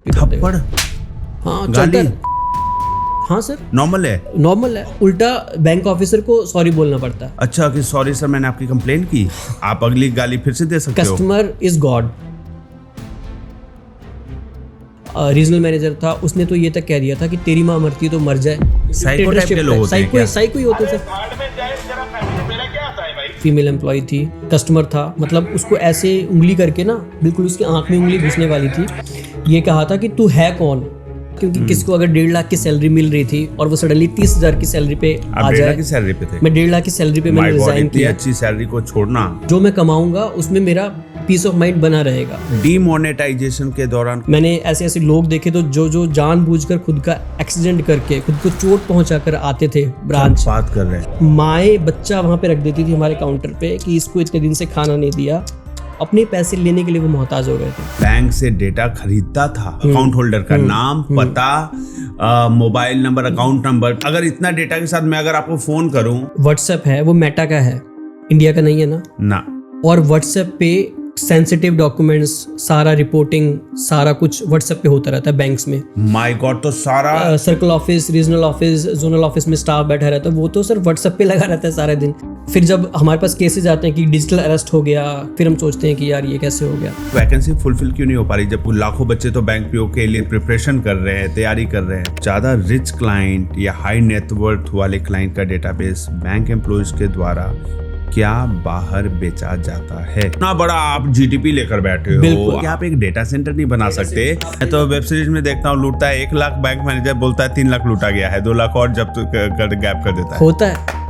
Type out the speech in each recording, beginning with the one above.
थप्पड़? हाँ गाली? चलता है। हाँ सर, नॉर्मल है? नॉर्मल है। उल्टा बैंक ऑफिसर को सॉरी बोलना पड़ता है। अच्छा कि सॉरी सर मैंने आपकी कंप्लेन की, आप अगली गाली फिर से दे सकते हो। Customer is God. Regional manager था, उसने तो ये तक कह दिया था कि तेरी माँ मरती तो मर जाए। साइको टाइप के लोग होते हैं क्या? साइको ही होते थे। फीमेल एम्प्लॉय थी, कस्टमर था, मतलब उसको ऐसे उंगली करके ना बिल्कुल उसकी आंख में उंगली घुसने वाली थी। ये कहा था कि तू है कौन, क्योंकि किसको अगर 1.5 लाख की सैलरी मिल रही थी और वो सडनली 30,000 की सैलरी पे आ आप 1.5 जाए। लाख की सैलरी पे थे? मैं 1.5 लाख की सैलरी पे मैंने माय गॉड, रिजाइन इतनी किया। अच्छी सैलरी को छोड़ना। जो मैं कमाऊंगा उसमें मेरा पीस ऑफ माइंड बना रहेगा। डीमोनेटाइजेशन के दौरान मैंने ऐसे ऐसे लोग देखे तो जो जानबूझकर खुद का एक्सीडेंट करके खुद को चोट पहुंचाकर आते थे ब्रांच। बात कर रहे हैं। माए बच्चा वहां पे रख देती थी हमारे काउंटर पे कि इसको इतने दिन से खाना नहीं दिया। अपने पैसे लेने के लिए वो मोहताज हो गए थे। बैंक से डेटा खरीदता था, अकाउंट होल्डर का नाम, पता, मोबाइल नंबर, अकाउंट नंबर। अगर इतना डेटा के साथ मैं अगर आपको फोन करूं, व्हाट्सएप है, वो मेटा का है, इंडिया का नहीं है ना। और व्हाट्सएप पे सेंसिटिव डॉक्यूमेंट्स, सारा रिपोर्टिंग, सारा कुछ व्हाट्सएप पे होता रहता है बैंक्स में। माय गॉड, तो सारा circle office, regional office, zonal office में स्टाफ बैठा रहता है, वो तो सर व्हाट्सएप पे लगा रहता है सारा दिन। फिर जब हमारे पास केसेस आते हैं कि डिजिटल अरेस्ट हो गया, फिर हम सोचते हैं कि यार ये कैसे हो गया। वैकेंसी फुलफिल क्यों नहीं हो पा रही, जब लाखों बच्चे तो बैंक पीओ के लिए प्रिपरेशन कर रहे हैं, तैयारी कर रहे हैं। ज्यादा रिच क्लाइंट या हाई नेटवर्थ वाले क्लाइंट का डेटाबेस बैंक एम्प्लॉयज के द्वारा क्या बाहर बेचा जाता है? इतना बड़ा आप जीडीपी लेकर बैठे हो, क्या आप एक डेटा सेंटर नहीं बना सकते? मैं तो वेब सीरीज में देखता हूँ, लूटता है 1 लाख, बैंक मैनेजर बोलता है 3 लाख लूटा गया है, 2 लाख और जब्त कर गैप कर देता है। होता है।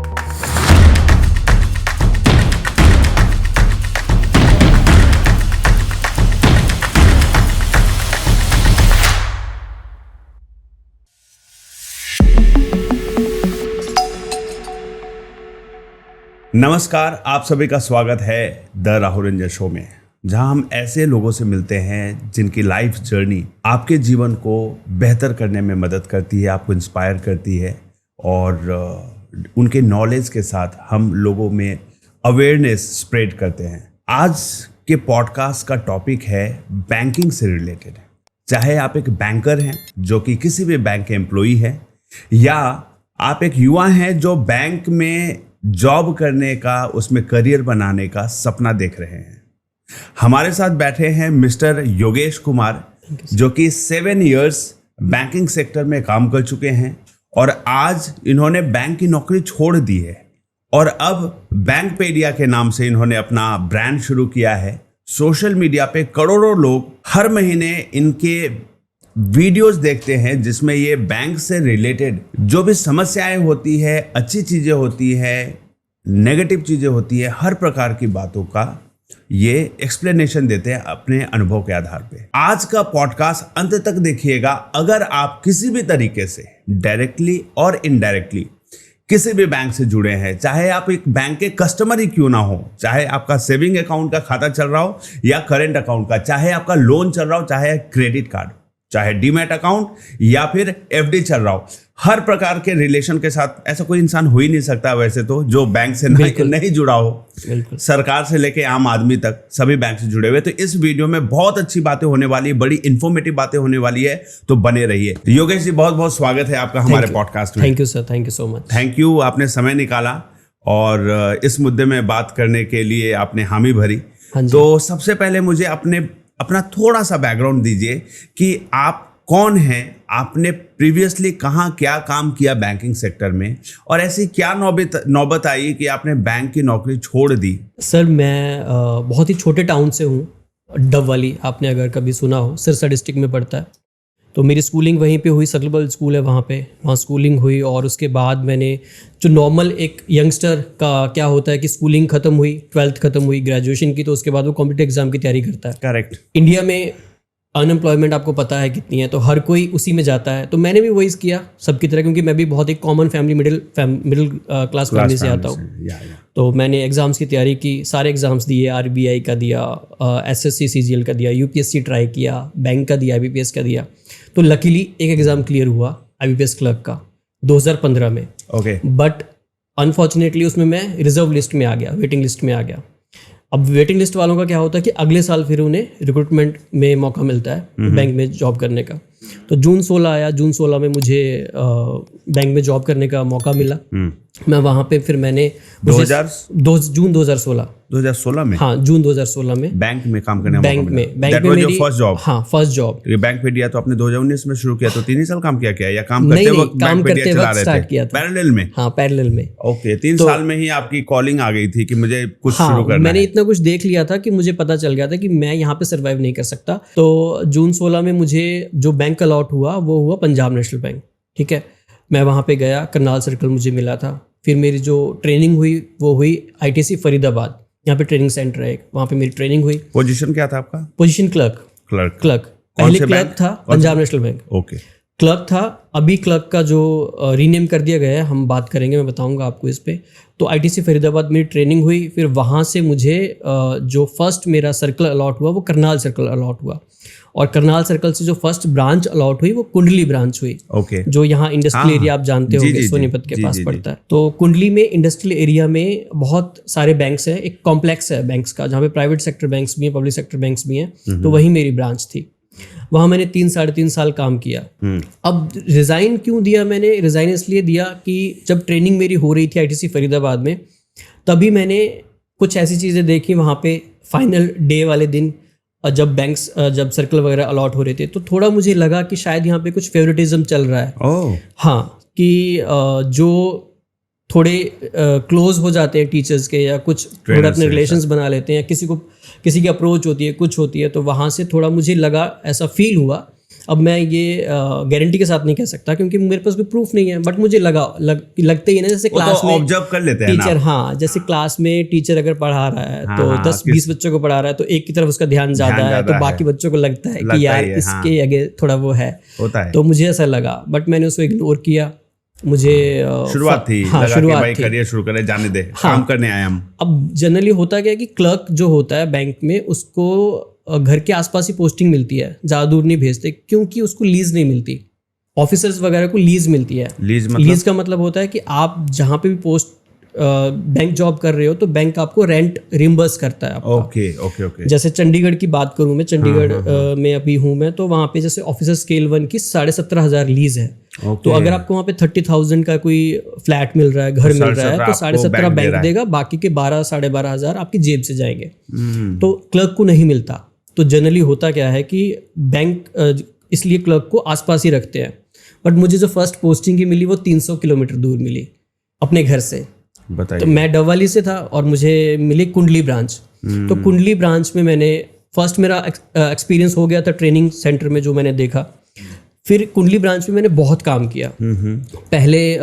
नमस्कार, आप सभी का स्वागत है द राहुल रंजन शो में, जहां हम ऐसे लोगों से मिलते हैं जिनकी लाइफ जर्नी आपके जीवन को बेहतर करने में मदद करती है, आपको इंस्पायर करती है और उनके नॉलेज के साथ हम लोगों में अवेयरनेस स्प्रेड करते हैं। आज के पॉडकास्ट का टॉपिक है बैंकिंग से रिलेटेड। चाहे आप एक बैंकर हैं जो कि किसी भी बैंक के एम्प्लॉई हैं, या आप एक युवा हैं जो बैंक में जॉब करने का, उसमें करियर बनाने का सपना देख रहे हैं। हमारे साथ बैठे हैं मिस्टर योगेश कुमार, जो कि 7 इयर्स बैंकिंग सेक्टर में काम कर चुके हैं और आज इन्होंने बैंक की नौकरी छोड़ दी है और अब बैंकपेडिया के नाम से इन्होंने अपना ब्रांड शुरू किया है। सोशल मीडिया पे करोड़ों लोग हर महीने इनके वीडियोस देखते हैं, जिसमें ये बैंक से रिलेटेड जो भी समस्याएं होती है, अच्छी चीजें होती है, नेगेटिव चीजें होती है, हर प्रकार की बातों का ये एक्सप्लेनेशन देते हैं अपने अनुभव के आधार पे। आज का पॉडकास्ट अंत तक देखिएगा। अगर आप किसी भी तरीके से डायरेक्टली और इनडायरेक्टली किसी भी बैंक से जुड़े हैं, चाहे आप एक बैंक के कस्टमर ही क्यों ना हो, चाहे आपका सेविंग अकाउंट का खाता चल रहा हो या करेंट अकाउंट का, चाहे आपका लोन चल रहा हो, चाहे क्रेडिट कार्ड, चाहे डीमैट अकाउंट या फिर एफडी चल रहा हो, हर प्रकार के रिलेशन के साथ ऐसा कोई इंसान हो ही नहीं सकता वैसे तो जो बैंक से नहीं जुड़ा हो। सरकार से लेके आम आदमी तक सभी बैंक से जुड़े हुए। तो इस वीडियो में बहुत अच्छी बातें होने वाली है, बड़ी इंफॉर्मेटिव बातें होने वाली है, तो बने रहिए। योगेश जी, बहुत बहुत स्वागत है आपका हमारे पॉडकास्ट में। Thank you sir, thank you so much. Thank you, आपने समय निकाला और इस मुद्दे में बात करने के लिए आपने हामी भरी। तो सबसे पहले मुझे अपना थोड़ा सा बैकग्राउंड दीजिए कि आप कौन हैं, आपने प्रीवियसली कहाँ क्या काम किया बैंकिंग सेक्टर में, और ऐसी क्या नौबत आई कि आपने बैंक की नौकरी छोड़ दी? सर मैं बहुत ही छोटे टाउन से हूँ, डबवाली, आपने अगर कभी सुना हो, सिरसा डिस्ट्रिक्ट में पड़ता है। तो मेरी स्कूलिंग वहीं पे हुई, सकलबल स्कूल है वहाँ स्कूलिंग हुई। और उसके बाद मैंने जो नॉर्मल एक यंगस्टर का क्या होता है कि स्कूलिंग खत्म हुई, 12th खत्म हुई, ग्रेजुएशन की, तो उसके बाद वो कॉम्पिटिटिव एग्जाम की तैयारी करता है। करेक्ट। इंडिया में अनएम्प्लॉयमेंट आपको पता है कितनी है, तो हर कोई उसी में जाता है। तो मैंने भी वही किया सबकी तरह, क्योंकि मैं भी बहुत एक common family, middle class family से आता हूँ। तो मैंने एग्ज़ाम्स की तैयारी की, सारे एग्ज़ाम्स दिए, आरबीआई का दिया, एसएससी सीजीएल का दिया, यूपीएससी ट्राई किया, बैंक का दिया, आईबीपीएस का दिया। तो लकीली एक एग्ज़ाम क्लियर हुआ आईबीपीएस क्लर्क का 2015 में। ओके। बट अनफॉर्चुनेटली उसमें मैं रिजर्व लिस्ट में आ गया, वेटिंग लिस्ट में आ गया। अब वेटिंग लिस्ट वालों का क्या होता है कि अगले साल फिर उन्हें रिक्रूटमेंट में मौका मिलता है बैंक में जॉब करने का। तो जून 16 आया, जून 16 में मुझे बैंक में जॉब करने का मौका मिला। मैं वहाँ पे फिर मैंने जून 2016 में, हाँ जून 2016 में बैंक में काम करने बैंक में मेरी फर्स्ट जॉब। हाँ फर्स्ट जॉब। ये बैंक पे दिया तो आपने 2019 में शुरू किया, तो 3 ही साल काम किया क्या, या काम करते नहीं, वक्त काम बैंक पे करते चला वक्त रहे स्टार्ट थे किया था पैरेलल में? हाँ पैरेलल में। ओके, 3 साल में ही आपकी कॉलिंग आ गई थी कि मुझे कुछ शुरू करना मैंने है। इतना कुछ देख लिया था कि मुझे पता चल गया था कि मैं यहाँ पे सर्वाइव नहीं कर सकता। तो जून 16 में मुझे जो बैंक अलॉट हुआ वो हुआ पंजाब नेशनल बैंक। ठीक है, मैं वहाँ पे गया, करनाल सर्कल मुझे मिला था। फिर मेरी जो ट्रेनिंग हुई वो हुई ITC फरीदाबाद, यहाँ पे ट्रेनिंग सेंटर है, वहाँ पे मेरी ट्रेनिंग हुई। पोजीशन क्या था आपका? Position clerk. पहले क्लर्क था Punjab national bank. Okay, clerk था। अभी क्लर्क का जो रीनेम कर दिया गया है, हम बात करेंगे, मैं बताऊंगा आपको इस पे। तो ITC फरीदाबाद मेरी ट्रेनिंग हुई। फिर वहाँ से मुझे जो फर्स्ट मेरा सर्कल अलॉट हुआ वो करनाल सर्कल अलॉट हुआ, और करनाल सर्कल से जो फर्स्ट ब्रांच अलॉट हुई वो कुंडली ब्रांच हुई। ओके, जो यहाँ इंडस्ट्रियल एरिया आप जानते होंगे, सोनीपत के पास पड़ता है। तो कुंडली में इंडस्ट्रियल एरिया में बहुत सारे बैंक्स हैं, एक कॉम्प्लेक्स है बैंक्स का, जहाँ पे प्राइवेट सेक्टर बैंक्स भी हैं, पब्लिक सेक्टर बैंक्स भी हैं। तो वही मेरी ब्रांच थी। वहाँ मैंने 3-3.5 साल काम किया। अब रिज़ाइन क्यों दिया मैंने? रिज़ाइन इसलिए दिया कि जब ट्रेनिंग मेरी हो रही थी ITC फरीदाबाद में, तभी मैंने कुछ ऐसी चीज़ें देखी वहाँ पे। फाइनल डे वाले दिन जब सर्कल वगैरह अलॉट हो रहे थे, तो थोड़ा मुझे लगा कि शायद यहाँ पे कुछ फेवरेटिज्म चल रहा है। हाँ, कि जो थोड़े क्लोज हो जाते हैं टीचर्स के, या कुछ थोड़ा अपने रिलेशंस बना लेते हैं, या किसी की अप्रोच होती है, कुछ होती है, तो वहाँ से थोड़ा मुझे लगा, ऐसा फील हुआ। अब मैं ये गारंटी के साथ नहीं कह सकता क्योंकि मेरे पास कोई प्रूफ नहीं है, बट मुझे लगते ही ना, जैसे क्लास में ऑब्जर्व कर लेते हैं टीचर, हाँ जैसे क्लास में टीचर अगर पढ़ा रहा है तो 10-20 बच्चों को पढ़ा रहा है, तो एक की तरफ उसका ध्यान ज्यादा है, तो बाकी बच्चों को लगता है कि यार इसके आगे थोड़ा वो है, तो मुझे ऐसा लगा। बट मैंने उसको इग्नोर किया। मुझे शुरुआत थी, हाँ, शुरुआत थी, करियर शुरू करें, जाने दे, काम करने आए हम। अब जनरली होता क्या है कि क्लर्क जो होता है बैंक में, उसको घर के आसपास ही पोस्टिंग मिलती है, ज़्यादा दूर नहीं भेजते, क्योंकि उसको लीज नहीं मिलती। ऑफिसर्स वगैरह को लीज मिलती है। लीज का मतलब होता है कि आप जहाँ पे भी पोस्ट बैंक जॉब कर रहे हो, तो बैंक आपको रेंट रिम्बर्स करता है आपका। ओके। जैसे चंडीगढ़ की बात करूँ मैं, चंडीगढ़ में अभी हूँ मैं, तो वहाँ पे जैसे ऑफिसर स्केल 1 की 17,500 लीज है। तो अगर आपको वहाँ पे 30,000 का कोई फ्लैट मिल रहा है, घर मिल रहा है, तो 17,500 बैंक देगा, बाकी के 12-12,500 आपकी जेब से जाएंगे। तो क्लर्क को नहीं मिलता। तो जनरली होता क्या है कि बैंक इसलिए क्लर्क को आसपास ही रखते हैं। बट मुझे जो फर्स्ट पोस्टिंग की मिली वो 300 किलोमीटर दूर मिली अपने घर से। तो मैं डबवाली से था और मुझे मिली कुंडली ब्रांच। तो कुंडली ब्रांच में मैंने फर्स्ट मेरा एक्सपीरियंस हो गया था ट्रेनिंग सेंटर में, जो मैंने देखा। फिर कुंडली ब्रांच में मैंने बहुत काम किया। पहले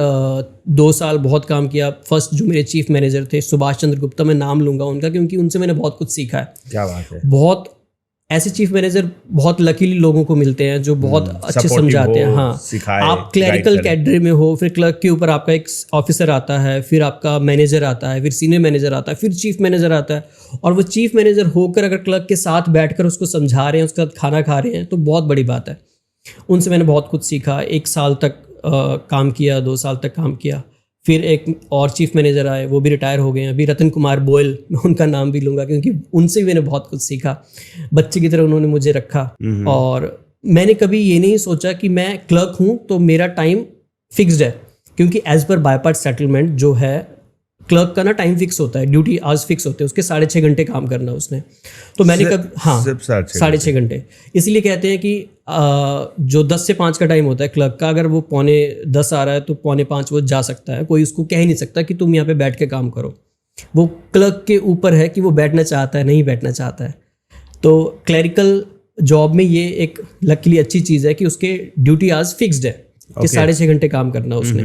2 साल बहुत काम किया। फर्स्ट जो मेरे चीफ मैनेजर थे, सुभाष चंद्र गुप्ता, मैं नाम लूंगा उनका क्योंकि उनसे मैंने बहुत कुछ सीखा है। क्या बात है। बहुत ऐसे चीफ मैनेजर बहुत लकीली लोगों को मिलते हैं जो बहुत अच्छे समझाते हैं। हाँ, आप क्लरिकल कैडरे में हो, फिर क्लर्क के ऊपर आपका एक ऑफिसर आता है, फिर आपका मैनेजर आता है, फिर सीनियर मैनेजर आता है, फिर चीफ मैनेजर आता है, और वो चीफ मैनेजर होकर अगर क्लर्क के साथ बैठकर उसको समझा रहे हैं, उसके साथ खाना खा रहे हैं, तो बहुत बड़ी बात है। उनसे मैंने बहुत कुछ सीखा। 1 साल तक काम किया, 2 साल तक काम किया। फिर एक और चीफ मैनेजर आए, वो भी रिटायर हो गए हैं अभी, रतन कुमार बोयल, मैं उनका नाम भी लूँगा क्योंकि उनसे भी मैंने बहुत कुछ सीखा। बच्चे की तरह उन्होंने मुझे रखा, और मैंने कभी ये नहीं सोचा कि मैं क्लर्क हूँ तो मेरा टाइम फिक्स्ड है, क्योंकि as per by part settlement जो है, क्लर्क का ना टाइम फिक्स होता है, ड्यूटी आवर्स फिक्स होते हैं, उसके 6.5 घंटे काम करना उसने। तो मैंने कभी, हाँ 6.5 घंटे, इसलिए कहते हैं कि जो 10 से 5 का टाइम होता है क्लर्क का, अगर वो 9:45 आ रहा है तो 4:45 वो जा सकता है। कोई उसको कह ही नहीं सकता कि तुम यहाँ पे बैठ के काम करो। वो क्लर्क के ऊपर है कि वो बैठना चाहता है, नहीं बैठना चाहता है। तो क्लरिकल जॉब में ये एक लकीली अच्छी चीज़ है कि उसके ड्यूटी आवर्स फिक्स्ड है कि 6.5 घंटे काम करना उसने।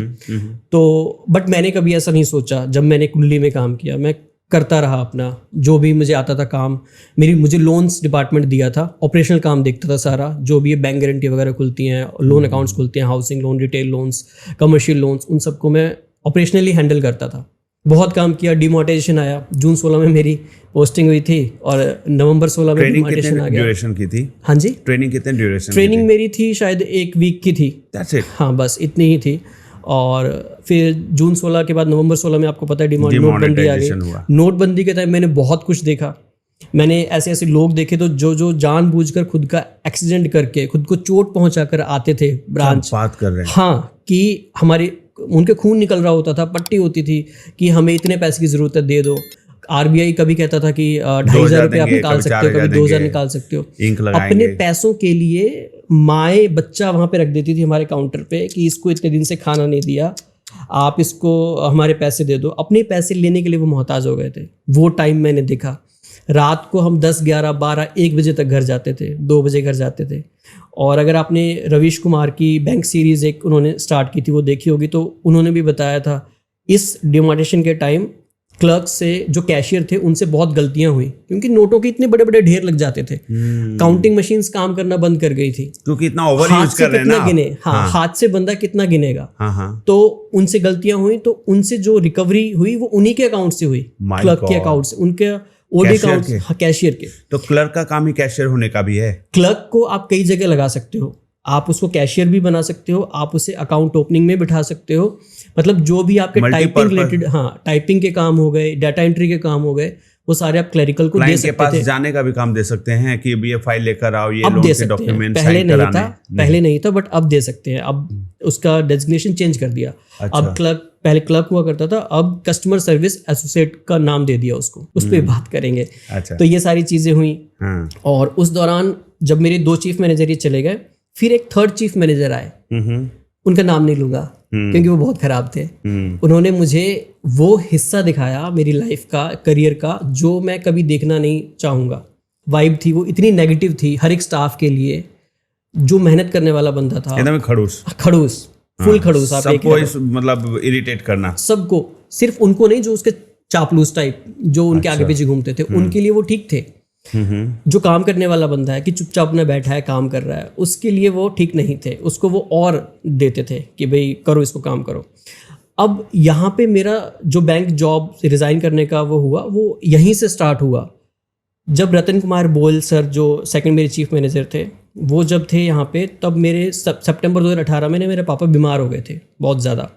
तो बट मैंने कभी ऐसा नहीं सोचा। जब मैंने कुंडली में काम किया, मैं करता रहा अपना जो भी मुझे आता था काम। मुझे लोन्स डिपार्टमेंट दिया था, ऑपरेशनल काम देखता था सारा, जो भी बैंक गारंटी वगैरह खुलती हैं, लोन अकाउंट्स खुलते हैं, housing loan, retail loans, commercial loans, उन सबको मैं ऑपरेशनली हैंडल करता था। बहुत काम किया। डिमोनेटाइजेशन आया, जून 16 में मेरी पोस्टिंग हुई थी और नवंबर 16 में डिमोनेटाइजेशन आ गया। ड्यूरेशन की थी? हाँ जी। ट्रेनिंग कितने ड्यूरेशन? ट्रेनिंग मेरी थी शायद 1 वीक की थी। That's it. हाँ, बस इतनी ही थी। और फिर जून 16 के बाद नवंबर 16 में आपको पता है नोटबंदी आ Demonetization गई। हुआ। नोटबंदी के टाइम मैंने बहुत कुछ देखा। मैंने ऐसे ऐसे लोग देखे तो जो जानबूझकर खुद का एक्सीडेंट करके खुद को चोट पहुंचाकर आते थे ब्रांच। बात कर रहे हैं। हाँ, कि हमारे उनके खून निकल रहा होता था, पट्टी होती थी कि हमें इतने पैसे की जरूरत है, दे दो। आरबीआई कभी कहता था कि 2,500 रुपये आप निकाल सकते हो, कभी 2,000 निकाल सकते हो। इंक लगाएंगे। अपने पैसों के लिए माए बच्चा वहां पे रख देती थी हमारे काउंटर पे कि इसको इतने दिन से खाना नहीं दिया, आप इसको हमारे पैसे दे दो। अपने पैसे लेने के लिए वो मोहताज हो गए थे। वो टाइम मैंने देखा। रात को हम 10, 11, 12, 1 बजे तक घर जाते थे, 2 बजे घर जाते थे। और अगर आपने रवीश कुमार की बैंक सीरीज़ एक उन्होंने स्टार्ट की थी, वो देखी होगी, तो उन्होंने भी बताया था इस डिमोनेटाइजेशन के टाइम क्लर्क से जो कैशियर थे उनसे बहुत गलतियां हुई, क्योंकि नोटों के इतने बड़े बड़े ढेर लग जाते थे। काउंटिंग मशीन्स काम करना बंद कर गई थी, क्योंकि इतना ओवर हाथ यूज से कर रहे हैं कितना ना। गिने। हाँ, हाथ से बंदा कितना गिनेगा। हाँ। तो उनसे गलतियां हुई, तो उनसे जो रिकवरी हुई वो उन्हीं के अकाउंट से हुई, My क्लर्क के God। अकाउंट से, उनके ओडी कैशियर अकाउंट, के? हाँ, कैशियर के। तो क्लर्क का काम ही कैशियर होने का भी है। क्लर्क को आप कई जगह लगा सकते हो, आप उसको कैशियर भी बना सकते हो, आप उसे अकाउंट ओपनिंग में बिठा सकते हो। मतलब जो भी आपके टाइपिंग रिलेटेड, हाँ, टाइपिंग के काम हो गए, डाटा एंट्री के काम हो गए, वो सारे आप क्लरिकल को दे क्लाइंट के सकते पास थे। जाने का भी काम दे सकते हैं कि ये फाइल लेकर आओ, ये अब लोन दे के सकते हैं, डॉक्यूमेंट पहले साइन नहीं कराने। था, पहले नहीं था, बट अब दे सकते हैं। अब उसका डेजिग्नेशन चेंज कर दिया। अच्छा। अब क्लर्क, पहले क्लर्क हुआ करता था, अब कस्टमर सर्विस एसोसिएट का नाम दे दिया उसको। उस पर बात करेंगे। अच्छा। तो ये सारी चीजें हुई। हाँ। और उस दौरान जब मेरे 2 चीफ मैनेजर ही चले गए, फिर एक 3rd चीफ मैनेजर आए। उनका नाम नहीं लूंगा क्योंकि वो बहुत खराब थे। उन्होंने मुझे वो हिस्सा दिखाया मेरी लाइफ का, करियर का, जो मैं कभी देखना नहीं चाहूँगा। वाइब थी वो इतनी नेगेटिव थी हर एक स्टाफ के लिए। जो मेहनत करने वाला बंदा था, एकदम खड़ूस, खड़ूस, फुल खड़ूस। आप एक सबको मतलब इरिटेट करना। सबको, सिर्फ उनको नहीं, जो उसके चापलूस टाइप जो उनके आगे पीछे घूमते थे, उनके लिए वो ठीक थे। जो काम करने वाला बंदा है कि चुपचाप अपना बैठा है, काम कर रहा है, उसके लिए वो ठीक नहीं थे। उसको वो और देते थे कि भाई करो इसको, काम करो। अब यहाँ पे मेरा जो बैंक जॉब रिज़ाइन करने का वो हुआ, वो यहीं से स्टार्ट हुआ। जब रतन कुमार बोल सर, जो सेकंड मेरे चीफ मैनेजर थे, वो जब थे यहाँ पे, तब मेरे सितंबर 2018 में मेरे पापा बीमार हो गए थे बहुत ज़्यादा।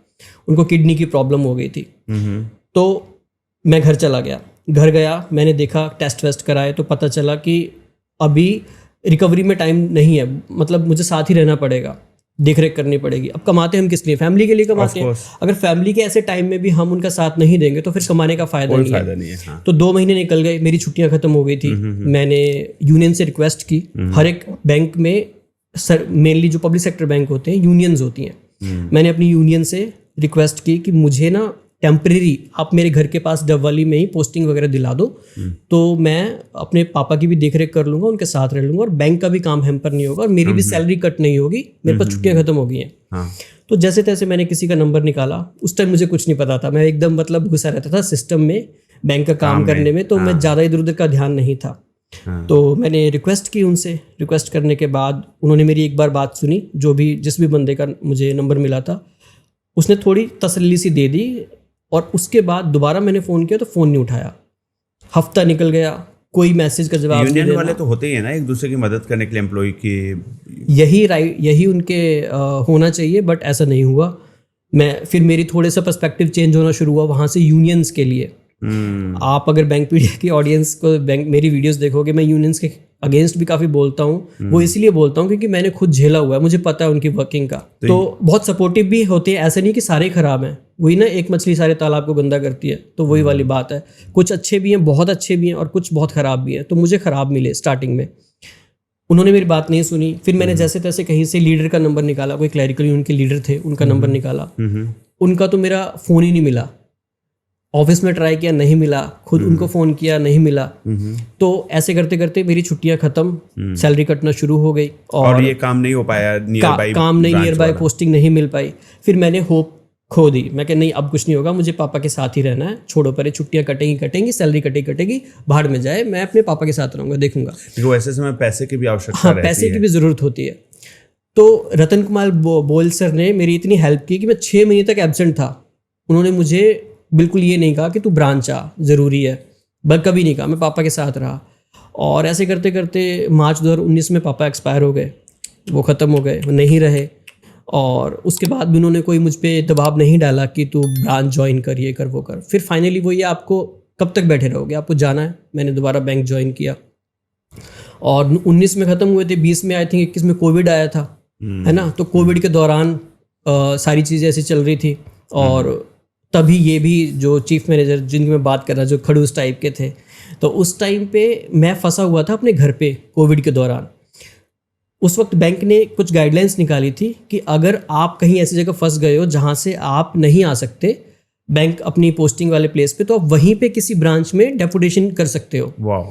उनको किडनी की प्रॉब्लम हो गई थी। तो मैं घर चला गया। घर गया, मैंने देखा, टेस्ट वेस्ट कराए, तो पता चला कि अभी रिकवरी में टाइम नहीं है। मतलब मुझे साथ ही रहना पड़ेगा, देख रेख करनी पड़ेगी। अब कमाते हम किस लिए? फैमिली के लिए कमाते हैं। अगर फैमिली के ऐसे टाइम में भी हम उनका साथ नहीं देंगे तो फिर कमाने का फायदा नहीं है। हाँ। तो 2 महीने निकल गए, मेरी छुट्टियां खत्म हो गई थी। मैंने यूनियन से रिक्वेस्ट की। हर एक बैंक में मेनली जो पब्लिक सेक्टर बैंक होते हैं, यूनियंस होती हैं। मैंने अपनी यूनियन से रिक्वेस्ट की कि मुझे ना टेम्परेरी आप मेरे घर के पास डबवाली में ही पोस्टिंग वगैरह दिला दो, तो मैं अपने पापा की भी देखरेख कर लूंगा, उनके साथ रह लूंगा, और बैंक का भी काम हैम्पर नहीं होगा, और मेरी भी सैलरी कट नहीं होगी। मेरे पास छुट्टियां खत्म हो गई हैं। हाँ। तो जैसे तैसे मैंने किसी का नंबर निकाला। उस टाइम मुझे कुछ नहीं पता था, मैं एकदम मतलब घुसा रहता था सिस्टम में, बैंक का काम करने में। तो मैं ज़्यादा इधर उधर का ध्यान नहीं था। तो मैंने रिक्वेस्ट की उनसे। रिक्वेस्ट करने के बाद उन्होंने मेरी एक बार बात सुनी। जिस भी बंदे का मुझे नंबर मिला था, उसने थोड़ी तसल्ली सी दे दी। और उसके बाद दोबारा मैंने फ़ोन किया तो फ़ोन नहीं उठाया। हफ्ता निकल गया, कोई मैसेज का जवाब नहीं यूनियन देना। वाले तो होते ही है ना, एक दूसरे की मदद करने के लिए एम्प्लॉय की। यही उनके होना चाहिए, बट ऐसा नहीं हुआ। फिर मेरी थोड़े सा पर्सपेक्टिव चेंज होना शुरू हुआ वहाँ से यूनियंस के लिए। आप अगर बैंक पीडिया की ऑडियंस को मेरी वीडियोस देखोगे, मैं यूनियंस के अगेंस्ट भी काफ़ी बोलता हूँ। वो इसलिए बोलता हूँ क्योंकि मैंने खुद झेला हुआ है, मुझे पता है उनकी वर्किंग का। तो बहुत सपोर्टिव भी होते हैं, ऐसा नहीं कि सारे खराब हैं। वही ना, एक मछली सारे तालाब को गंदा करती है, तो वही वाली बात है। कुछ अच्छे भी हैं, बहुत अच्छे भी हैं, और कुछ बहुत ख़राब भी हैं। तो मुझे ख़राब मिले स्टार्टिंग में। उन्होंने मेरी बात नहीं सुनी। फिर मैंने जैसे तैसे कहीं से लीडर का नंबर निकाला, कोई क्लरिकल यूनियन के लीडर थे, उनका नंबर निकाला। उनका तो मेरा फ़ोन ही नहीं मिला। ऑफिस में ट्राई किया, नहीं मिला। खुद उनको फ़ोन किया, नहीं मिला। तो ऐसे करते करते मेरी छुट्टियां ख़त्म, सैलरी कटना शुरू हो गई, और ये काम नहीं हो पाया, नियर बाय पोस्टिंग नहीं मिल पाई। फिर मैंने होप खो दी। मैं नहीं, अब कुछ नहीं होगा, मुझे पापा के साथ ही रहना है। छोड़ो परे, छुट्टियां कटेंगी, सैलरी कटेगी, बाहर में जाए, मैं अपने पापा के साथ रहूँगा, देखूंगा। तो ऐसे समय पैसे की भी आवश्यकता हाँ, पैसे की भी ज़रूरत होती है। तो रतन कुमार बोल सर ने मेरी इतनी हेल्प की कि मैं 6 महीने तक एब्सेंट था। उन्होंने मुझे बिल्कुल ये नहीं कहा कि तू ब्रांच आ, ज़रूरी है, बस कभी नहीं कहा। मैं पापा के साथ रहा। और ऐसे करते करते मार्च 2019 में पापा एक्सपायर हो गए, वो ख़त्म हो गए, वो नहीं रहे। और उसके बाद भी उन्होंने कोई मुझ पर दबाव नहीं डाला कि तू ब्रांच ज्वाइन कर, ये कर, वो कर। फिर फाइनली वो ये आपको कब तक बैठे रहोगे, आपको जाना है। मैंने दोबारा बैंक ज्वाइन किया और 19 में ख़त्म हुए थे, 20 में आई थिंक 21 में कोविड आया था, है ना। तो कोविड के दौरान सारी चीज़ें ऐसी चल रही थी और तभी ये भी जो चीफ मैनेजर जिनकी मैं बात कर रहा, जो खड़ूस टाइप के थे, तो उस टाइम पे मैं फंसा हुआ था अपने घर पे कोविड के दौरान। उस वक्त बैंक ने कुछ गाइडलाइंस निकाली थी कि अगर आप कहीं ऐसी जगह फंस गए हो जहाँ से आप नहीं आ सकते बैंक अपनी पोस्टिंग वाले प्लेस पे, तो आप वहीं पे किसी ब्रांच में डेपुटेशन कर सकते हो। वाह।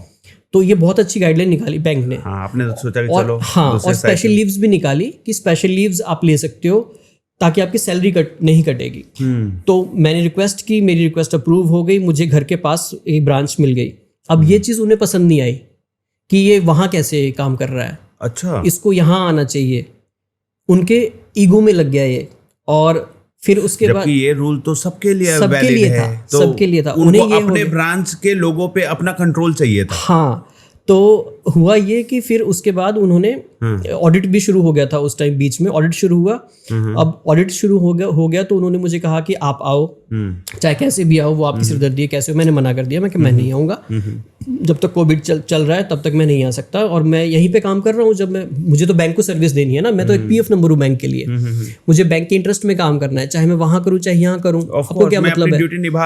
तो ये बहुत अच्छी गाइडलाइन निकाली बैंक ने। हाँ, आपने तो सोचा कि और चलो हाँ, और स्पेशल लीव्स भी निकाली कि स्पेशल लीव्स आप ले सकते हो ताकि आपकी सैलरी नहीं कटेगी। तो मैंने रिक्वेस्ट की, मेरी रिक्वेस्ट अप्रूव हो गई, मुझे घर के पास एक ब्रांच मिल गई। अब ये चीज़ उन्हें पसंद नहीं आई कि ये वहाँ कैसे काम कर रहा है, अच्छा, इसको यहाँ आना चाहिए। उनके ईगो में लग गया ये। और फिर उसके बाद ये रूल तो सबके लिए सबके वैलिड लिए है, था, तो सबके लिए था। उन्हें ये अपने ब्रांच के लोगों पे अपना कंट्रोल चाहिए था। हाँ, तो हुआ ये कि फिर उसके बाद उन्होंने ऑडिट भी शुरू हो गया था उस टाइम, बीच में ऑडिट शुरू हुआ। अब ऑडिट शुरू हो गया तो उन्होंने मुझे कहा कि आप आओ, चाहे कैसे भी आओ, वो आपकी सिरदर्दी है, कैसे हो। मैंने मना कर दिया, मैं कि मैं नहीं आऊँगा, जब तक कोविड चल रहा है तब तक मैं नहीं आ सकता। और मैं यहीं पे काम कर रहा हूँ, जब मुझे तो बैंक को सर्विस देनी है ना, मैं तो एक पीएफ नंबर हूँ बैंक के लिए, मुझे बैंक के इंटरेस्ट में काम करना है, चाहे मैं वहाँ करूँ चाहे यहाँ करूँ, आपको क्या मतलब है।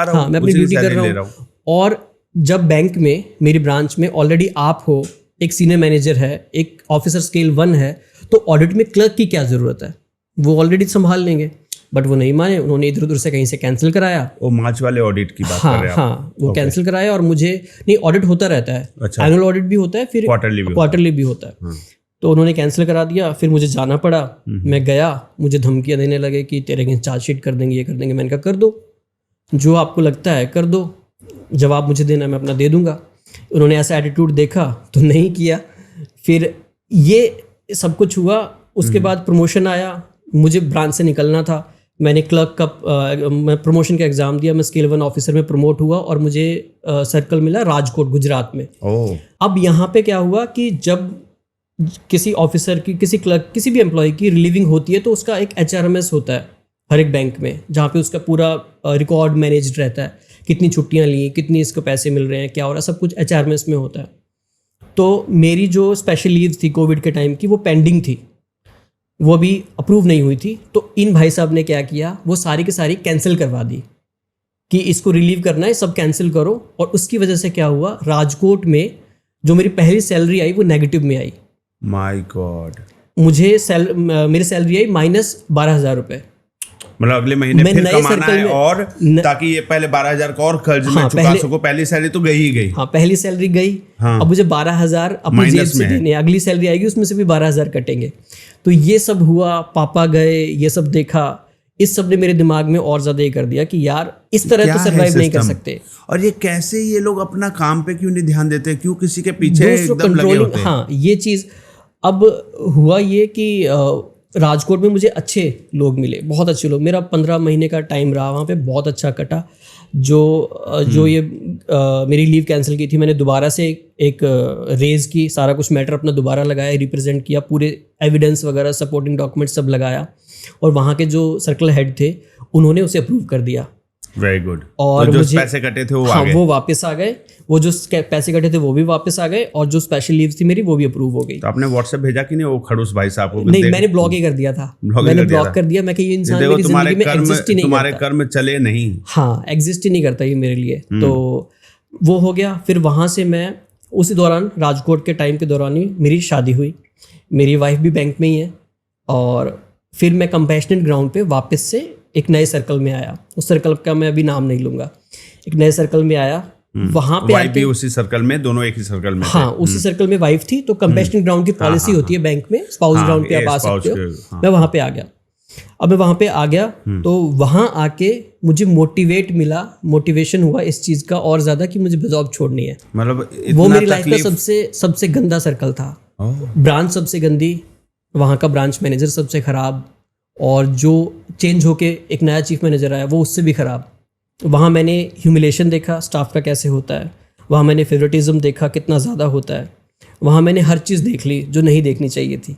हाँ, मैं अपनी ड्यूटी कर रहा हूँ। और जब बैंक में, मेरी ब्रांच में ऑलरेडी आप हो, एक सीनियर मैनेजर है, एक ऑफिसर स्केल 1 है, तो ऑडिट में क्लर्क की क्या ज़रूरत है, वो ऑलरेडी संभाल लेंगे। बट वो नहीं माने, उन्होंने इधर उधर से कहीं से कैंसिल कराया। वो मार्च वाले ऑडिट की बात कर रहे हैं? हाँ, वो कैंसिल कराया। और मुझे नहीं, ऑडिट होता रहता है, अच्छा, एनुअल ऑडिट भी होता है, फिर क्वार्टरली भी होता है। तो उन्होंने कैंसिल करा दिया, फिर मुझे जाना पड़ा। मैं गया, मुझे धमकियाँ देने लगे कि तेरे अगेंस्ट चार्जशीट कर देंगे, ये कर देंगे। मैंने कहा कर दो, जो आपको लगता है कर दो, जवाब मुझे देना मैं अपना दे दूंगा। उन्होंने ऐसा एटीट्यूड देखा तो नहीं किया। फिर ये सब कुछ हुआ। उसके बाद प्रमोशन आया, मुझे ब्रांच से निकलना था। मैंने क्लर्क का मैं प्रमोशन का एग्ज़ाम दिया, मैं स्केल 1 ऑफिसर में प्रमोट हुआ और मुझे सर्कल मिला राजकोट, गुजरात में। अब यहाँ पे क्या हुआ कि जब किसी ऑफिसर की, किसी क्लर्क, किसी भी एम्प्लॉय की रिलीविंग होती है तो उसका एक HRMS होता है हर एक बैंक में, जहाँ पे उसका पूरा रिकॉर्ड मैनेज्ड रहता है, कितनी छुट्टियाँ ली, कितनी इसको पैसे मिल रहे हैं, क्या हो रहा है, सब कुछ HRMS में होता है। तो मेरी जो स्पेशल लीव थी कोविड के टाइम की, वो पेंडिंग थी, वो भी अप्रूव नहीं हुई थी। तो इन भाई साहब ने क्या किया, वो सारी की सारी कैंसिल करवा दी कि इसको रिलीव करना है, सब कैंसिल करो। और उसकी वजह से क्या हुआ, राजकोट में जो मेरी पहली सैलरी आई वो नेगेटिव में आई। My God. मुझे मेरी सैलरी आई -12,000 रुपये। मतलब अगले महीने फिर कमाना है, और ताकि ये पहले 12,000 का और कर्ज में चुका सको। पहली सैलरी तो गई ही गई। हाँ, पहली सैलरी गई। अब मुझे 12,000 अपनी जेब से देने, अगली सैलरी आएगी उसमें से भी 12,000 कटेंगे। तो ये सब हुआ, पापा गए, ये सब देखा, इस सब ने मेरे दिमाग में और ज्यादा ये कर दिया कि यार इस तरह तो सर्वाइव नहीं कर सकते। और ये कैसे ये लोग अपना काम पे क्यों नहीं ध्यान देते, क्यों किसी के पीछे एकदम लगे होते हैं? हाँ, ये चीज। अब हुआ ये कि राजकोट में मुझे अच्छे लोग मिले, बहुत अच्छे लोग। मेरा 15 महीने का टाइम रहा वहाँ पे, बहुत अच्छा कटा। जो ये मेरी लीव कैंसिल की थी, मैंने दोबारा से एक रेज की, सारा कुछ मैटर अपना दोबारा लगाया, रिप्रेजेंट किया, पूरे एविडेंस वगैरह, सपोर्टिंग डॉक्यूमेंट सब लगाया। और वहाँ के जो सर्कल हेड थे उन्होंने उसे अप्रूव कर दिया। Very good. और तो जो पैसे कटे थे वो आ गए? वो वापस आ गए, वो जो पैसे कटे थे वो भी वापस आ गए, और जो स्पेशल लीव थी मेरी वो भी अप्रूव हो गई। तो आपने व्हाट्सएप भेजा कि नहीं वो खड़ूस भाई साहब को? नहीं, मैंने ब्लॉक ही कर दिया था। मैंने ब्लॉक कर दिया। मैं कि ये इंसान मेरी जिंदगी में एग्जिस्ट ही नहीं करता, तुम्हारे कर्म चले नहीं। हाँ, एग्जिस्ट ही नहीं करता ये मेरे लिए। तो वो हो गया। फिर वहाँ से मैं उसी दौरान, राजकोट के टाइम के दौरान ही मेरी शादी हुई। मेरी वाइफ भी बैंक में ही है। और फिर मैं कंपैशनेट ग्राउंड पे वापस से एक नए सर्कल में आया। उस सर्कल का मैं अभी नाम नहीं लूँगा। एक नए सर्कल में आया, वहाँ पे वाइफ भी उसी सर्कल में, दोनों एक ही सर्कल में? हाँ, उसी सर्कल में वाइफ थी। तो कंपैशनेट ग्राउंड की पॉलिसी होती है बैंक में, स्पाउस ग्राउंड पे आप आ सकते हो। मैं वहाँ पे आ गया। अब मैं वहाँ पे आ गया तो वहाँ आके मुझे मोटिवेशन हुआ इस चीज़ का और ज़्यादा कि मुझे जॉब छोड़नी है। मतलब वो मेरी लाइफ का सबसे गंदा सर्कल था। ब्रांच सबसे गंदी, वहाँ का ब्रांच मैनेजर सबसे ख़राब, और जो चेंज होके एक नया चीफ मैनेजर आया वो उससे भी ख़राब। वहाँ मैंने ह्यूमिलेशन देखा स्टाफ का कैसे होता है, वहाँ मैंने फेवरेटिज्म देखा कितना ज़्यादा होता है, वहाँ मैंने हर चीज़ देख ली जो नहीं देखनी चाहिए थी,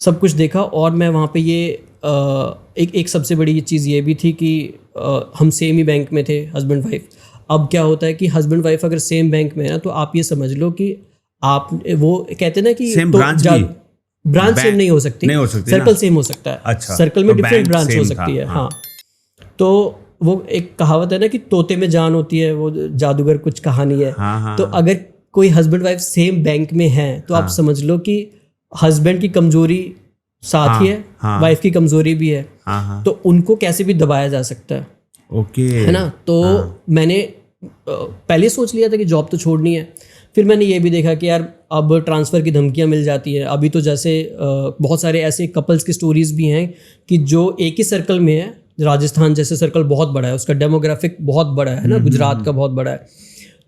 सब कुछ देखा। और मैं वहाँ पे ये एक सबसे बड़ी चीज़ ये भी थी कि हम सेम ही बैंक में थे, हस्बैंड वाइफ। अब क्या होता है कि हस्बैंड वाइफ अगर सेम बैंक में है ना, तो आप ये समझ लो कि आप, वो कहते हैं ना कि सेम तो ब्रांच भी? ब्रांच सेम नहीं हो सकती, सर्कल सेम हो सकता है। अच्छा, सर्कल में तो डिफरेंट बैंक ब्रांच हो same सकती था, है। हाँ, तो वो एक कहावत है ना कि तोते में जान होती है, वो जादूगर कुछ कहानी है। हाँ, तो अगर कोई हस्बैंड वाइफ सेम बैंक में है तो आप समझ लो कि हस्बैंड की कमजोरी साथ ही है, वाइफ की कमजोरी भी है, तो उनको कैसे भी दबाया जा सकता है। ओके, है ना। तो मैंने पहले सोच लिया था कि जॉब तो छोड़नी है। फिर मैंने ये भी देखा कि यार अब ट्रांसफ़र की धमकियां मिल जाती हैं। अभी तो जैसे बहुत सारे ऐसे कपल्स की स्टोरीज भी हैं कि जो एक ही सर्कल में है, राजस्थान जैसे सर्कल बहुत बड़ा है, उसका डेमोग्राफिक बहुत बड़ा है ना, गुजरात का बहुत बड़ा है,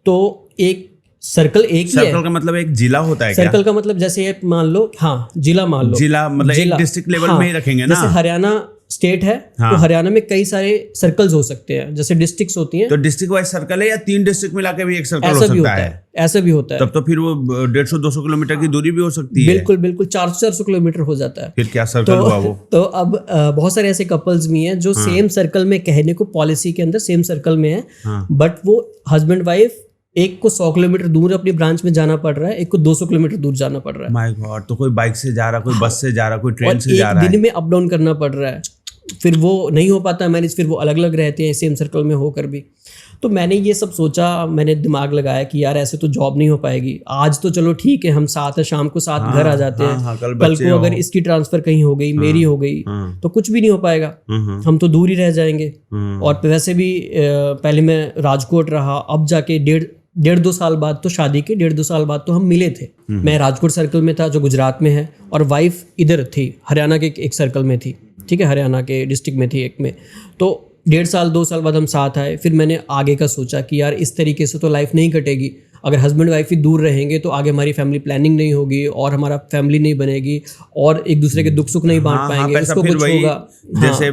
तो एक सर्कल एक ही है। सर्कल का मतलब एक जिला होता है क्या? सर्कल का मतलब जैसे मान लो, हाँ जिला मान लो, जिला मतलब एक डिस्ट्रिक्ट लेवल में ही रखेंगे ना। जैसे हरियाणा स्टेट है, तो हरियाणा में कई सारे सर्कल्स हो सकते हैं, जैसे डिस्ट्रिक्ट्स होती हैं। तो डिस्ट्रिक्ट वाइज सर्कल है या 3 डिस्ट्रिक्ट मिला के भी एक सर्कल हो ऐसा भी सकता होता है? है, ऐसा भी होता है। तब तो फिर वो 150-200 किलोमीटर की दूरी भी हो सकती है। बिल्कुल बिल्कुल, 400 किलोमीटर हो जाता है। फिर क्या सर्कल हुआ वो? तो अब बहुत सारे ऐसे कपल्स भी हैं जो सेम सर्कल में, कहने को पॉलिसी के अंदर सेम सर्कल में है, बट वो हस्बैंड वाइफ, एक को 100 किलोमीटर दूर अपनी ब्रांच में जाना पड़ रहा है, एक को 200 किलोमीटर दूर जाना पड़ रहा है। माय गॉड, तो कोई बाइक से जा रहा, कोई बस से जा रहा, कोई ट्रेन से जा रहा है, दिन में अप डाउन करना पड़ रहा है। फिर वो नहीं हो पाता मैनेज, फिर वो अलग अलग रहते हैं सेम सर्कल में होकर भी। तो मैंने ये सब सोचा, मैंने दिमाग लगाया कि यार ऐसे तो जॉब नहीं हो पाएगी। आज तो चलो ठीक है, हम साथ है, शाम को साथ घर आ जाते हैं, कल को अगर इसकी ट्रांसफर कहीं हो गई, मेरी हो गई, तो कुछ भी नहीं हो पाएगा, हम तो दूर ही रह जाएंगे। और वैसे भी पहले मैं राजकोट रहा, अब जाके डेढ़ दो साल बाद, तो शादी के 1.5-2 साल बाद तो हम मिले थे। मैं राजकोट सर्कल में था जो गुजरात में है, और वाइफ इधर थी, हरियाणा के एक सर्कल में थी, ठीक है, हरियाणा के डिस्ट्रिक्ट में थी एक में। तो 1.5-2 साल बाद हम साथ आए। फिर मैंने आगे का सोचा कि यार इस तरीके से तो लाइफ नहीं कटेगी। अगर हस्बैंड वाइफ ही दूर रहेंगे तो आगे हमारी फैमिली प्लानिंग नहीं होगी, और हमारा फैमिली नहीं बनेगी, और एक दूसरे के दुख सुख नहीं बांट पाएंगे, इसको कुछ होगा। जैसे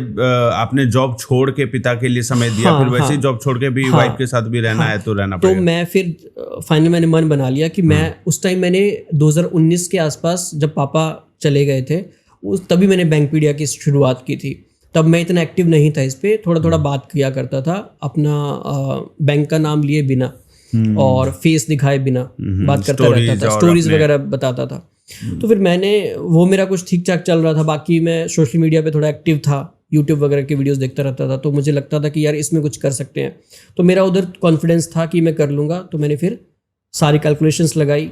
आपने जॉब छोड़ के पिता के लिए समय दिया, फिर वैसे जॉब छोड़ के भी वाइफ के साथ भी रहना है तो रहना पड़ेगा। तो मैं फिर फाइनल मैंने मन बना लिया कि मैं उस टाइम, मैंने 2019 के आसपास जब पापा चले गए थे, तभी मैंने बैंकपीडिया की शुरुआत की थी। तब मैं इतना एक्टिव नहीं था इस पे, थोड़ा थोड़ा बात किया करता था, अपना बैंक का नाम लिए बिना और फेस दिखाए बिना बात करता रहता था, स्टोरीज वगैरह बताता था। तो फिर मैंने, वो मेरा कुछ ठीक ठाक चल रहा था, बाकी मैं सोशल मीडिया पे थोड़ा एक्टिव था, यूट्यूब वगैरह के वीडियोस देखता रहता था, तो मुझे लगता था कि यार इसमें कुछ कर सकते हैं। तो मेरा उधर कॉन्फिडेंस था कि मैं कर लूँगा। तो मैंने फिर सारी कैलकुलेशंस लगाई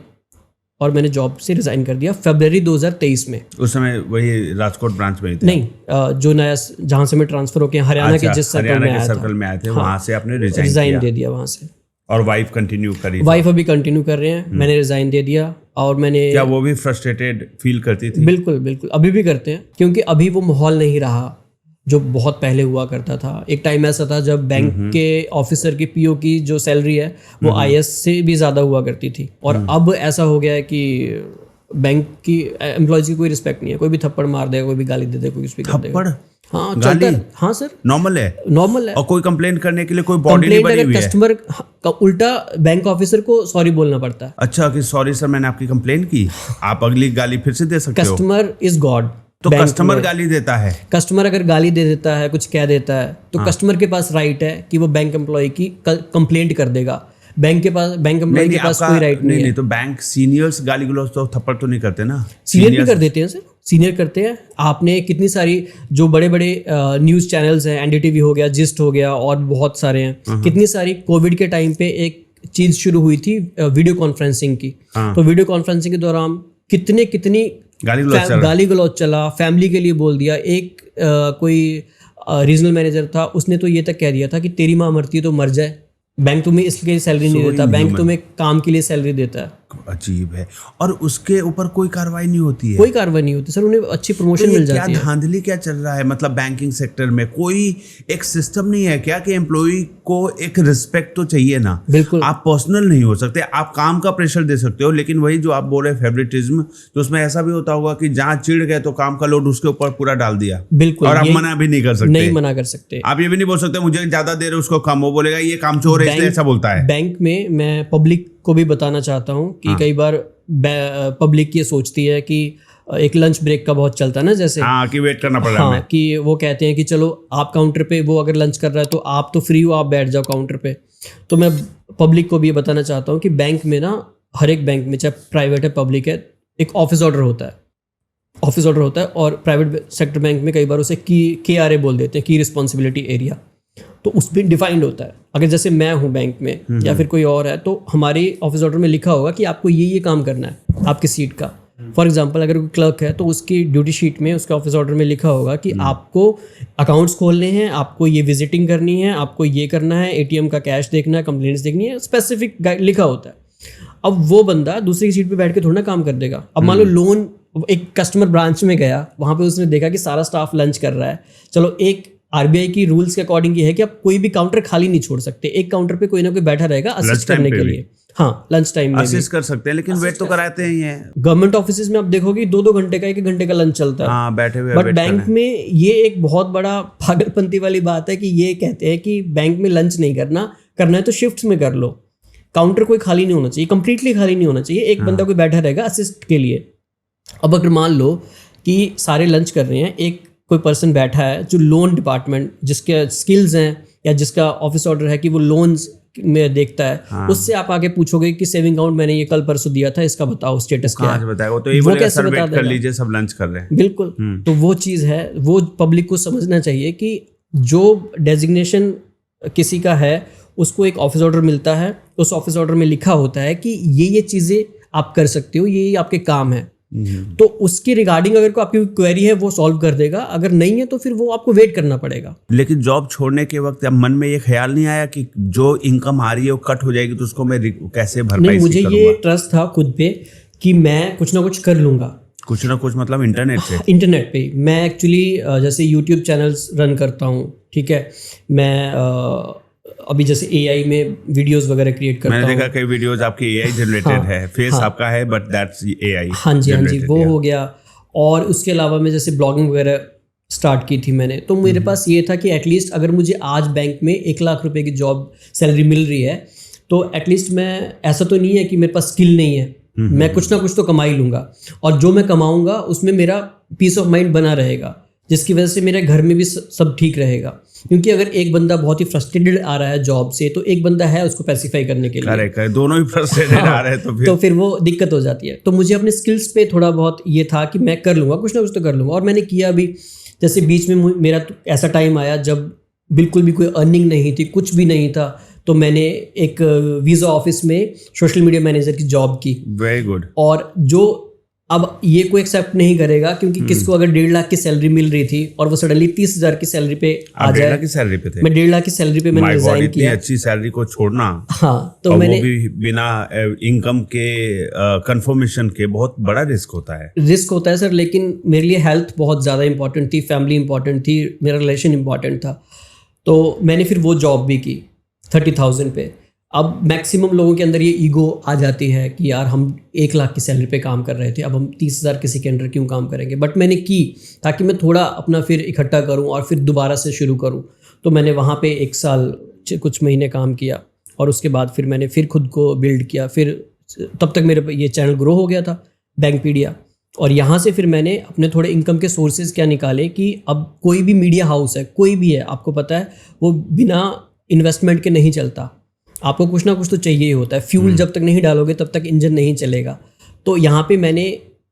और मैंने जॉब से रिज़ाइन कर दिया फरवरी 2023 में। उस समय वही राजकोट ब्रांच में ही थे? नहीं, जो नया जहाँ से मैं ट्रांसफर होकर हरियाणा के जिस सर्कल में आए थे, वहाँ से आपने रिज़ाइन दे दिया वहाँ से। और वाइफ कंटिन्यू करी? वाइफ अभी कंटिन्यू कर रहे हैं, मैंने रिज़ाइन दे दिया। और मैंने, क्या वो भी फ्रस्ट्रेटेड फील करती थी? बिल्कुल बिल्कुल, अभी भी करते हैं, क्योंकि अभी वो माहौल नहीं रहा जो बहुत पहले हुआ करता था। एक टाइम ऐसा था जब बैंक के ऑफिसर की पीओ की जो सैलरी है वो आईएएस से भी ज़्यादा हुआ करती थी, और अब ऐसा हो गया है कि बैंक की एम्प्लॉयज की कोई रिस्पेक्ट नहीं है। कोई भी थप्पड़ मार देगा, कोई भी गाली दे देगा, कोई कुछ भी कर देगा। थप्पड़, हाँ चलता है। हाँ सर, नॉर्मल है, नॉर्मल है। और कोई कंप्लेंट करने के लिए कोई बॉडी नहीं बनी हुई है? कस्टमर का उल्टा बैंक ऑफिसर को सॉरी बोलना पड़ता है। अच्छा, कि सॉरी सर मैंने आपकी कंप्लेंट की, आप अगली गाली फिर से दे सकते हो। Customer is God. तो कस्टमर गाली देता है? कस्टमर अगर गाली दे देता है, कुछ कह देता है, तो कस्टमर के पास राइट है कि वो बैंक एम्प्लॉय की कंप्लेंट कर देगा। बैंक एम्प्लॉय के पास कोई राइट नहीं है। नहीं, तो बैंक सीनियर्स गाली गलौज तो थप्पड़ तो नहीं करते ना? सीनियर भी कर देते हैं सर, सीनियर करते हैं। आपने कितनी सारी जो बड़े बड़े न्यूज़ चैनल्स हैं, एनडीटीवी हो गया, जिस्ट हो गया, और बहुत सारे हैं, कितनी सारी, कोविड के टाइम पे एक चीज़ शुरू हुई थी वीडियो कॉन्फ्रेंसिंग की। तो वीडियो कॉन्फ्रेंसिंग के दौरान कितनी गाली गलौज चला, फैमिली के लिए बोल दिया। एक कोई रीजनल मैनेजर था, उसने तो ये तक कह दिया था कि तेरी माँ मरती है तो मर जाए, बैंक तुम्हें इसके लिए सैलरी नहीं देता, बैंक तुम्हें काम के लिए सैलरी देता है। अजीब है। और उसके ऊपर कोई कार्रवाई नहीं होती है? कोई कार्रवाई नहीं होती सर, उन्हें अच्छी प्रमोशन मिल जाती है। क्या धांधली क्या चल रहा है? मतलब बैंकिंग सेक्टर में कोई एक सिस्टम नहीं है क्या कि एम्प्लॉय को एक रिस्पेक्ट तो चाहिए ना? बिल्कुल। आप पर्सनल नहीं हो सकते, आप काम का प्रेशर दे सकते हो, लेकिन वही जो आप बोल रहे फेवरेटिज्म, तो उसमें ऐसा भी होता होगा कि जहाँ चिढ़ गए तो काम का लोड उसके ऊपर पूरा डाल दिया। बिल्कुल। और आप मना भी नहीं कर सकते? नहीं मना कर सकते। आप ये भी नहीं बोल सकते मुझे ज्यादा देर उसको कम, वो बोलेगा ये काम चोर है इसलिए ऐसा बोलता है। बैंक में मैं पब्लिक को भी बताना चाहता हूँ कि कई बार पब्लिक ये सोचती है कि एक लंच ब्रेक का बहुत चलता है ना, जैसे हाँ कि वेट करना पड़ रहा है हाँ हमें। कि वो कहते हैं कि चलो आप काउंटर पे, वो अगर लंच कर रहा है तो आप तो फ्री हो, आप बैठ जाओ काउंटर पे। तो मैं पब्लिक को भी ये बताना चाहता हूँ कि बैंक में ना, हर एक बैंक में चाहे प्राइवेट है पब्लिक है, एक ऑफिस ऑर्डर होता है। ऑफिस ऑर्डर होता है, और प्राइवेट सेक्टर बैंक में कई बार उसे KRA बोल देते हैं, की रिस्पॉन्सिबिलिटी एरिया। तो उस पर डिफाइंड होता है। अगर जैसे मैं हूँ बैंक में या फिर कोई और है, तो हमारे ऑफिस ऑर्डर में लिखा होगा कि आपको ये काम करना है आपकी सीट का। फॉर एग्जांपल अगर कोई क्लर्क है तो उसकी ड्यूटी शीट में, उसके ऑफिस ऑर्डर में लिखा होगा कि आपको अकाउंट्स खोलने हैं, आपको ये विजिटिंग करनी है, आपको ये करना है, ATM का कैश देखना है, कंप्लेंट्स देखनी है, स्पेसिफिक लिखा होता है। अब वो बंदा दूसरी सीट पे बैठ के थोड़ा ना काम कर देगा। अब मान लो लोन, एक कस्टमर ब्रांच में गया, वहां पे उसने देखा कि सारा स्टाफ लंच कर रहा है। चलो, एक RBI की रूल्स के अकॉर्डिंग ये है कि आप कोई भी काउंटर खाली नहीं छोड़ सकते, एक काउंटर पे कोई ना कोई बैठा रहेगा असिस्ट करने के लिए। हाँ, लंच टाइम में असिस्ट कर सकते हैं, लेकिन वेट तो कराते ही हैं। गवर्नमेंट ऑफिस में आप देखोगे 2-2 घंटे का, 1 घंटे का लंच चलता है। हाँ, बैठे हुए बट बैंक में ये एक बहुत बड़ा पागलपंती वाली बात है कि ये कहते हैं कि बैंक में लंच नहीं करना है तो शिफ्ट्स में कर लो। काउंटर कोई खाली नहीं होना चाहिए, कंप्लीटली खाली नहीं होना चाहिए, एक बंदा कोई बैठा रहेगा असिस्ट के लिए। अब अगर मान लो कि सारे लंच कर रहे हैं, एक कोई पर्सन बैठा है जो लोन डिपार्टमेंट, जिसके स्किल्स हैं या जिसका ऑफिस ऑर्डर है कि वो लोन्स में देखता है, उससे आप आगे पूछोगे कि सेविंग अकाउंट मैंने ये कल परसों दिया था, इसका बताओ स्टेटस क्या है। बताएगा तो ये वो बोलेगा कैसे सर बता वेट कर देगा? लीजिए, सब लंच कर रहे हैं। बिल्कुल। तो वो चीज़ है, वो पब्लिक को समझना चाहिए कि जो डेजिग्नेशन किसी का है उसको एक ऑफिस ऑर्डर मिलता है, उस ऑफिस ऑर्डर में लिखा होता है कि ये चीज़ें आप कर सकते हो, ये आपके काम है। तो उसकी रिगार्डिंग अगर को आपकी क्वेरी है वो सॉल्व कर देगा, अगर नहीं है तो फिर वो आपको वेट करना पड़ेगा। लेकिन जॉब छोड़ने के वक्त अब मन में ये ख्याल नहीं आया कि जो इनकम आ रही है वो कट हो जाएगी तो उसको मैं कैसे भरपाई नहीं, मुझे करूंगा? ये ट्रस्ट था खुद पे कि मैं कुछ ना कुछ कर लूंगा। कुछ ना कुछ मतलब इंटरनेट से? इंटरनेट पे मैं एक्चुअली जैसे यूट्यूब चैनल्स रन करता हूँ, ठीक है। मैं अभी जैसे AI में वीडियोस वगैरह क्रिएट करता हूँ। मैंने देखा कई वीडियोस आपके AI जनरेटेड है, फेस आपका है बट दैट्स AI। हाँ जी, वो हो गया। और उसके अलावा मैं जैसे ब्लॉगिंग वगैरह स्टार्ट की थी मैंने, तो मेरे पास ये था कि एटलीस्ट अगर मुझे आज बैंक में 1 लाख रुपए की जॉब सैलरी मिल रही है तो एटलीस्ट मैं, ऐसा तो नहीं है कि मेरे पास स्किल नहीं है, मैं कुछ ना कुछ तो कमा ही लूँगा, और जो मैं कमाऊँगा उसमें मेरा पीस ऑफ माइंड बना रहेगा, जिसकी वजह से मेरे घर में भी सब ठीक रहेगा। क्योंकि अगर एक बंदा बहुत ही फ्रस्ट्रेटेड आ रहा है जॉब से, तो एक बंदा है उसको पैसिफाई करने के लिए। करेक्ट, दोनों ही फ्रस्ट्रेटेड आ रहे हैं तो फिर वो दिक्कत हो जाती है। तो मुझे अपने स्किल्स पे थोड़ा बहुत ये था कि मैं कर लूँगा, कुछ ना कुछ तो कर लूँगा, और मैंने किया भी। जैसे बीच में मेरा तो ऐसा टाइम आया जब बिल्कुल भी कोई अर्निंग नहीं थी, कुछ भी नहीं था, तो मैंने एक वीज़ा ऑफिस में सोशल मीडिया मैनेजर की जॉब की। Very good. और जो अब ये कोई एक्सेप्ट नहीं करेगा, क्योंकि किसको अगर 1.5 लाख की सैलरी मिल रही थी और वो सडनली 30,000 की सैलरी पे आ जाए। 1.5 लाख की सैलरी पे थे? मैं 1.5 लाख की सैलरी पे मैंने रिजाइन किया। अच्छी सैलरी को छोड़ना, हाँ, तो और मैंने वो भी बिना इनकम के कंफर्मेशन के, बहुत बड़ा रिस्क होता है। रिस्क होता है सर, लेकिन मेरे लिए हेल्थ बहुत ज़्यादा इंपॉर्टेंट थी, फैमिली इंपॉर्टेंट थी, मेरा रिलेशन इंपॉर्टेंट था। तो मैंने फिर वो जॉब भी की 30,000 पे। अब मैक्सिमम लोगों के अंदर ये ईगो आ जाती है कि यार हम 1 लाख की सैलरी पे काम कर रहे थे, अब हम 30,000 किसी के अंडर क्यों काम करेंगे। बट मैंने की ताकि मैं थोड़ा अपना फिर इकट्ठा करूं और फिर दोबारा से शुरू करूं। तो मैंने वहाँ पे 1 साल कुछ महीने काम किया, और उसके बाद फिर मैंने फिर खुद को बिल्ड किया। फिर तब तक मेरे ये चैनल ग्रो हो गया था, बैंकपीडिया। और यहाँ से फिर मैंने अपने थोड़े इनकम के सोर्सेज क्या निकाले कि अब कोई भी मीडिया हाउस है, कोई भी है, आपको पता है वो बिना इन्वेस्टमेंट के नहीं चलता। आपको कुछ ना कुछ तो चाहिए ही होता है। फ्यूल जब तक नहीं डालोगे तब तक इंजन नहीं चलेगा। तो यहाँ पे मैंने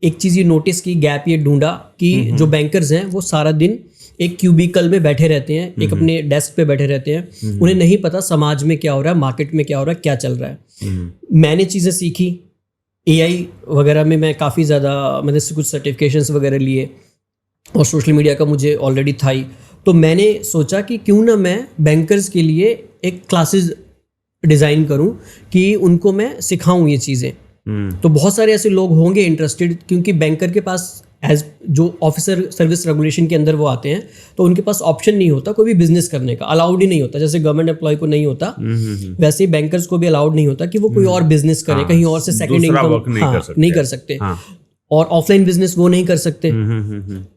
एक चीज़ ये नोटिस की, गैप ये ढूंढा कि जो बैंकर्स हैं वो सारा दिन एक क्यूबिकल में बैठे रहते हैं, एक अपने डेस्क पे बैठे रहते हैं, उन्हें नहीं पता समाज में क्या हो रहा है, मार्केट में क्या हो रहा है, क्या चल रहा है। मैंने चीज़ें सीखी, AI वगैरह में मैं काफ़ी ज़्यादा, मैंने कुछ सर्टिफिकेशंस वगैरह लिए, और सोशल मीडिया का मुझे ऑलरेडी था ही। तो मैंने सोचा कि क्यों ना मैं बैंकर्स के लिए एक क्लासेस डिज़ाइन करूं कि उनको मैं सिखाऊं ये चीज़ें। तो बहुत सारे ऐसे लोग होंगे इंटरेस्टेड, क्योंकि बैंकर के पास एज जो ऑफिसर सर्विस रेगुलेशन के अंदर वो आते हैं, तो उनके पास ऑप्शन नहीं होता कोई भी बिजनेस करने का, अलाउड ही नहीं होता। जैसे गवर्नमेंट एम्प्लॉय को नहीं होता, वैसे ही बैंकर्स को भी अलाउड नहीं होता कि वो कोई और बिजनेस करे, कहीं और से सेकंड इनकम नहीं कर सकते। और ऑफलाइन बिजनेस वो नहीं कर सकते।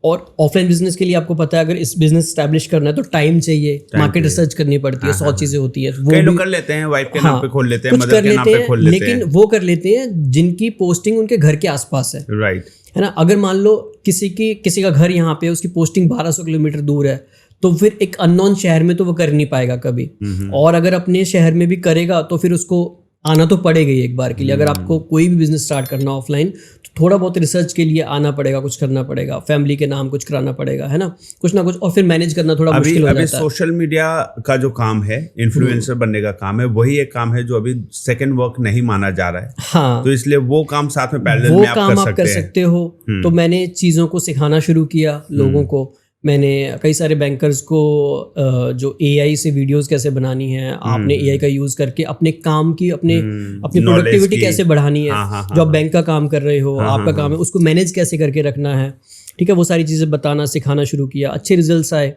और ऑफलाइन बिजनेस के लिए आपको पता है, अगर इस बिजनेस स्टैब्लिश करना है तो टाइम चाहिए, मार्केट रिसर्च करनी पड़ती है, 100 चीजें होती है। कई लोग कर लेते हैं, वाइफ के नाम पे खोल लेते हैं, कुछ मदर के नाम पे खोल लेते हैं, लेकिन वो कर लेते हैं जिनकी पोस्टिंग उनके घर के आसपास है। राइट। है ना। अगर मान लो किसी का घर यहाँ पे है, उसकी पोस्टिंग 1200 किलोमीटर दूर है, तो फिर एक अननोन शहर में तो वो कर नहीं पाएगा कभी। और अगर अपने शहर में भी करेगा तो फिर उसको आना तो पड़ेगा ही एक बार के लिए। अगर आपको कोई भी बिजनेस स्टार्ट करना ऑफलाइन, तो थोड़ा बहुत रिसर्च के लिए आना पड़ेगा, कुछ करना पड़ेगा, फैमिली के नाम कुछ कराना पड़ेगा, है ना, कुछ ना कुछ, और फिर मैनेज करना थोड़ा मुश्किल हो जाता है। अभी सोशल मीडिया का जो काम है, इन्फ्लुएंसर बनने का काम है, वही एक काम है जो अभी सेकंड वर्क नहीं माना जा रहा है। हाँ, तो इसलिए वो काम साथ में पैरेलल में आप कर सकते हो। तो मैंने चीज़ों को सिखाना शुरू किया लोगों को। मैंने कई सारे बैंकर्स को जो AI से वीडियोस कैसे बनानी है, आपने AI का यूज़ करके अपने काम की अपनी प्रोडक्टिविटी कैसे बढ़ानी है, जो आप बैंक का काम कर रहे हो, आपका काम है, उसको मैनेज कैसे करके रखना है, ठीक है, वो सारी चीज़ें बताना सिखाना शुरू किया। अच्छे रिजल्ट्स आए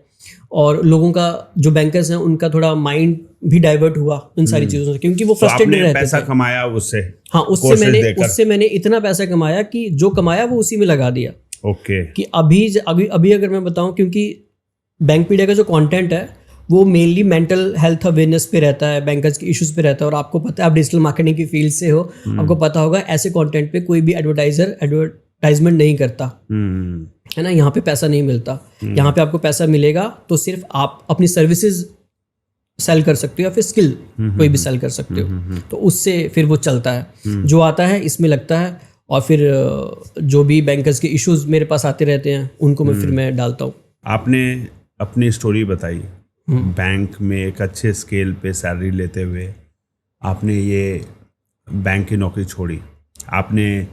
और लोगों का, जो बैंकर्स हैं उनका थोड़ा माइंड भी डाइवर्ट हुआ इन सारी चीज़ों से, क्योंकि वो फ्रस्ट्रेटेड रहते थे। पैसा कमाया उससे? हाँ, उससे मैंने इतना पैसा कमाया कि जो कमाया वो उसी में लगा दिया। ओके। कि अभी अगर मैं बताऊं, क्योंकि बैंकपीडिया का जो कंटेंट है वो मेनली मेंटल हेल्थ अवेयरनेस पे रहता है, बैंकर्स के इश्यूज पे रहता है। और आपको पता है, आप डिजिटल मार्केटिंग की फील्ड से हो, आपको पता होगा ऐसे कंटेंट पे कोई भी एडवर्टाइजमेंट नहीं करता, है ना। यहाँ पे पैसा नहीं मिलता। यहाँ पे आपको पैसा मिलेगा तो सिर्फ आप अपनी सर्विसेज सेल कर सकते हो या फिर स्किल कोई भी सेल कर सकते हो, तो उससे फिर वो चलता है। जो आता है इसमें लगता है, और फिर जो भी बैंकर्स के इश्यूज मेरे पास आते रहते हैं उनको मैं डालता हूँ। आपने अपनी स्टोरी बताई, बैंक में एक अच्छे स्केल पे सैलरी लेते हुए आपने ये बैंक की नौकरी छोड़ी, आपने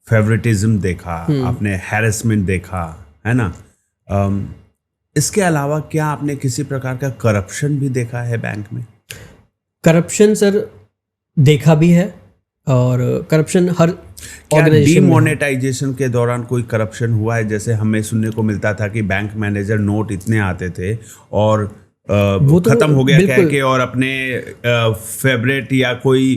फेवरेटिज्म देखा, आपने हैरेसमेंट देखा, है ना। इसके अलावा क्या आपने किसी प्रकार का करप्शन भी देखा है बैंक में? करप्शन सर देखा भी है, और करप्शन हर ऑर्गेनाइजेशन में। डिमोनेटाइजेशन के दौरान कोई करप्शन हुआ है? जैसे हमें सुनने को मिलता था कि बैंक मैनेजर नोट इतने आते थे और वो तो खत्म हो गया कह के, और अपने फेवरेट या कोई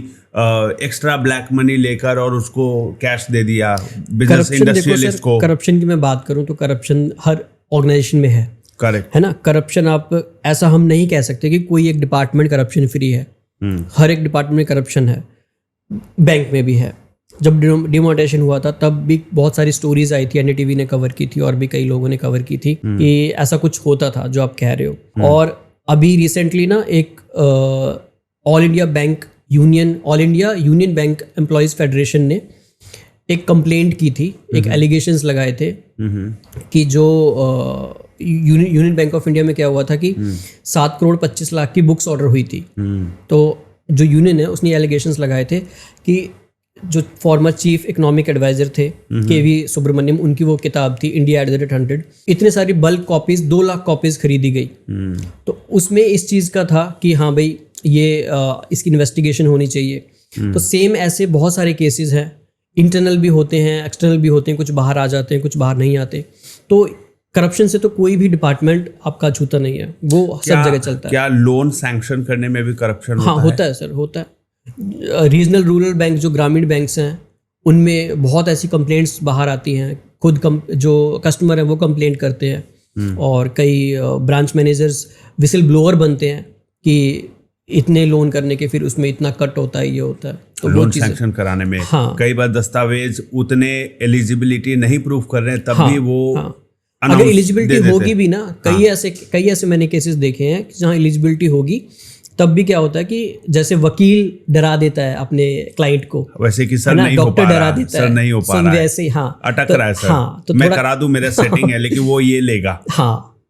एक्स्ट्रा ब्लैक मनी लेकर और उसको कैश दे दिया बिजनेस इंडस्ट्रियलिस्ट को। करप्शन की मैं बात करूं तो करप्शन हर ऑर्गेनाइजेशन में है, करेक्ट, है ना। करप्शन आप ऐसा हम नहीं कह सकते कि कोई एक डिपार्टमेंट करप्शन फ्री है। हर एक डिपार्टमेंट में करप्शन है, बैंक में भी है। जब डिमोनेटाइजेशन हुआ था तब भी बहुत सारी स्टोरीज आई थी, NDTV ने कवर की थी और भी कई लोगों ने कवर की थी कि ऐसा कुछ होता था जो आप कह रहे हो। और अभी रिसेंटली ना एक all India union bank employees federation ने एक कंप्लेंट की थी, एक एलिगेशंस लगाए थे कि जो यूनियन बैंक ऑफ इंडिया में क्या हुआ था कि 7 करोड़ 25 लाख की बुक्स ऑर्डर हुई थी। तो जो यूनियन है उसने एलिगेशंस लगाए थे कि जो फॉर्मर चीफ इकोनॉमिक एडवाइजर थे KV सुब्रमण्यम, उनकी वो किताब थी इंडिया @100, इतने सारी बल्क कॉपीज 2 लाख कॉपीज खरीदी गई। तो उसमें इस चीज़ का था कि हाँ भाई ये इसकी इन्वेस्टिगेशन होनी चाहिए। तो सेम ऐसे बहुत सारे केसेस हैं, इंटरनल भी होते हैं, एक्सटर्नल भी होते हैं, कुछ बाहर आ जाते हैं, कुछ बाहर नहीं आते। तो करप्शन से तो कोई भी डिपार्टमेंट आपका छूता नहीं है, वो सब जगह चलता है। क्या लोन सैंक्शन करने में भी करप्शन हाँ होता है सर, होता है। रीजनल रूरल बैंक जो ग्रामीण बैंक्स हैं उनमें बहुत ऐसी कंप्लेंट्स बाहर आती हैं, खुद जो कस्टमर है वो कंप्लेंट करते हैं, और कई ब्रांच मैनेजर्स विसिल ब्लोअर बनते हैं कि इतने लोन करने के फिर उसमें इतना कट होता है, ये होता है। तो लोन सैंक्शन कराने में कई बार दस्तावेज उतने एलिजिबिलिटी नहीं प्रूव कर रहे हैं, तब भी वो अगर एलिजिबिलिटी होगी भी ना, कई ऐसे मैंने केसेस देखे हैं जहाँ एलिजिबिलिटी होगी तब भी क्या होता है कि जैसे वकील डरा देता है अपने क्लाइंट को, वैसे कि सर नहीं हो पा रहा है, सर नहीं हो पा रहा है, वैसे हाँ अटक रहा है सर, हाँ, तो मैं करा दूं, मेरा सेटिंग है, लेकिन वो ये लेगा। हाँ,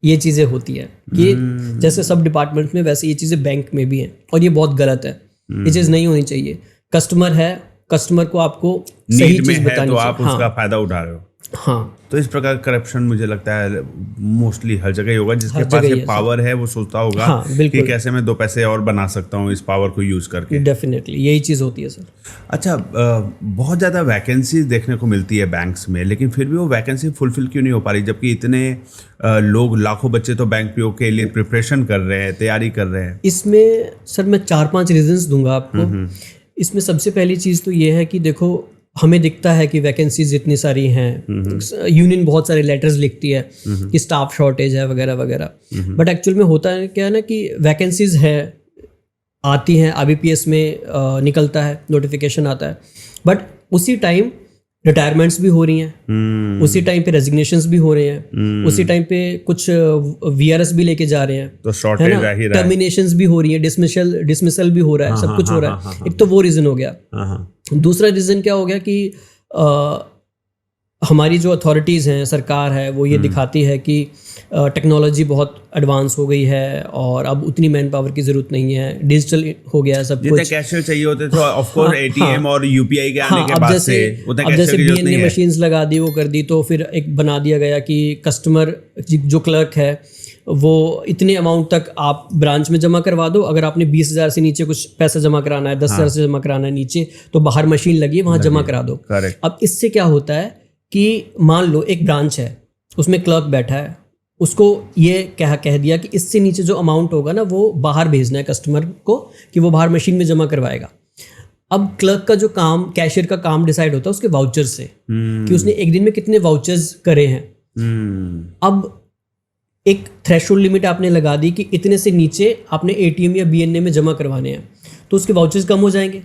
ये चीजें होती है कि जैसे सब डिपार्टमेंट में वैसे ये चीजें बैंक में भी हैं, और ये बहुत गलत है। ये चीज नहीं होनी चाहिए। कस्टमर है, कस्टमर को आपको सही चीज बतानी चाहिए, तो आप उसका फायदा उठा रहे हो। हाँ, तो इस प्रकार करप्शन मुझे लगता है मोस्टली हर जगह ही होगा। जिसके पास ये पावर है वो सोचता होगा कि कैसे मैं 2 पैसे और बना सकता हूँ इस पावर को यूज करके। डेफिनेटली यही चीज़ होती है सर। अच्छा, बहुत ज़्यादा वैकेंसीज देखने को मिलती है बैंक्स में, लेकिन फिर भी वो वैकेंसी फुलफिल क्यों नहीं हो पा रही, जबकि इतने लोग, लाखों बच्चे तो बैंक PO के लिए प्रिपरेशन कर रहे हैं, तैयारी कर रहे हैं। इसमें सर मैं 4-5 रीजंस दूंगा आपको। इसमें सबसे पहली चीज़ तो ये है कि देखो, हमें दिखता है कि वैकेंसीज इतनी सारी हैं, यूनियन बहुत सारे लेटर्स लिखती है कि स्टाफ शॉर्टेज है वगैरह वगैरह, बट एक्चुअल में होता है क्या है ना कि वैकेंसीज है, आती हैं, IBPS में निकलता है, नोटिफिकेशन आता है, बट उसी टाइम रिटायरमेंट्स भी हो रही हैं, उसी टाइम पे रेजिग्नेशंस भी हो रहे हैं, उसी टाइम पे कुछ वीआरएस भी लेके जा रहे हैं, तो शॉर्टेज रह ही रहा है। टर्मिनेशंस भी हो रही है, डिसमिसल भी हो रहा है, सब कुछ हो रहा है। एक तो वो रीजन हो गया। दूसरा रीजन क्या हो गया कि हमारी जो अथॉरिटीज़ हैं, सरकार है, वो ये दिखाती है कि टेक्नोलॉजी बहुत एडवांस हो गई है और अब उतनी मैन पावर की ज़रूरत नहीं है, डिजिटल हो गया है सब कुछ। जितने कैशियर चाहिए होते थे ऑफ कोर्स एटीएम और यूपीआई के आने के बाद से उतने कैशियर की जरूरत नहीं है। मशीन्स लगा दी, वो कर दी, तो फिर एक बना दिया गया कि कस्टमर जो क्लर्क है वो इतने अमाउंट तक आप ब्रांच में जमा करवा दो। अगर आपने 20,000 से नीचे कुछ पैसा जमा कराना है, 10,000 से जमा कराना है नीचे, तो बाहर मशीन लगी है, वहाँ जमा करा दो। अब इससे क्या होता है कि मान लो एक ब्रांच है, उसमें क्लर्क बैठा है, उसको ये कह दिया कि इससे नीचे जो अमाउंट होगा ना वो बाहर भेजना है कस्टमर को, कि वो बाहर मशीन में जमा करवाएगा। अब क्लर्क का जो काम, कैशियर का काम डिसाइड होता है उसके वाउचर से, कि उसने एक दिन में कितने वाउचर्स करे हैं। अब एक थ्रेशोल्ड लिमिट आपने लगा दी कि इतने से नीचे आपने एटीएम या बीएनए में जमा करवाने हैं, तो उसके वाउचर्स कम हो जाएंगे।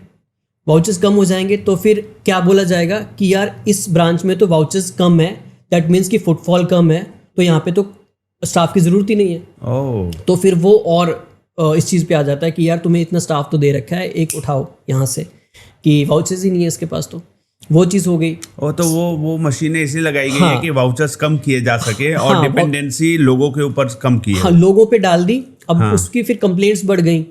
वाउचर्स कम हो जाएंगे तो फिर क्या बोला जाएगा कि यार इस ब्रांच में तो वाउचर्स कम है, दैट मीन्स कि फुटफॉल कम है, तो यहाँ पे तो स्टाफ की ज़रूरत ही नहीं है। तो फिर वो और इस चीज़ पे आ जाता है कि यार तुम्हें इतना स्टाफ तो दे रखा है, एक उठाओ यहाँ से, कि वाउचर्स ही नहीं है इसके पास, तो वो चीज़ हो गई। तो वो मशीनें इसलिए लगाई गई है कि वाउचर्स कम किए जा सके और डिपेंडेंसी लोगों के ऊपर कम की है। लोगों पे डाल दी। अब उसकी फिर कंप्लेंट्स बढ़ गई।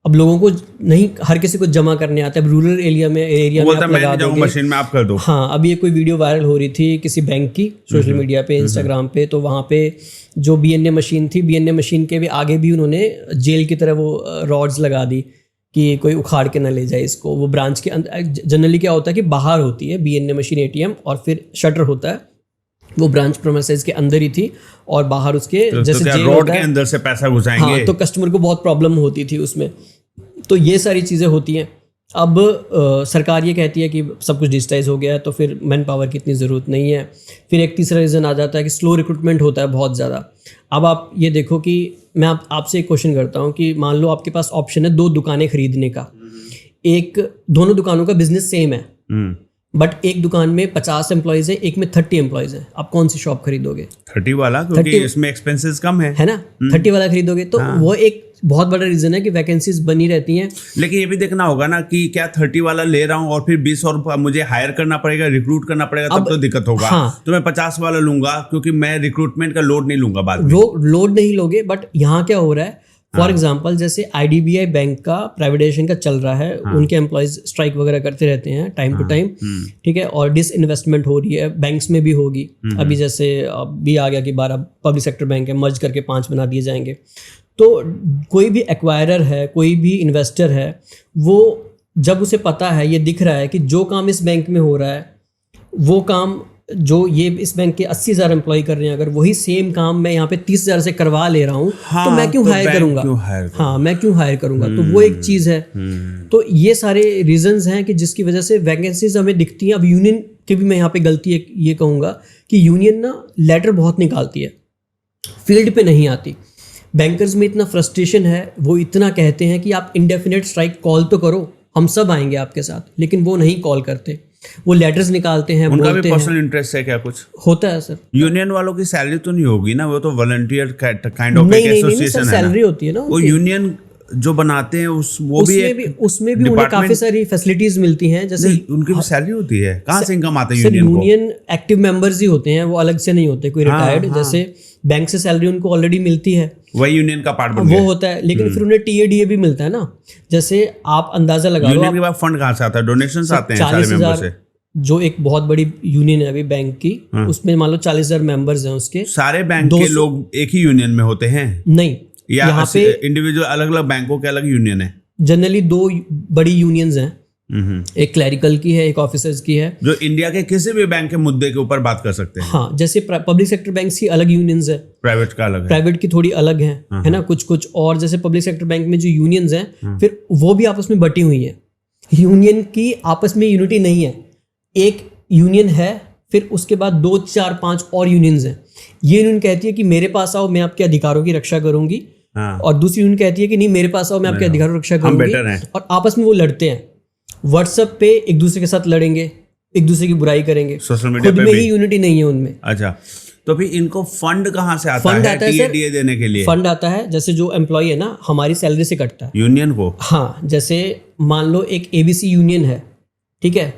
अब लोगों को नहीं, हर किसी को जमा करने आता है। रूरल एरिया में आप लगा दोगे, मशीन में आप कर दो। हाँ, अभी कोई वीडियो वायरल हो रही थी किसी बैंक की सोशल मीडिया पे, इंस्टाग्राम पे, तो वहाँ पे जो बीएनए मशीन थी, बीएनए मशीन के भी आगे भी उन्होंने जेल की तरह वो रॉड्स लगा दी कि कोई उखाड़ के ना ले जाए इसको। वो ब्रांच के अंदर जनरली क्या होता है कि बाहर होती है बीएनए मशीन, एटीएम, और फिर शटर होता है, वो ब्रांच प्रीमाइसेस के अंदर ही थी, और बाहर उसके जैसे जेल रोड के अंदर से पैसा घुसाएंगे। हाँ, तो कस्टमर को बहुत प्रॉब्लम होती थी उसमें। तो ये सारी चीज़ें होती हैं। अब सरकार ये कहती है कि सब कुछ डिजिटाइज हो गया है, तो फिर मैन पावर की इतनी ज़रूरत नहीं है। फिर एक तीसरा रीज़न आ जाता है कि स्लो रिक्रूटमेंट होता है बहुत ज़्यादा। अब आप ये देखो कि मैं आपसे एक क्वेश्चन करता हूँ कि मान लो आपके पास ऑप्शन है 2 दुकानें खरीदने का। दोनों दुकानों का बिजनेस सेम है, बट एक दुकान में 50 एम्प्लॉयज़ है, एक में 30 एम्प्लॉयज़ हैं। आप कौन सी शॉप खरीदोगे? 30 वाला, क्योंकि इसमें एक्सपेंसेस कम है ना। 30 वाला खरीदोगे तो वो एक बहुत बड़ा रीजन है कि वैकेंसीज बनी रहती हैं। लेकिन ये भी देखना होगा ना कि क्या 30 वाला ले रहा हूँ और फिर 20 और मुझे हायर करना पड़ेगा, रिक्रूट करना पड़ेगा, तब तो दिक्कत होगा। हाँ, तो मैं 50 वाला लूंगा, क्योंकि मैं रिक्रूटमेंट का लोड नहीं लूंगा बाद में। लोड नहीं लोगे, बट यहाँ क्या हो रहा है, फॉर एग्जाम्पल जैसे IDBI बैंक का प्राइवेटाइजेशन का चल रहा है, उनके एम्प्लॉयज स्ट्राइक वगैरह करते रहते हैं टाइम टू टाइम, ठीक है, और डिसइन्वेस्टमेंट हो रही है, बैंक्स में भी होगी। अभी जैसे अभी आ गया कि 12 पब्लिक सेक्टर बैंक है, मर्ज करके 5 बना दिए जाएंगे। तो कोई भी एक्वायरर है, कोई भी इन्वेस्टर है, वो जब उसे पता है, ये दिख रहा है कि जो काम इस बैंक में हो रहा है, वो काम जो ये इस बैंक के 80,000 एम्प्लॉय कर रहे हैं, अगर वही सेम काम मैं यहाँ पे 30,000 से करवा ले रहा हूँ, तो मैं क्यों हायर करूँगा? हाँ, मैं क्यों हायर करूँगा? तो वो एक चीज़ है। तो ये सारे रीजंस हैं कि जिसकी वजह से वैकेंसीज हमें दिखती हैं। अब यूनियन की भी मैं यहाँ पे गलती है, ये कहूँगा कि यूनियन ना लेटर बहुत निकालती है, फील्ड पे नहीं आती। बैंकर्स में इतना फ्रस्ट्रेशन है, वो इतना कहते हैं कि आप इंडेफिनेट स्ट्राइक कॉल तो करो, हम सब आएंगे आपके साथ, लेकिन वो नहीं कॉल करते। वो लेटर्स निकालते हैं, उनका भी पर्सनल इंटरेस्ट है क्या? कुछ होता है सर। यूनियन वालों की सैलरी तो नहीं होगी ना, वो तो वॉलंटियर काइंड ऑफ एसोसिएशन है। सैलरी होती है ना। वो यूनियन जो बनाते हैं उसमें भी उन्हें काफी सारी फैसिलिटीज मिलती हैं, जैसे उनकी भी सैलरी होती है। कहाँ से इनकम आता है यूनियन एक्टिव मेंबर्स ही होते हैं, वो अलग से नहीं होते कोई रिटायर्ड। जैसे बैंक से सैलरी उनको ऑलरेडी मिलती है, वही यूनियन का पार्ट वो होता है, लेकिन फिर उन्हें TADA भी मिलता है ना। जैसे आप अंदाजा लगा लो, यूनियन के बाद फंड कहाँ से आता है? डोनेशंस आते हैं सारे मेंबर से। जो एक बहुत बड़ी यूनियन है अभी बैंक की, उसमें मान लो 40,000 मेंबर्स हैं उसके। सारे बैंक के लोग एक ही यूनियन में होते हैं? नहीं, यहाँ पे इंडिविजुअल अलग अलग बैंकों के अलग यूनियन है। जनरली 2 बड़ी यूनियंस हैं, एक क्लैरिकल की है, एक ऑफिसर्स की है, जो इंडिया के किसी भी बैंक के मुद्दे के ऊपर बात कर सकते हैं। हाँ, जैसे पब्लिक सेक्टर बैंक की अलग यूनियंस है, प्राइवेट का अलग है, प्राइवेट की थोड़ी अलग है ना, कुछ। और जैसे पब्लिक सेक्टर बैंक में जो यूनियंस हैं, फिर वो भी आपस में बटी हुई है। यूनियन की आपस में यूनिटी नहीं है। एक यूनियन है, फिर उसके बाद 2, 4, 5 और यूनियंस हैं। ये यूनियन कहती है कि मेरे पास आओ, मैं आपके अधिकारों की रक्षा करूंगी, और दूसरी यूनियन कहती है कि नहीं, मेरे पास आओ, मैं आपके अधिकारों की रक्षा करूंगी। और आपस में वो लड़ते हैं, व्हाट्सएप पे एक दूसरे के साथ लड़ेंगे, एक दूसरे की बुराई करेंगे, सोशल मीडिया खुद पे में भी? ही यूनिटी नहीं है उनमें। अच्छा, तो फिर इनको फंड कहाँ से आता फंड है आता है सर, टीए देने के लिए? फंड आता है जैसे जो एम्प्लॉय है ना, हमारी सैलरी से कटता है। यूनियन को? हाँ, जैसे मान लो एक एबीसी यूनियन है, ठीक है,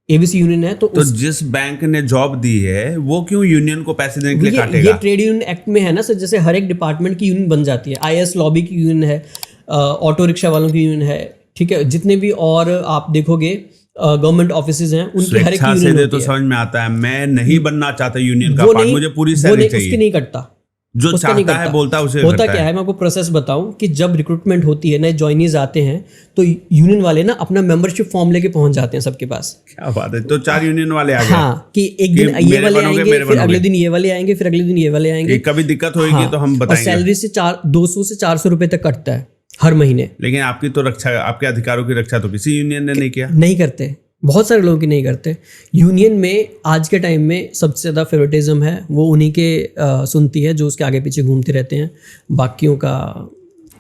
एबीसी यूनियन है तो जिस बैंक ने जॉब दी है वो क्यों यूनियन को पैसे देने के लिए ये काटेगा? ट्रेड यूनियन एक्ट में है ना सर, जैसे हर एक डिपार्टमेंट की यूनियन बन जाती है। आईएएस लॉबी की यूनियन है, ऑटो रिक्शा वालों की यूनियन है, ठीक है, जितने भी और आप देखोगे गवर्नमेंट ऑफिसेज हैं उनकी हर एक स्वेच्छा से यूनियन दे होती तो है। समझ में आता है, मैं नहीं बनना चाहता यूनियन का वो पार्ट, नहीं, मुझे पूरी वो सैलरी नहीं, उसकी चाहिए। नहीं कटता, जो उसका नहीं चाहता है करता। बोलता है उसे होता करता क्या है। है, मैं आपको प्रोसेस बताऊं कि जब रिक्रूटमेंट होती है, नए जॉइनीज आते हैं, तो यूनियन वाले ना अपना मेंबरशिप फॉर्म लेके पहुंच जाते हैं सबके पास। क्या बात है, तो 4 यूनियन वाले आ गए। हाँ, कि एक कि दिन ये मेरे वाले बनोगे, आएंगे, मेरे फिर बनोगे। अगले दिन ये वाले आएंगे, फिर अगले दिन ये वाले आएंगे। कि कभी दिक्कत होगी हाँ, तो हम और बताएंगे। सैलरी से 200 से 400 रुपए तक कटता है हर महीने। लेकिन आपकी तो रक्षा, आपके अधिकारों की रक्षा तो किसी यूनियन ने नहीं किया। नहीं करते, बहुत सारे लोगों की नहीं करते। यूनियन में आज के टाइम में सबसे ज़्यादा फेवरेटिज्म है, वो उन्हीं के सुनती है जो उसके आगे पीछे घूमते रहते हैं, बाकियों का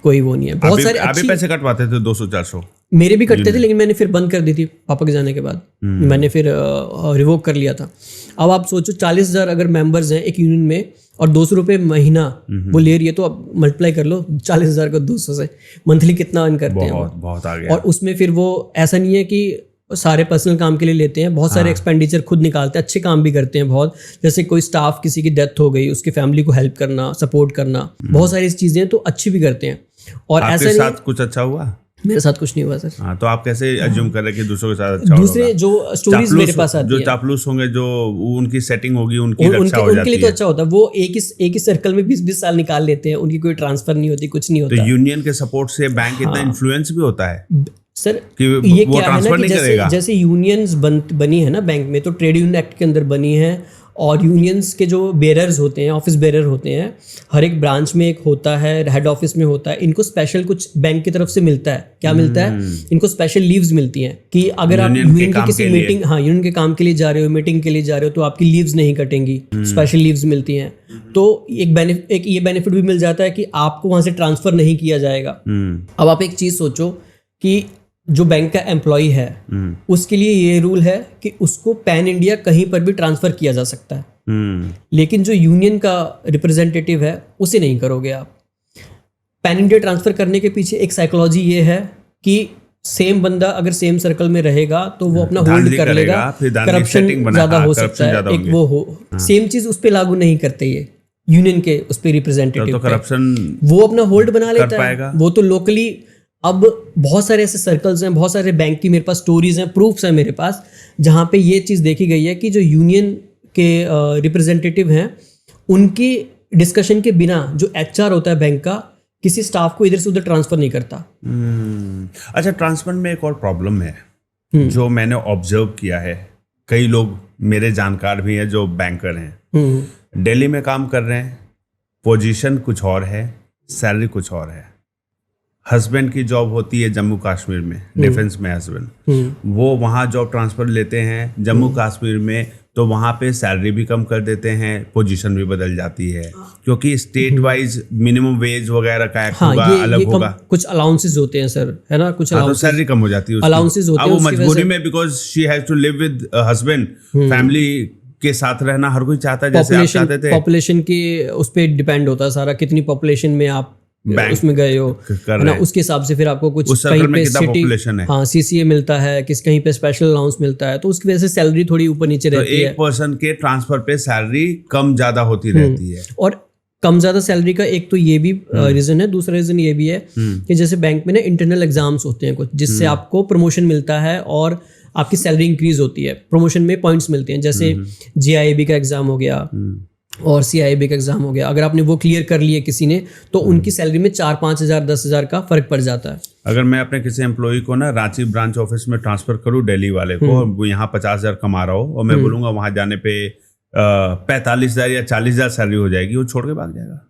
कोई वो नहीं है। बहुत सारे अभी पैसे कटवाते थे 200-400 मेरे भी कटते थे, लेकिन मैंने फिर बंद कर दी थी पापा के जाने के बाद। मैंने फिर रिवोक कर लिया था। अब आप सोचो 40,000 अगर मेंबर्स हैं एक यूनियन में और 200 रुपये महीना वो ले रही है, तो अब मल्टीप्लाई कर लो 40,000 को 200 से, मंथली कितना अर्न करते हैं वो। बहुत आ गया। और उसमें फिर वो ऐसा नहीं है कि सारे पर्सनल काम के लिए लेते हैं, बहुत सारे एक्सपेंडिचर खुद निकालते हैं, अच्छे काम भी करते हैं बहुत। जैसे कोई स्टाफ किसी की डेथ हो गई, उसकी फैमिली को हेल्प करना, सपोर्ट करना, बहुत सारी चीज़ें तो अच्छी भी करते हैं। और आपके ऐसा साथ कुछ अच्छा हुआ? मेरे साथ कुछ नहीं हुआ सर। हाँ, तो आप कैसे अज्यूम कर रहे हैं कि दूसरों के साथ अच्छा दूसरे होगा? जो स्टोरीज मेरे पास आती जो है, चापलूस होंगे, जो उनकी सेटिंग होगी, उनकी रक्षा हो उनके जाती लिए तो है। अच्छा होता है। वो एक ही सर्कल में 20-20 साल निकाल लेते हैं, उनकी कोई ट्रांसफर नहीं होती, कुछ नहीं तो होता। यूनियन के सपोर्ट से बैंक इतना इन्फ्लुएंस भी होता है सर कि ये वो क्या है ना ट्रांसफर कि नहीं जैसे करेगा। जैसे यूनियंस बनी है ना बैंक में, तो ट्रेड यूनियन एक्ट के अंदर बनी है। और यूनियंस के जो बेरर्स होते हैं, ऑफिस बेरर होते हैं, हर एक ब्रांच में एक होता है, हेड ऑफिस में होता है। इनको स्पेशल कुछ बैंक की तरफ से मिलता है। क्या मिलता है? इनको स्पेशल लीव्स मिलती हैं कि अगर आप यूनियन की किसी मीटिंग, हाँ, यूनियन के काम के लिए जा रहे हो, मीटिंग के लिए जा रहे हो, तो आपकी लीव्स नहीं कटेंगी, स्पेशल लीव्स मिलती हैं। तो एक ये बेनिफिट भी मिल जाता है कि आपको वहां से ट्रांसफर नहीं किया जाएगा। अब आप एक चीज सोचो कि जो बैंक का एम्प्लॉय है उसके लिए ये रूल है कि उसको पैन इंडिया कहीं पर भी ट्रांसफर किया जा सकता है, लेकिन जो यूनियन का रिप्रेजेंटेटिव है उसे नहीं करोगे आप। पैन इंडिया ट्रांसफर करने के पीछे एक साइकोलॉजी ये है कि सेम बंदा अगर सेम सर्कल में रहेगा तो वो अपना होल्ड कर लेगा, करप्शन ज्यादा हो सकता है, एक वो हो। सेम चीज उस पर लागू नहीं करते ये यूनियन के उस पर रिप्रेजेंटेटिव, तो करप्शन वो अपना होल्ड बना लेता है, वो तो लोकली। अब बहुत सारे ऐसे सर्कल्स हैं, बहुत सारे बैंक की मेरे पास स्टोरीज हैं, प्रूफ्स हैं मेरे पास, जहाँ पे ये चीज़ देखी गई है कि जो यूनियन के रिप्रेजेंटेटिव हैं उनकी डिस्कशन के बिना जो एचआर होता है बैंक का, किसी स्टाफ को इधर से उधर ट्रांसफर नहीं करता। अच्छा, ट्रांसफर में एक और प्रॉब्लम है जो मैंने ऑब्जर्व किया है। कई लोग मेरे जानकार भी हैं जो बैंकर हैं, दिल्ली में काम कर रहे हैं, पोजीशन कुछ और है, सैलरी कुछ और है। हस्बैंड की जॉब होती है जम्मू कश्मीर में, डिफेंस में हस्बैंड, वो वहाँ जॉब ट्रांसफर लेते हैं जम्मू कश्मीर में, तो वहाँ पे सैलरी भी कम कर देते हैं, पोजीशन भी बदल जाती है, क्योंकि स्टेट वाइज मिनिमम वेज वगैरह का एक्ट होगा, अलग होगा। कुछ अलाउंसेस होते हैं सर, है ना, कुछ तो सैलरी कम हो जाती है, अलाउंसेस होते हैं, वो मजबूरी में, because she has to live with husband, family के साथ रहना हर कोई चाहता है, जैसे आप चाहते थे। पॉपुलेशन की उस पर डिपेंड होता है सारा, कितनी पॉपुलेशन में आप उसमें गए हो, है ना, उसके हिसाब से फिर आपको कुछ कहीं पे सिटी, हाँ, सीसीए मिलता है, कहीं पे स्पेशल अलाउंस मिलता है, तो उसकी वजह से सैलरी थोड़ी ऊपर नीचे रहती है। एक पर्सन के ट्रांसफर पे सैलरी कम ज्यादा होती रहती है। और कम ज्यादा सैलरी का एक तो ये भी रीजन है, दूसरा रीजन ये भी है कि जैसे बैंक में ना इंटरनल एग्जाम्स होते हैं कुछ, जिससे आपको प्रमोशन मिलता है और आपकी सैलरी इंक्रीज होती है, प्रमोशन में पॉइंट्स मिलते हैं। जैसे GIB का एग्जाम हो गया और CIB का एग्जाम हो गया, अगर आपने वो क्लियर कर लिए किसी ने, तो उनकी सैलरी में 4-5 हज़ार 10 हज़ार का फर्क पड़ जाता है। अगर मैं अपने किसी एम्प्लॉय को ना रांची ब्रांच ऑफिस में ट्रांसफर करूँ, दिल्ली वाले को, वो यहाँ 50,000 कमा रहा हो और मैं बोलूंगा वहां जाने पे 45,000 या 40,000 सैलरी हो जाएगी, वो छोड़ के भाग जाएगा।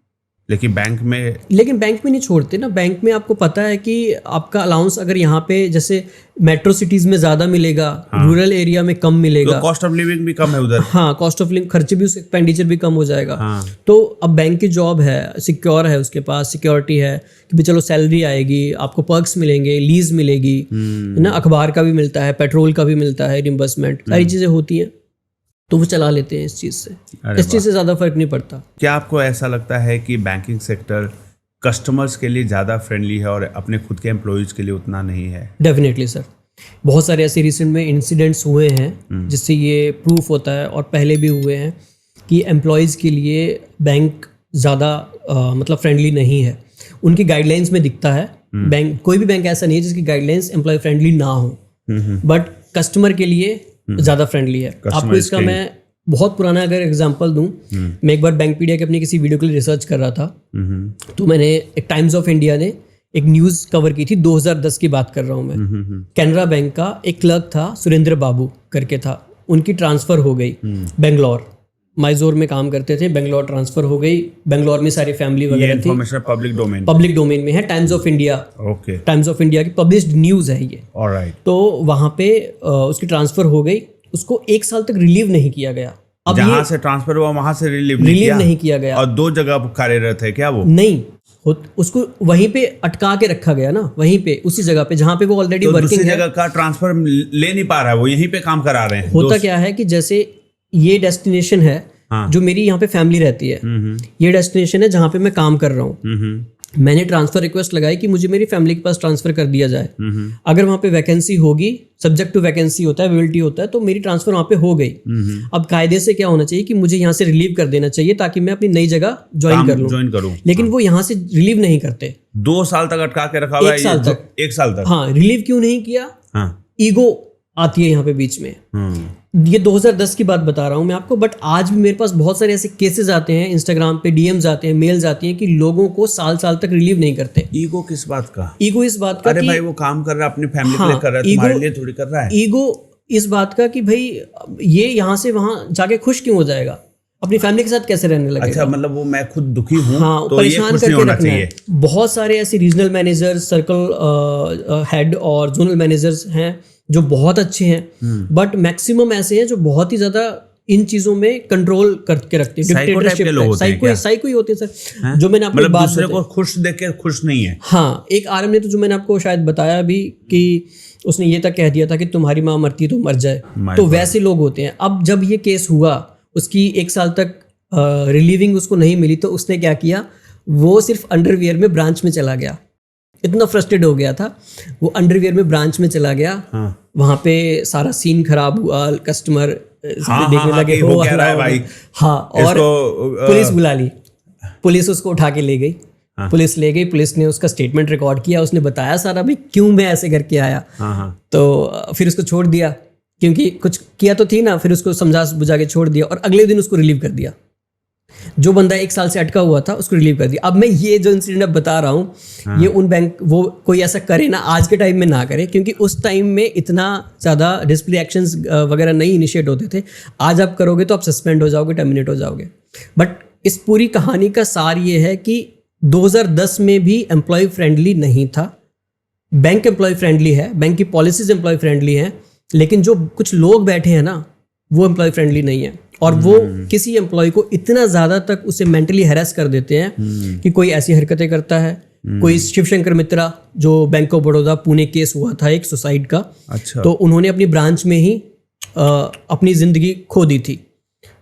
लेकिन बैंक में नहीं छोड़ते ना। बैंक में आपको पता है कि आपका अलाउंस अगर यहाँ पे जैसे मेट्रो सिटीज में ज़्यादा मिलेगा, रूरल एरिया में कम मिलेगा, तो कॉस्ट ऑफ लिविंग भी कम है उधर। हाँ, कॉस्ट ऑफ लिविंग, खर्चे भी, उसके एक्सपेंडिचर भी कम हो जाएगा। तो अब बैंक की जॉब है, सिक्योर है, उसके पास सिक्योरिटी है कि भी चलो सैलरी आएगी, आपको पर्क्स मिलेंगे, लीज मिलेगी, है ना, अखबार का भी मिलता है, पेट्रोल का भी मिलता है, रिम्बर्समेंट, सारी चीज़ें होती हैं, तो वो चला लेते हैं इस चीज़ से। इस चीज़ से ज़्यादा फर्क नहीं पड़ता। क्या आपको ऐसा लगता है कि बैंकिंग सेक्टर कस्टमर्स के लिए ज़्यादा फ्रेंडली है और अपने खुद के एम्प्लॉयज़ के लिए उतना नहीं है? डेफिनेटली सर, बहुत सारे ऐसे रिसेंट में इंसिडेंट्स हुए हैं जिससे ये प्रूफ होता है, और पहले भी हुए हैं, कि एम्प्लॉयज़ के लिए बैंक ज़्यादा मतलब फ्रेंडली नहीं है। उनकी गाइडलाइंस में दिखता है, बैंक, कोई भी बैंक ऐसा नहीं है जिसकी गाइडलाइंस एम्प्लॉय फ्रेंडली ना हो, बट कस्टमर के लिए ज़्यादा फ्रेंडली है। आपको इसका मैं बहुत पुराना अगर एग्जांपल दूं, मैं एक बार बैंकपीडिया के अपनी किसी वीडियो के लिए रिसर्च कर रहा था, तो मैंने एक टाइम्स ऑफ इंडिया ने एक न्यूज़ कवर की थी, 2010 की बात कर रहा हूं मैं। कैनरा बैंक का एक क्लर्क था, सुरेंद्र बाबू करके था, उनकी ट्रांसफ़र हो गई बेंगलोर, माइजोर में काम करते थे, बेंगलोर ट्रांसफ़र हो गई, बेंगलोर में सारी फैमिली वगैरह थी। पब्लिक डोमेन में है, times of India, times of India की पब्लिश्ड न्यूज़ है ये। ऑलराइट। तो वहाँ पे उसकी ट्रांसफ़र हो गई, उसको 1 साल तक रिलीव नहीं किया गया। अब जहाँ से ट्रांसफर हुआ वहां से रिलीव नहीं किया गया, और 2 जगह कार्यरत है क्या वो? नहीं, उसको वहीं पे अटका के रखा गया ना, वहीं पे उसी जगह पे जहाँ पे वो ऑलरेडी वर्किंग है। जगह का ट्रांसफर ले नहीं पा रहा है, वो यहीं पे काम करा रहे हैं। होता क्या है कि जैसे ये डेस्टिनेशन है, जो मेरी यहाँ पे फैमिली रहती है, ये डेस्टिनेशन है जहाँ पे मैं काम कर रहा हूँ। मैंने ट्रांसफर रिक्वेस्ट लगाई कि मुझे मेरी फैमिली के पास ट्रांसफर कर दिया जाए। अगर वहाँ पे वैकेंसी होगी, सब्जेक्ट टू वैकेंसी होता है, अवेलेबिलिटी होता है, तो मेरी ट्रांसफर वहाँ पे हो गई। अब कायदे से क्या होना चाहिए कि मुझे यहाँ से रिलीव कर देना चाहिए ताकि मैं अपनी नई जगह ज्वाइन करूँ। लेकिन वो यहाँ से रिलीव नहीं करते। 2 साल तक अटका के रखा हुआ है। 1 साल तक। हाँ, रिलीव क्यों नहीं किया? ईगो आती है यहाँ पे बीच में। ये 2010 की बात बता रहा हूँ मैं आपको, बट आज भी मेरे पास बहुत सारे ऐसे केसेस आते हैं, इंस्टाग्राम पे डीएम्स आते हैं, मेल्स आती हैं कि लोगों को साल तक रिलीव नहीं करते। ईगो किस बात का? ईगो इस बात का, अरे भाई वो काम कर रहा है अपनी फैमिली के लिए कर रहा है, तुम्हारे लिए थोड़ी कर रहा है। ईगो इस बात का कि भाई ये यहाँ से वहाँ जाके खुश क्यों हो जाएगा, अपनी फैमिली के साथ कैसे रहने लगेगा। अच्छा, मतलब वो मैं खुद दुखी हूँ, हाँ, तो परेशान करके रखना है। बहुत सारे ऐसे रीजनल मैनेजर्स, सर्कल हेड और जोनल मैनेजर्स हैं जो बहुत अच्छे हैं, बट मैक्सिमम ऐसे हैं जो बहुत ही ज्यादा इन चीजों में कंट्रोल करके रखते हैं। साइको ही होते हैं सर, जो मैंने आपको बात दूसरे को खुश देख के खुश नहीं है। हाँ, एक आरएम ने तो, जो मैंने आपको शायद बताया भी, कि उसने ये तक कह दिया था कि तुम्हारी माँ मरती तो मर जाए। तो वैसे लोग होते हैं। अब जब ये केस हुआ, उसकी 1 साल तक रिलीविंग उसको नहीं मिली, तो उसने क्या किया, वो सिर्फ अंडरवियर में ब्रांच में चला गया। इतना फ्रस्ट्रेट हो गया था, वो अंडरवियर में ब्रांच में चला गया। वहां पे सारा सीन खराब हुआ, कस्टमर देखने लगे, वो कह रहा है भाई। हाँ, और पुलिस बुला ली, पुलिस उसको उठा के ले गई। पुलिस ले गई, पुलिस ने उसका स्टेटमेंट रिकॉर्ड किया, उसने बताया सारा भी क्यों मैं ऐसे करके आया। तो फिर उसको छोड़ दिया, क्योंकि कुछ किया तो थी ना, फिर उसको समझा बुझा के छोड़ दिया, और अगले दिन उसको रिलीव कर दिया। जो बंदा 1 साल से अटका हुआ था उसको रिलीव कर दिया। अब मैं ये जो इंसिडेंट अब बता रहा हूँ, ये उन बैंक, वो कोई ऐसा करे ना, आज के टाइम में ना करे, क्योंकि उस टाइम में इतना ज़्यादा डिसिप्लिनरी एक्शंस वगैरह नहीं इनिशिएट होते थे। आज आप करोगे तो आप सस्पेंड हो जाओगे, टर्मिनेट हो जाओगे। बट इस पूरी कहानी का सार ये है कि 2010 में भी एम्प्लॉय फ्रेंडली नहीं था। बैंक एम्प्लॉय फ्रेंडली है, बैंक की पॉलिसीज एम्प्लॉय फ्रेंडली है, लेकिन जो कुछ लोग बैठे हैं ना, वो एम्प्लॉय फ्रेंडली नहीं है। और वो किसी एम्प्लॉय को इतना ज़्यादा तक उसे मेंटली हैरेस कर देते हैं कि कोई ऐसी हरकतें करता है। कोई शिवशंकर मित्रा, जो bank of Baroda Pune case हुआ था एक सुसाइड का, अच्छा, तो उन्होंने अपनी ब्रांच में ही अपनी ज़िंदगी खो दी थी।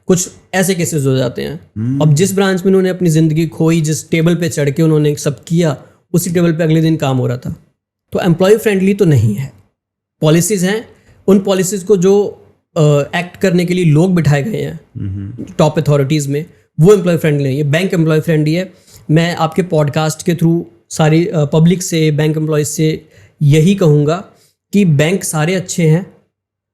कुछ ऐसे केसेस हो जाते हैं। अब जिस ब्रांच में उन्होंने अपनी ज़िंदगी खोई, जिस टेबल पे चढ़ के उन्होंने सब किया, उसी टेबल पे अगले दिन काम हो रहा था। तो एम्प्लॉय फ्रेंडली तो नहीं है। पॉलिसीज़ हैं, उन पॉलिसीज़ को जो एक्ट करने के लिए लोग बिठाए गए हैं टॉप अथॉरिटीज़ में, वो एम्प्लॉय फ्रेंडली नहीं है। बैंक एम्प्लॉय फ्रेंडली है। मैं आपके पॉडकास्ट के थ्रू सारी पब्लिक से, बैंक एम्प्लॉयज़ से यही कहूँगा कि बैंक सारे अच्छे हैं,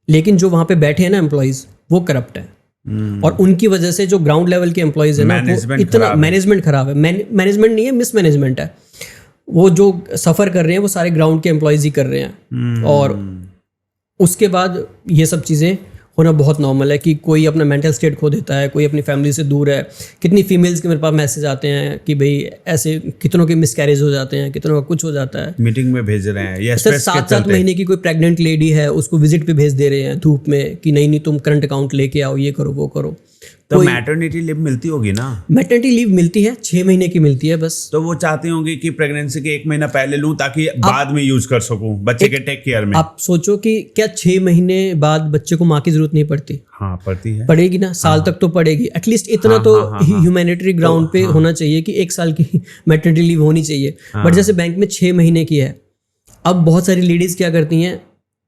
लेकिन जो वहाँ पे बैठे हैं ना एम्प्लॉयज़, वो करप्ट हैं। और उनकी वजह से जो ग्राउंड लेवल के एम्प्लॉयज़ हैं ना, वो इतना मैनेजमेंट खराब है। मैनेजमेंट नहीं है, मिसमैनेजमेंट है। वो जो सफ़र कर रहे हैं वो सारे ग्राउंड के एम्प्लॉयज़ ही कर रहे हैं। और उसके बाद ये सब चीज़ें होना बहुत नॉर्मल है कि कोई अपना मेंटल स्टेट खो देता है, कोई अपनी फैमिली से दूर है। कितनी फीमेल्स के मेरे पास मैसेज आते हैं कि भाई ऐसे कितनों के मिसकैरेज हो जाते हैं, कितनों का कुछ हो जाता है, मीटिंग में भेज रहे हैं या सर 7-7 महीने की कोई प्रेग्नेंट लेडी है उसको विजिट पे भेज दे रहे हैं धूप में कि नहीं तुम करंट अकाउंट लेके आओ, ये करो वो करो। तो मैटरनिटी लीव मिलती होगी ना? मैटरनिटी लीव मिलती है, 6 महीने की मिलती है बस। तो वो चाहती होंगी कि प्रेगनेंसी के 1 महीना पहले लूं ताकि बाद में यूज कर सकूं बच्चे के टेक केयर में। आप सोचो कि क्या 6 महीने बाद बच्चे को माँ की जरूरत नहीं पड़ती? हाँ पड़ती है, पड़ेगी ना, साल तक तो पड़ेगी एटलीस्ट। इतना तो ह्यूमैनिटरी ग्राउंड पे होना चाहिए कि 1 साल की मैटरनिटी लीव होनी चाहिए। बट जैसे बैंक में 6 महीने की है। अब बहुत सारी लेडीज क्या करती हैं,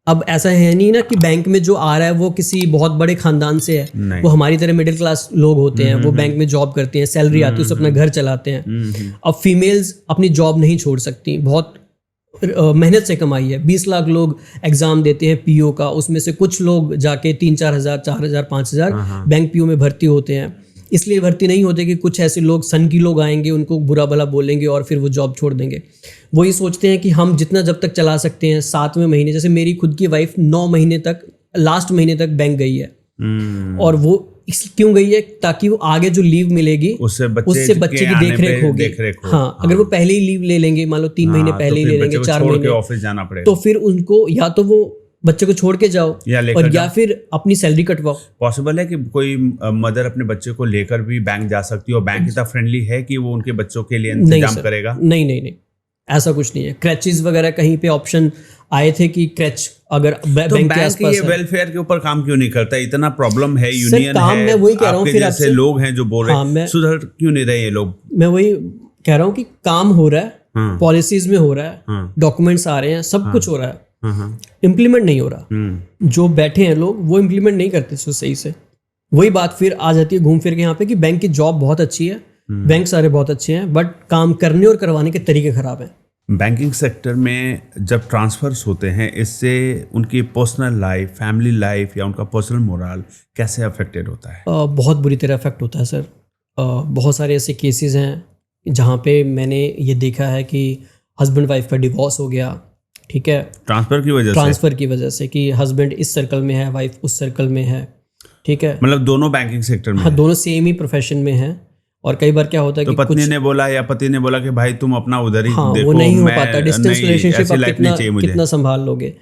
अब ऐसा है नहीं ना कि बैंक में जो आ रहा है वो किसी बहुत बड़े खानदान से है, वो हमारी तरह मिडिल क्लास लोग होते हैं, वो बैंक में जॉब करते हैं, सैलरी आती है, उससे अपना घर चलाते हैं। अब फीमेल्स अपनी जॉब नहीं छोड़ सकती, बहुत मेहनत से कमाई है। 20 लाख लोग एग्जाम देते हैं पीओ का, उसमें से कुछ लोग जाके 3-4 हज़ार, 4,000, 5,000 बैंक पीओ में भर्ती होते हैं। इसलिए भर्ती नहीं होते कि कुछ ऐसे लोग सन की लोग आएंगे, उनको बुरा भला बोलेंगे और फिर वो जॉब छोड़ देंगे। वही सोचते हैं कि हम जितना जब तक चला सकते हैं, 7वें महीने, जैसे मेरी खुद की वाइफ 9 महीने तक, लास्ट महीने तक बैंक गई है। और वो क्यों गई है? ताकि वो आगे जो लीव मिलेगी उससे बच्चे की देखरेख होगी। हाँ, अगर वो पहले ही लीव ले लेंगे, मान लो 3 महीने पहले ही ले लेंगे, 4 महीने ऑफिस जाना पड़ेगा, तो फिर उनको या तो वो बच्चे को छोड़ के जाओ या फिर अपनी सैलरी कटवाओ। पॉसिबल है कि कोई मदर अपने बच्चे को लेकर भी बैंक जा सकती है और बैंक इतना फ्रेंडली है कि वो उनके बच्चों के लिए इंतजाम करेगा? नहीं, ऐसा कुछ नहीं है। क्रैचेस वगैरह कहीं पे ऑप्शन आए थे कि क्रैच अगर बैंक के आसपास ये वेलफेयर के ऊपर काम क्यों नहीं करता? इतना प्रॉब्लम है, यूनियन काम है, मैं वही कह रहा हूँ, फिर ऐसे लोग हैं जो बोल रहे हैं, सुधर क्यों नहीं रहे ये लोग? मैं वही कह रहा हूँ कि काम हो रहा है, पॉलिसीज में हो रहा है, डॉक्यूमेंट्स आ रहे हैं, सब कुछ हो रहा है, इम्प्लीमेंट नहीं हो रहा। जो बैठे हैं लोग वो इम्प्लीमेंट नहीं करते सही से। वही बात फिर आ जाती है घूम फिर के यहाँ पे कि बैंक की जॉब बहुत अच्छी है, बैंक सारे बहुत अच्छे हैं, बट काम करने और करवाने के तरीके खराब हैं। बैंकिंग सेक्टर में जब ट्रांसफर्स होते हैं, इससे उनकी पर्सनल लाइफ, फैमिली लाइफ या उनका पर्सनल मोरल कैसे अफेक्टेड होता है? बहुत बुरी तरह अफेक्ट होता है सर। बहुत सारे ऐसे केसेस हैं जहाँ पे मैंने ये देखा है कि हस्बैंड वाइफ का डिवोर्स हो गया, ठीक है, ट्रांसफ़र की वजह से कि हस्बैंड इस सर्कल में है, वाइफ उस सर्कल में है, ठीक है, मतलब दोनों बैंकिंग सेक्टर में? हाँ, दोनों सेम ही प्रोफेशन में है। और कई बार क्या होता है तो कि पत्नी ने बोला या पति ने बोला कि भाई तुम अपना उधर ही देखो, वो नहीं हो पाता। डिस्टेंस रिलेशनशिप आप कितना संभाल लोगे?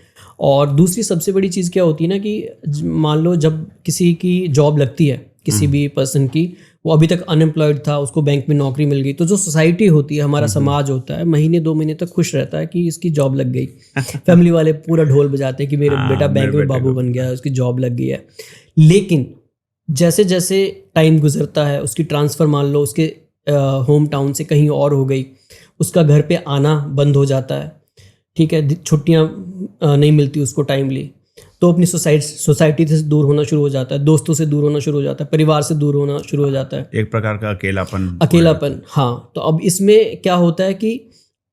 और दूसरी सबसे बड़ी चीज़ क्या होती है ना कि मान लो जब किसी की जॉब लगती है, किसी भी पर्सन की, वो अभी तक अनएम्प्लॉयड था, उसको बैंक में नौकरी मिल गई, तो जो सोसाइटी होती है, हमारा समाज होता है, महीने 2 महीने तक खुश रहता है कि इसकी जॉब लग गई। फैमिली वाले पूरा ढोल बजाते हैं कि मेरे बेटा बैंक में बाबू बन गया, उसकी जॉब लग गई है। लेकिन जैसे जैसे टाइम गुजरता है, उसकी ट्रांसफ़र मान लो उसके होम टाउन से कहीं और हो गई, उसका घर पे आना बंद हो जाता है, ठीक है, छुट्टियां नहीं मिलती उसको टाइमली, तो अपनी सोसाइटी से दूर होना शुरू हो जाता है, दोस्तों से दूर होना शुरू हो जाता है, परिवार से दूर होना शुरू हो जाता है, एक प्रकार का अकेलापन। हाँ, तो अब इसमें क्या होता है कि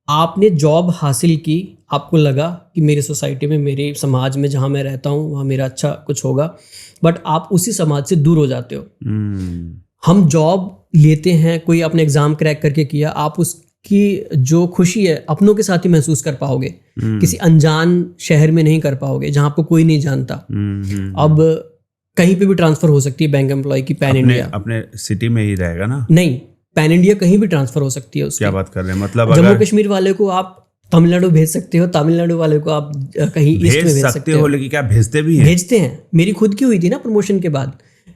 आपने जॉब हासिल की, आपको लगा कि मेरी सोसाइटी में, मेरे समाज में जहाँ मैं रहता हूँ वहाँ मेरा अच्छा कुछ होगा, बट आप उसी समाज से दूर हो जाते हो। हम जॉब लेते हैं, कोई अपने एग्जाम क्रैक करके किया, आप उसकी जो खुशी है अपनों के साथ ही महसूस कर पाओगे, किसी अनजान शहर में नहीं कर पाओगे जहाँ आपको कोई नहीं जानता। अब कहीं पे भी ट्रांसफर हो सकती है बैंक एम्प्लॉय की, पैन इंडिया, अपने सिटी में ही रहेगा ना? नहीं, पैन इंडिया कहीं भी ट्रांसफर हो सकती है उसकी। क्या बात कर रहे हैं? मतलब जम्मू कश्मीर वाले को आप तमिलनाडु भेज सकते हो, तमिलनाडु वाले को आप कहीं ईस्ट में भेज सकते हो। लेकिन क्या भेजते भी हैं? भेजते हैं। मेरी खुद की हुई थी ना प्रमोशन के बाद,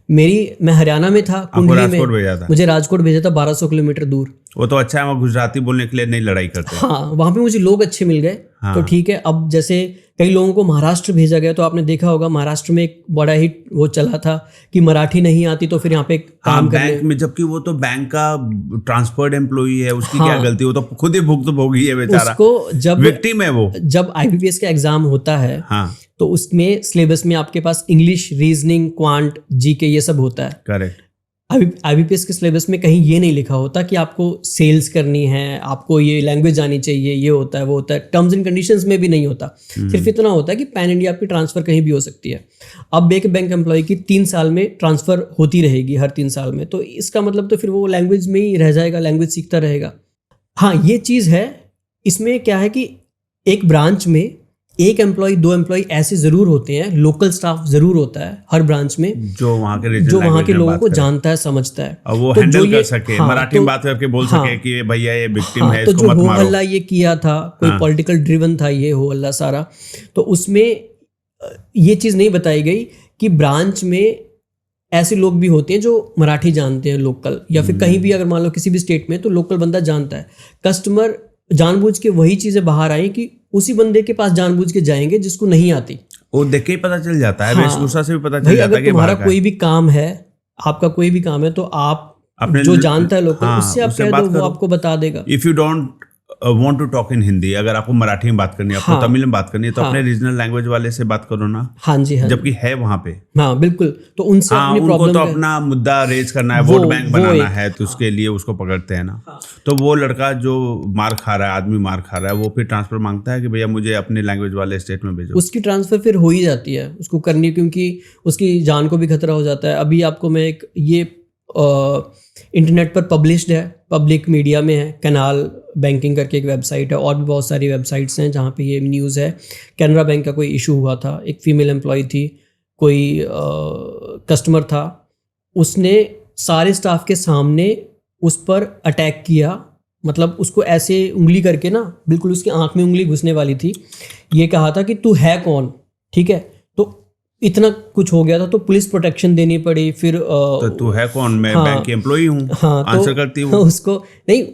मैं हरियाणा में था, कुंडली में, मुझे राजकोट भेजा था 1200 किलोमीटर दूर। वो तो अच्छा है, वहाँ गुजराती बोलने के लिए नहीं लड़ाई करते। हाँ, वहाँ पे मुझे लोग अच्छे मिल गए। हाँ। तो ठीक है। अब जैसे कई लोगों को महाराष्ट्र भेजा गया, तो आपने देखा होगा महाराष्ट्र में एक बड़ा हिट वो चला था कि मराठी नहीं आती तो फिर यहाँ पे काम करने बैंक में, जबकि वो तो बैंक का ट्रांसफर्ड एम्प्लॉई है, उसकी क्या गलती? वो तो खुद ही भुगतभोगी है बेचारा, उसको जब विक्टिम है वो। जब IBPS का एग्जाम होता है, तो उसमें सिलेबस में आपके पास इंग्लिश, रीजनिंग, क्वांट, जीके ये सब होता है। करेक्ट। IBPS के सिलेबस में कहीं ये नहीं लिखा होता कि आपको सेल्स करनी है, आपको ये लैंग्वेज आनी चाहिए, ये होता है वो होता है। टर्म्स एंड कंडीशंस में भी नहीं होता। सिर्फ इतना होता है कि पैन इंडिया आपकी ट्रांसफ़र कहीं भी हो सकती है। अब एक बैंक एम्प्लॉय की 3 साल में ट्रांसफ़र होती रहेगी, हर 3 साल में, तो इसका मतलब तो फिर वो लैंग्वेज में ही रह जाएगा, लैंग्वेज सीखता रहेगा। हाँ, ये चीज़ है। इसमें क्या है कि एक ब्रांच में एक एम्प्लॉय 2 एम्प्लॉय ऐसे जरूर होते हैं, लोकल स्टाफ जरूर होता है हर ब्रांच में, जो वहाँ के जो वहाँ के लोगों को जानता है, समझता है, और वो तो हैंडल जो कर ये सके, हाँ, मराठी में बात करके बोल सके कि भैया ये विक्टिम है, तो इसको जो मत हो मारो। हल्ला ये किया था, कोई पॉलिटिकल ड्रिवन था ये हो हल्ला सारा, तो उसमें ये चीज़ नहीं बताई गई कि ब्रांच में ऐसे लोग भी होते हैं जो मराठी जानते हैं लोकल, या फिर कहीं भी अगर मान लो किसी भी स्टेट में, तो लोकल बंदा जानता है। कस्टमर जानबूझ के वही चीज़ें बाहर आई कि उसी बंदे के पास जानबूझ के जाएंगे जिसको नहीं आती। वो देख के ही पता चल जाता है, वेशभूषा से भी पता चल भाई जाता है अगर कि तुम्हारा बाहर का कोई भी काम है, आपका कोई भी काम है, तो आप अपने जो जानता है लोकल, हाँ, उससे आप उससे कह बात दो, वो करो। आपको बता देगा। If you don't want to talk in Hindi, अगर आपको मराठी में बात करनी है, आपको हाँ, तमिल में बात करनी है, तो हाँ, अपने रीजनल लैंग्वेज वाले से बात करो ना। हाँ जी, हाँ जबकि है वहां पे, हाँ बिल्कुल, तो उनसे हाँ, अपनी उनको प्रॉब्लम तो अपना मुद्दा रेज करना है, वो- वोट बैंक वो बनाना एक- है, तो उसके लिए उसको पकड़ते हैं ना। तो वो लड़का जो मार खा रहा है, आदमी मार खा रहा है, वो फिर ट्रांसफर मांगता है कि भैया मुझे अपने लैंग्वेज वाले स्टेट में भेजो। उसकी ट्रांसफ़र फिर हो ही जाती है, उसको करनी, क्योंकि उसकी जान को भी खतरा हो जाता है। अभी आपको मैं एक ये इंटरनेट पर पब्लिश्ड है, पब्लिक मीडिया में है, कैनाल बैंकिंग करके एक वेबसाइट है, और भी बहुत सारी वेबसाइट्स हैं जहाँ पे ये न्यूज़ है। कैनरा बैंक का कोई इशू हुआ था, एक फीमेल एम्प्लॉय थी, कोई कस्टमर था, उसने सारे स्टाफ के सामने उस पर अटैक किया, मतलब उसको ऐसे उंगली करके ना, बिल्कुल उसकी आंख में उंगली घुसने वाली थी, ये कहा था कि तू है कौन, ठीक है। तो इतना कुछ हो गया था, तो पुलिस प्रोटेक्शन देनी पड़ी। फिर तो तू है कौन? मैं हाँ, बैंक की एम्प्लॉई हूँ, हाँ, आंसर करती हूँ उसको नहीं।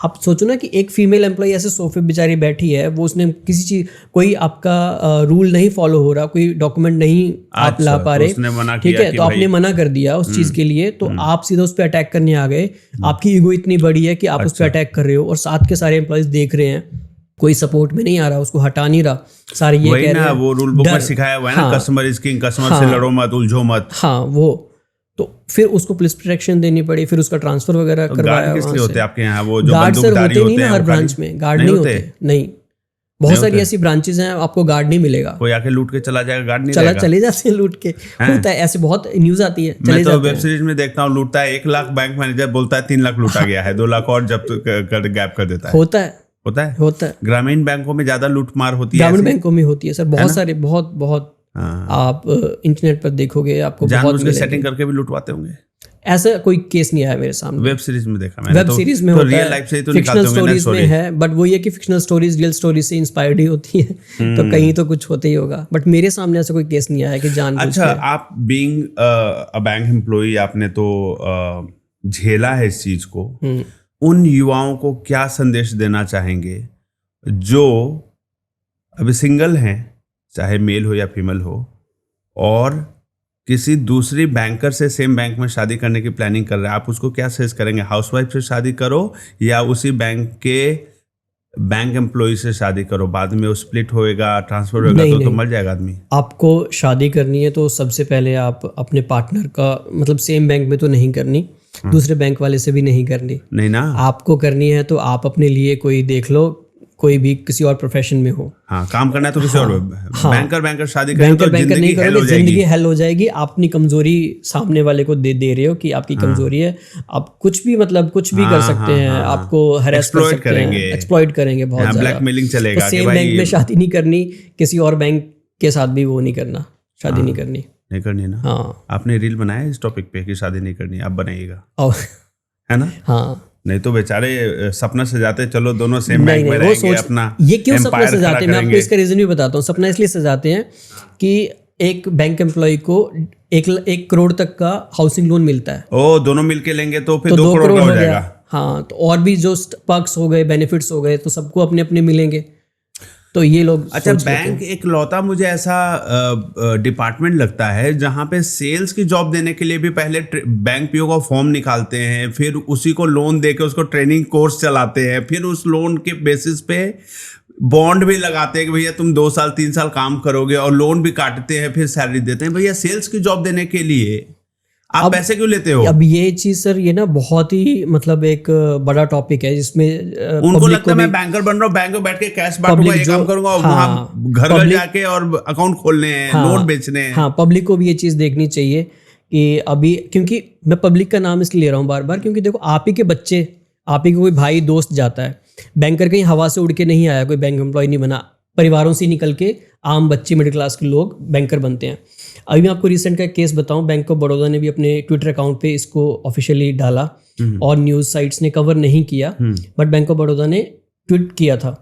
आप सोचो ना कि एक फीमेल एम्प्लॉय ऐसे सोफे बेचारी बैठी है, वो उसने किसी चीज, कोई आपका रूल नहीं फॉलो हो रहा, कोई डॉक्यूमेंट नहीं आप ला पा तो उसने मना रहे, ठीक किया है, कि तो आपने भाई- मना कर दिया उस चीज के लिए, तो आप सीधा उस पर अटैक करने आ गए। आपकी ईगो इतनी बड़ी है कि आप उस पर अटैक कर रहे हो, और साथ के सारे एम्प्लॉयज देख रहे हैं, कोई सपोर्ट में नहीं आ रहा, उसको हटा नहीं रहा, सारे ये वही कह ना, रहे हैं वो रूल बुक में डर। सिखाया हुआ है ना, हाँ, कस्टमर इज किंग, कस्टमर से लड़ो मत, उलझो मत। हाँ वो, तो फिर उसको पुलिस प्रोटेक्शन देनी पड़ी, फिर उसका ट्रांसफर वगैरह करवाया। गार्ड किस लिए होते हैं आपके यहाँ? वो जो गार्ड सर बंदूकधारी होते नहीं ना हैं, हर वो ब्रांच खाली- में, गार्ड नहीं होते, नहीं। बहुत सारी ऐसी ब्रांचेस हैं, आपको गार्ड नहीं मिलेगा, कोई आके लूट के चला जाएगा, गार्ड नहीं रहेगा। चले जाते हैं लूट के, होता है ऐसे, बहुत न्यूज आती है, चले मैं तो जाते वेब हैं। सीरीज में देखता हूँ, लूटता है 1 लाख, बैंक मैनेजर बोलता है 3 लाख लूटा गया है, 2 लाख और जब्त कर गैप कर देता है। होता है, होता है। ग्रामीण बैंकों में ज्यादा लूटमार होती है। ग्रामीण बैंकों में होती है सर, बहुत सारे, बहुत बहुत। हाँ। आप इंटरनेट पर देखोगे, आपको बहुत जानबूझ के मिलेंगे। सेटिंग करके भी लुटवाते होंगे। ऐसा कोई केस नहीं आया मेरे सामने। वेब सीरीज में देखा मैंने। वेब सीरीज में तो होता रियल है, लाइफ से ही तो फिक्शनल निकालते होंगे ना स्टोरीज में है, बट वो ये कि फिक्शनल स्टोरीज रियल स्टोरीज से इंस्पायर्ड ही होती है, तो कहीं तो कुछ होता ही होगा, बट मेरे सामने ऐसा कोई केस नहीं आया कि जान। अच्छा, आप बीइंग अ बैंक एम्प्लॉई, आपने तो झेला है इस चीज को, उन युवाओं को क्या संदेश देना चाहेंगे जो अभी सिंगल हैं, चाहे मेल हो या फीमेल हो, और किसी दूसरी बैंकर से सेम बैंक में शादी करने की प्लानिंग कर रहे हैं? आप उसको क्या सजेस्ट करेंगे? हाउसवाइफ से शादी करो या उसी बैंक के बैंक एम्प्लॉय से शादी करो? बाद में वो स्प्लिट होएगा, ट्रांसफर होएगा, तो मर जाएगा आदमी। आपको शादी करनी है तो सबसे पहले आप अपने पार्टनर का, मतलब सेम बैंक में तो नहीं करनी, दूसरे बैंक वाले से भी नहीं करनी, नहीं ना। आपको करनी है तो आप अपने लिए कोई देख लो, कोई भी किसी और प्रोफेशन में हो। हाँ, काम करना है तो किसी और बैंकर शादी करें बैंकर तो बैंकर नहीं जिंदगी hell हो करोगे, जाएगी। जिंदगी हेल हो जाएगी। आप अपनी कमजोरी सामने वाले को दे रहे हो कि आपकी कमजोरी है, आप कुछ भी, मतलब कुछ भी कर सकते हैं, आपको हरास कर सकते हैं, एक्सप्लॉइट करेंगे बहुत ज्यादा, ब्लैकमेलिंग चलेगा। सेम बैंक में शादी नहीं करनी, किसी और बैंक के साथ भी वो नहीं करना, शादी नहीं करनी, नहीं करनी ना। हाँ, आपने रील बनाया इस टॉपिक पे कि शादी नहीं करनी, आप बनाइएगा, और है ना? हाँ, नहीं तो बेचारे सपना सजाते, चलो दोनों सेम बैंक में वो रहेंगे, सोच, अपना ये क्यों सपना empire खड़ा सजाते हैं, मैं आपको करेंगे। इसका रीजन भी बताता हूँ। सपना इसलिए सजाते हैं कि एक बैंक एम्प्लॉय को 1 करोड़ तक का हाउसिंग लोन मिलता है, ओ, दोनों मिलके लेंगे तो फिर तो 2 करोड़ का हो गया। जाएगा। हाँ, तो और भी जो पर्क्स हो गए, बेनिफिट्स हो गए, तो सबको अपने अपने मिलेंगे, तो ये लोग अच्छा, सोच लेते हैं। बैंक एक लौता मुझे ऐसा डिपार्टमेंट लगता है जहां पे सेल्स की जॉब देने के लिए भी पहले बैंक पीओ का फॉर्म निकालते हैं, फिर उसी को लोन देके उसको ट्रेनिंग कोर्स चलाते हैं, फिर उस लोन के बेसिस पे बॉन्ड भी लगाते हैं कि भैया तुम 2 साल 3 साल काम करोगे, और लोन भी काटते हैं, फिर सैलरी देते हैं। भैया सेल्स की जॉब देने के लिए आप पैसे क्यों लेते हो? अब ये चीज सर, ये ना बहुत ही, मतलब एक बड़ा टॉपिक है जिसमें उनको लगता है मैं बैंकर बन रहा हूँ, बैंक में बैठ के कैश बांटूंगा, ये काम करूंगा, वहां घर जाके और अकाउंट खोलने हैं, नोट बेचने हैं। हाँ, पब्लिक को भी ये चीज देखनी चाहिए कि अभी, क्योंकि मैं पब्लिक का नाम इसलिए ले रहा हूँ बार बार, क्योंकि देखो, आप ही के बच्चे, आप ही के कोई भाई दोस्त जाता है बैंकर, कहीं हवा से उड़ के नहीं आया, कोई बैंक एम्प्लॉय नहीं बना, परिवारों से निकल के आम बच्चे मिडिल क्लास के लोग बैंकर बनते हैं। अभी मैं आपको रिसेंट का केस बताऊं, बैंक ऑफ बड़ौदा ने भी अपने ट्विटर अकाउंट पे इसको ऑफिशियली डाला और न्यूज़ साइट्स ने कवर नहीं किया, बट बैंक ऑफ बड़ौदा ने ट्वीट किया था,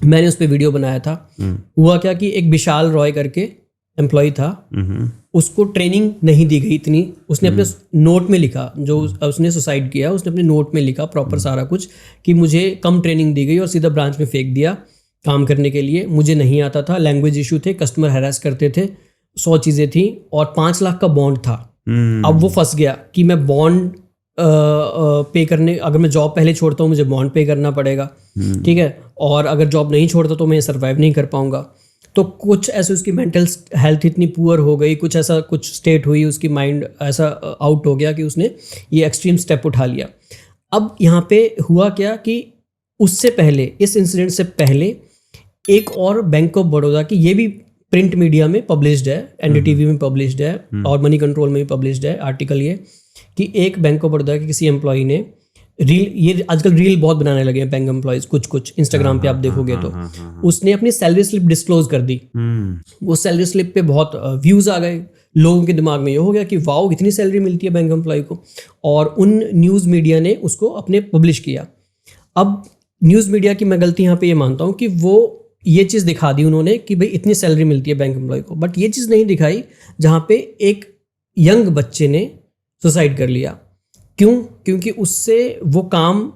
मैंने उस पर वीडियो बनाया था। हुआ क्या कि एक विशाल रॉय करके एम्प्लॉय था, उसको ट्रेनिंग नहीं दी गई इतनी, उसने अपने नोट में लिखा, जो उसने सुसाइड किया उसने अपने नोट में लिखा प्रॉपर सारा कुछ कि मुझे कम ट्रेनिंग दी गई और सीधा ब्रांच में फेंक दिया काम करने के लिए, मुझे नहीं आता था, लैंग्वेज इशू थे, कस्टमर हैरेस करते थे, 100 चीज़ें थी और 5 लाख का बॉन्ड था। अब वो फंस गया कि मैं बॉन्ड पे करने, अगर मैं जॉब पहले छोड़ता हूँ मुझे बॉन्ड पे करना पड़ेगा, ठीक है, और अगर जॉब नहीं छोड़ता तो मैं सर्वाइव नहीं कर पाऊंगा। तो कुछ ऐसे उसकी मेंटल हेल्थ इतनी पुअर हो गई, कुछ ऐसा कुछ स्टेट हुई, उसकी माइंड ऐसा आउट हो गया कि उसने ये एक्सट्रीम स्टेप उठा लिया। अब यहाँ पे हुआ क्या कि उससे पहले, इस इंसिडेंट से पहले एक और बैंक ऑफ बड़ौदा की, ये भी प्रिंट मीडिया में पब्लिश्ड है, एनडीटीवी में पब्लिश्ड है और मनी कंट्रोल में भी पब्लिश्ड है आर्टिकल, ये कि एक बैंक ऑफ बड़ौदा के किसी एम्प्लॉय ने रील, ये आजकल रील बहुत बनाने लगे हैं बैंक एम्प्लॉयज, कुछ इंस्टाग्राम पे आप देखोगे तो उसने अपनी सैलरी स्लिप डिस्क्लोज कर दी। वो सैलरी स्लिप पे बहुत व्यूज आ गए, लोगों के दिमाग में ये हो गया कि वाओ कितनी सैलरी मिलती है बैंक एम्प्लॉय को, और उन न्यूज़ मीडिया ने उसको अपने पब्लिश किया। अब न्यूज़ मीडिया की मैं गलती यहाँ पे ये मानता हूँ कि वो ये चीज़ दिखा दी उन्होंने कि भाई इतनी सैलरी मिलती है बैंक एम्प्लॉय को, बट ये चीज़ नहीं दिखाई जहाँ पे एक यंग बच्चे ने सुसाइड कर लिया। क्यों? क्योंकि उससे वो काम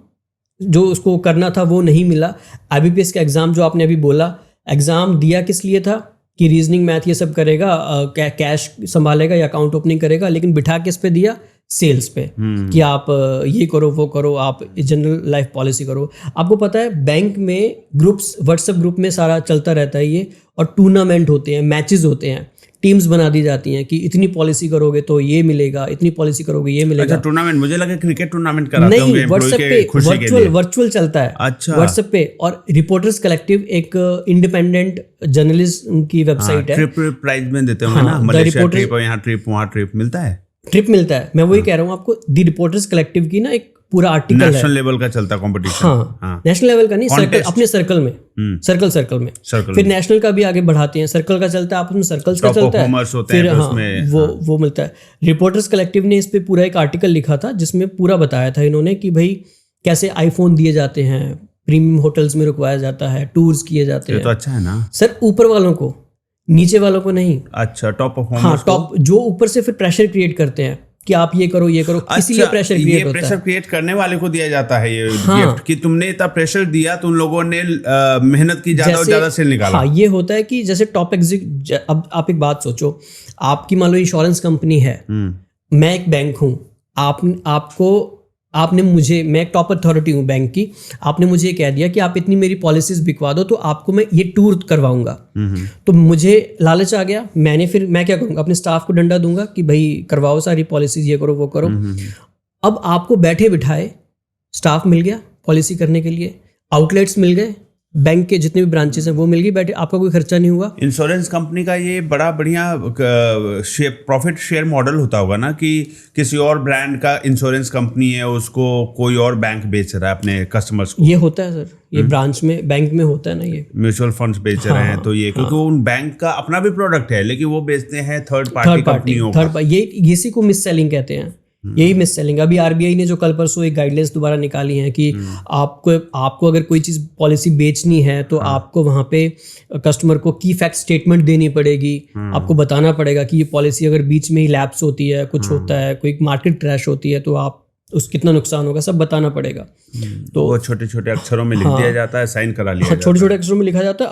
जो उसको करना था वो नहीं मिला। IBPS का एग्ज़ाम जो आपने अभी बोला, एग्ज़ाम दिया किस लिए था कि रीजनिंग मैथ ये सब करेगा, कैश संभालेगा या अकाउंट ओपनिंग करेगा, लेकिन बिठा किस पे दिया? सेल्स पे, कि आप ये करो वो करो, आप जनरल लाइफ पॉलिसी करो। आपको पता है बैंक में ग्रुप्स, व्हाट्सएप ग्रुप में सारा चलता रहता है ये, और टूर्नामेंट होते हैं, मैचेस होते हैं, टीम्स बना दी जाती हैं कि इतनी पॉलिसी करोगे तो ये मिलेगा, इतनी पॉलिसी करोगे ये मिलेगा। अच्छा, टूर्नामेंट, मुझे लगा क्रिकेट टूर्नामेंट कराते होंगे, नहीं, व्हाट्सएप पे वर्चुअल चलता है। अच्छा, व्हाट्सएप पे। और रिपोर्टर्स कलेक्टिव एक इंडिपेंडेंट जर्नलिस्ट की वेबसाइट है, ट्रिप प्राइज में देते होंगे ना, मलेशिया ट्रिप, यहाँ ट्रिप, वहाँ ट्रिप मिलता है, ट्रिप मिलता है। मैं वही कह रहा हूँ आपको, दी रिपोर्टर्स कलेक्टिव की ना एक पूरा आर्टिकल है, नेशनल लेवल का चलता कंपटीशन। हाँ, नेशनल लेवल का नहीं, सर्कल, अपने सर्कल में, सर्कल में, फिर नेशनल का भी आगे बढ़ाते हैं, सर्कल का चलता है, आपस में सर्कल्स का चलता है, फिर हाँ वो मिलता है। रिपोर्टर्स कलेक्टिव ने इस पे पूरा एक आर्टिकल लिखा था जिसमें पूरा बताया था इन्होंने कि भाई कैसे आईफोन दिए जाते हैं, प्रीमियम होटल्स में रुकवाया जाता है, टूर्स किए जाते हैं। तो अच्छा है ना सर, ऊपर वालों को, नीचे वालों को नहीं। अच्छा, टॉप परफॉर्मर्स, हाँ, टॉप, जो ऊपर से फिर प्रेशर क्रिएट करते हैं कि आप ये करो ये करो, इसीलिए प्रेशर क्रिएट होता है। प्रेशर क्रिएट करने वाले को दिया जाता है ये गिफ्ट, कि तुमने इतना प्रेशर दिया तो उन लोगों ने मेहनत की, ज्यादा और ज्यादा सेल निकाला। हाँ, ये होता है कि जैसे टॉप एग्जीक्यूटिव, अब आप एक बात सोचो, आपकी मान लो इंश्योरेंस कंपनी है, मैं एक बैंक हूँ, आपने मुझे, मैं एक टॉप अथॉरिटी हूँ बैंक की, आपने मुझे कह दिया कि आप इतनी मेरी पॉलिसीज बिकवा दो तो आपको मैं ये टूर करवाऊंगा। तो मुझे लालच आ गया, मैं क्या करूँगा, अपने स्टाफ को डंडा दूंगा कि भाई करवाओ सारी पॉलिसीज, ये करो वो करो। अब आपको बैठे बिठाए स्टाफ मिल गया पॉलिसी करने के लिए, आउटलेट्स मिल गए, बैंक के जितने भी ब्रांचेस हैं वो मिल गई, बैठे, आपका कोई खर्चा नहीं हुआ। इंश्योरेंस कंपनी का ये बड़ा बढ़िया प्रॉफिट शेयर मॉडल होता होगा ना, कि किसी और ब्रांड का इंश्योरेंस कंपनी है, उसको कोई और बैंक बेच रहा है अपने कस्टमर्स को। ये होता है सर, ये ब्रांच में, बैंक में होता है ना, ये म्यूचुअल फंड्स बेच रहे हैं, तो ये क्योंकि उन बैंक का अपना भी प्रोडक्ट है, लेकिन वो बेचते हैं थर्ड पार्टी कंपनियों का। ये इसी को मिस सेलिंग कहते हैं, यही मिस सेलिंग। अभी RBI ने जो कल परसों एक गाइडलाइंस दोबारा निकाली है कि आपको अगर कोई चीज़ पॉलिसी बेचनी है तो आपको वहाँ पे कस्टमर को की फैक्ट स्टेटमेंट देनी पड़ेगी, आपको बताना पड़ेगा कि ये पॉलिसी अगर बीच में ही लैप्स होती है, कुछ होता है, कोई मार्केट क्रैश होती है, तो आप कितना नुकसान होगा सब बताना पड़ेगा। तो वो छोटे छोटे अक्षरों में लिख दिया जाता है, साइन करा लिया जाता है, छोटे छोटे अक्षरों में लिखा जाता है।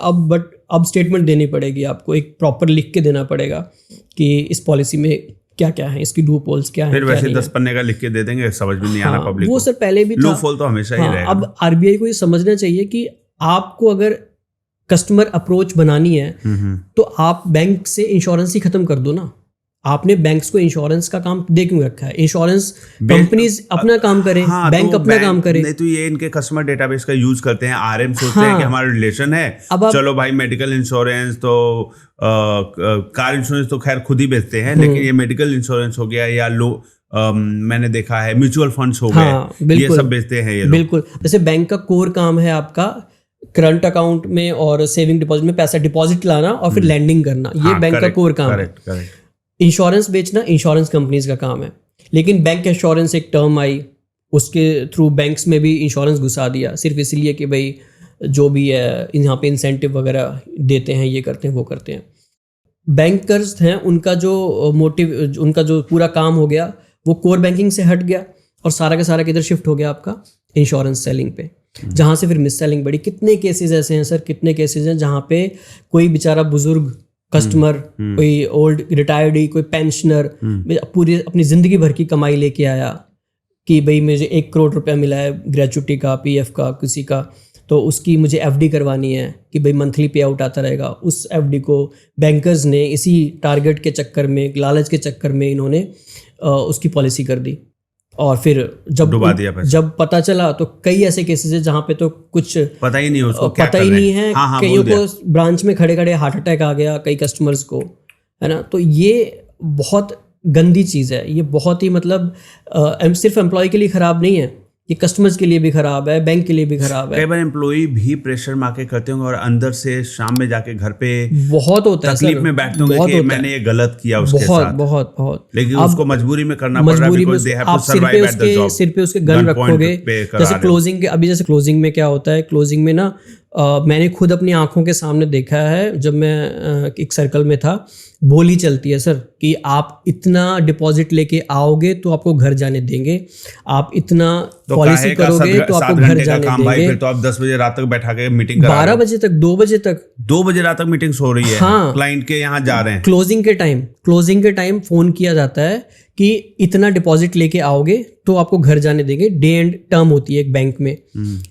अब स्टेटमेंट देनी पड़ेगी आपको, एक प्रॉपर लिख के देना पड़ेगा कि इस पॉलिसी में क्या क्या है, इसकी लूप होल्स क्या है। फिर वैसे 10 पन्ने का लिख के दे देंगे, समझ भी नहीं आना पब्लिक वो सर पहले भी लूप होल तो हमेशा ही रहेगा। अब RBI को ये समझना चाहिए कि आपको अगर कस्टमर अप्रोच बनानी है तो आप बैंक से इंश्योरेंस ही खत्म कर दो ना। आपने बैंक्स को इंश्योरेंस का काम दे क्यों रखा है? इंश्योरेंस कंपनीज अपना काम करें, बैंक अपना काम करे। नहीं तो ये इनके कस्टमर डेटाबेस का यूज करते हैं, RM सोचते हैं कि हमारा रिलेशन है, चलो भाई मेडिकल इंश्योरेंस तो कार इंश्योरेंस तो खैर खुद ही बेचते हैं, लेकिन ये मेडिकल इंश्योरेंस हो गया या मैंने देखा है म्यूचुअल फंड्स हो गए, ये सब बेचते हैं ये लोग। बिल्कुल, जैसे बैंक का कोर काम है आपका करंट अकाउंट में और सेविंग डिपॉजिट में पैसा डिपॉजिट लाना और फिर लैंडिंग करना, ये हाँ, बैंक का correct, कोर काम है। correct, correct. इंश्योरेंस बेचना इंश्योरेंस कंपनीज का काम है। लेकिन बैंक इंश्योरेंस एक टर्म आई, उसके थ्रू बैंक्स में भी इंश्योरेंस घुसा दिया, सिर्फ इसलिए कि भाई जो भी है यहाँ पे इंसेंटिव वगैरह देते हैं, ये करते हैं वो करते हैं। बैंकर्स हैं, उनका जो मोटिव, उनका जो पूरा काम हो गया वो कोर बैंकिंग से हट गया और सारा का सारा किधर शिफ्ट हो गया आपका इंश्योरेंस सेलिंग पे, जहाँ से फिर मिस सेलिंग बढ़ी। कितने केसेस ऐसे हैं सर, कितने केसेस हैं जहाँ पे कोई बेचारा बुजुर्ग कस्टमर, कोई ओल्ड रिटायर्डी, कोई पेंशनर पूरी अपनी जिंदगी भर की कमाई लेके आया कि भाई मुझे 1 करोड़ रुपया मिला है ग्रेचुटी का, पीएफ का, किसी का, तो उसकी मुझे एफडी करवानी है कि भाई मंथली पे आउट आता रहेगा। उस एफडी को बैंकर्स ने इसी टारगेट के चक्कर में, लालच के चक्कर में इन्होंने उसकी पॉलिसी कर दी और फिर जब पता चला तो कई ऐसे केसेस है जहाँ पे तो कुछ पता ही नहीं, उसको क्या पता ही नहीं है। हाँ, कईयों को ब्रांच में खड़े खड़े हार्ट अटैक आ गया, कई कस्टमर्स को, है ना। तो ये बहुत गंदी चीज़ है, ये बहुत ही मतलब सिर्फ एम्प्लॉय के लिए ख़राब नहीं है, ये कस्टमर्स के लिए भी खराब है, बैंक के लिए भी खराब है। कई बार एम्प्लॉय भी प्रेशर मार करते होंगे और अंदर से शाम में जाके घर पे बहुत होता है, तकलीफ में बैठते होंगे कि मैंने ये गलत किया उसके साथ। बहुत लेकिन उसको मजबूरी में करना पड़ रहा है, because they have to survive at the job. सिर पे उसके गन रखोगे। जैसे क्लोजिंग के, अभी जैसे क्लोजिंग में क्या होता है, क्लोजिंग में ना मैंने खुद अपनी आंखों के सामने देखा है, जब मैं एक सर्कल में था, बोली चलती है सर कि आप इतना डिपॉजिट लेके आओगे तो आपको घर जाने देंगे, आप इतना पॉलिसी करोगे तो आपको घर जाने देंगे। फिर तो आप 10 बजे रात तक बैठा के मीटिंग करा 12 बजे तक, 2 बजे तक, 2 बजे रात तक मीटिंग्स हो रही है। हाँ, क्लाइंट के यहाँ जा रहे हैं। क्लोजिंग के टाइम फोन किया जाता है कि इतना डिपॉजिट लेके आओगे तो आपको घर जाने देंगे। डे एंड टर्म होती है एक बैंक में।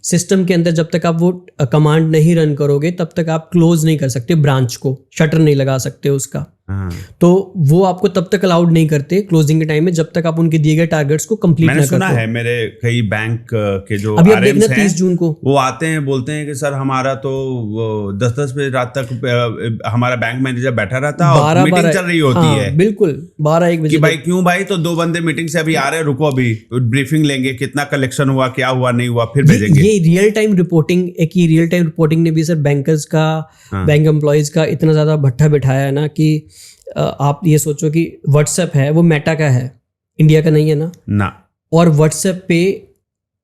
सिस्टम के अंदर जब तक आप वो कमांड नहीं रन करोगे तब तक आप क्लोज नहीं कर सकते ब्रांच को, शटर नहीं लगा सकते उसका। तो वो आपको तब तक अलाउड नहीं करते क्लोजिंग के टाइम में जब तक आप उनके दिए गए टारगेट्स को कंप्लीट ना करो। मैंने सुना है मेरे कई बैंक के जो अभी आप देखना 30 जून को वो आते हैं, बोलते हैं कि सर हमारा तो 10-10 बजे रात तक हमारा बैंक मैनेजर बैठा रहता है और मीटिंग चल रही होती है। बिल्कुल 12-1 बजे कि भाई क्यों भाई, तो 2 बंदे मीटिंग से अभी आ रहे हैं, रुको अभी ब्रीफिंग लेंगे, कितना कलेक्शन हुआ, क्या हुआ, नहीं हुआ, फिर भेजेंगे। ये रियल टाइम रिपोर्टिंग ने भी सर बैंकर्स का, बैंक एम्प्लॉयज का इतना ज्यादा भट्ठा बिठाया है ना कि आप ये सोचो कि व्हाट्सएप है वो मेटा का है, इंडिया का नहीं है ना। और व्हाट्सएप पे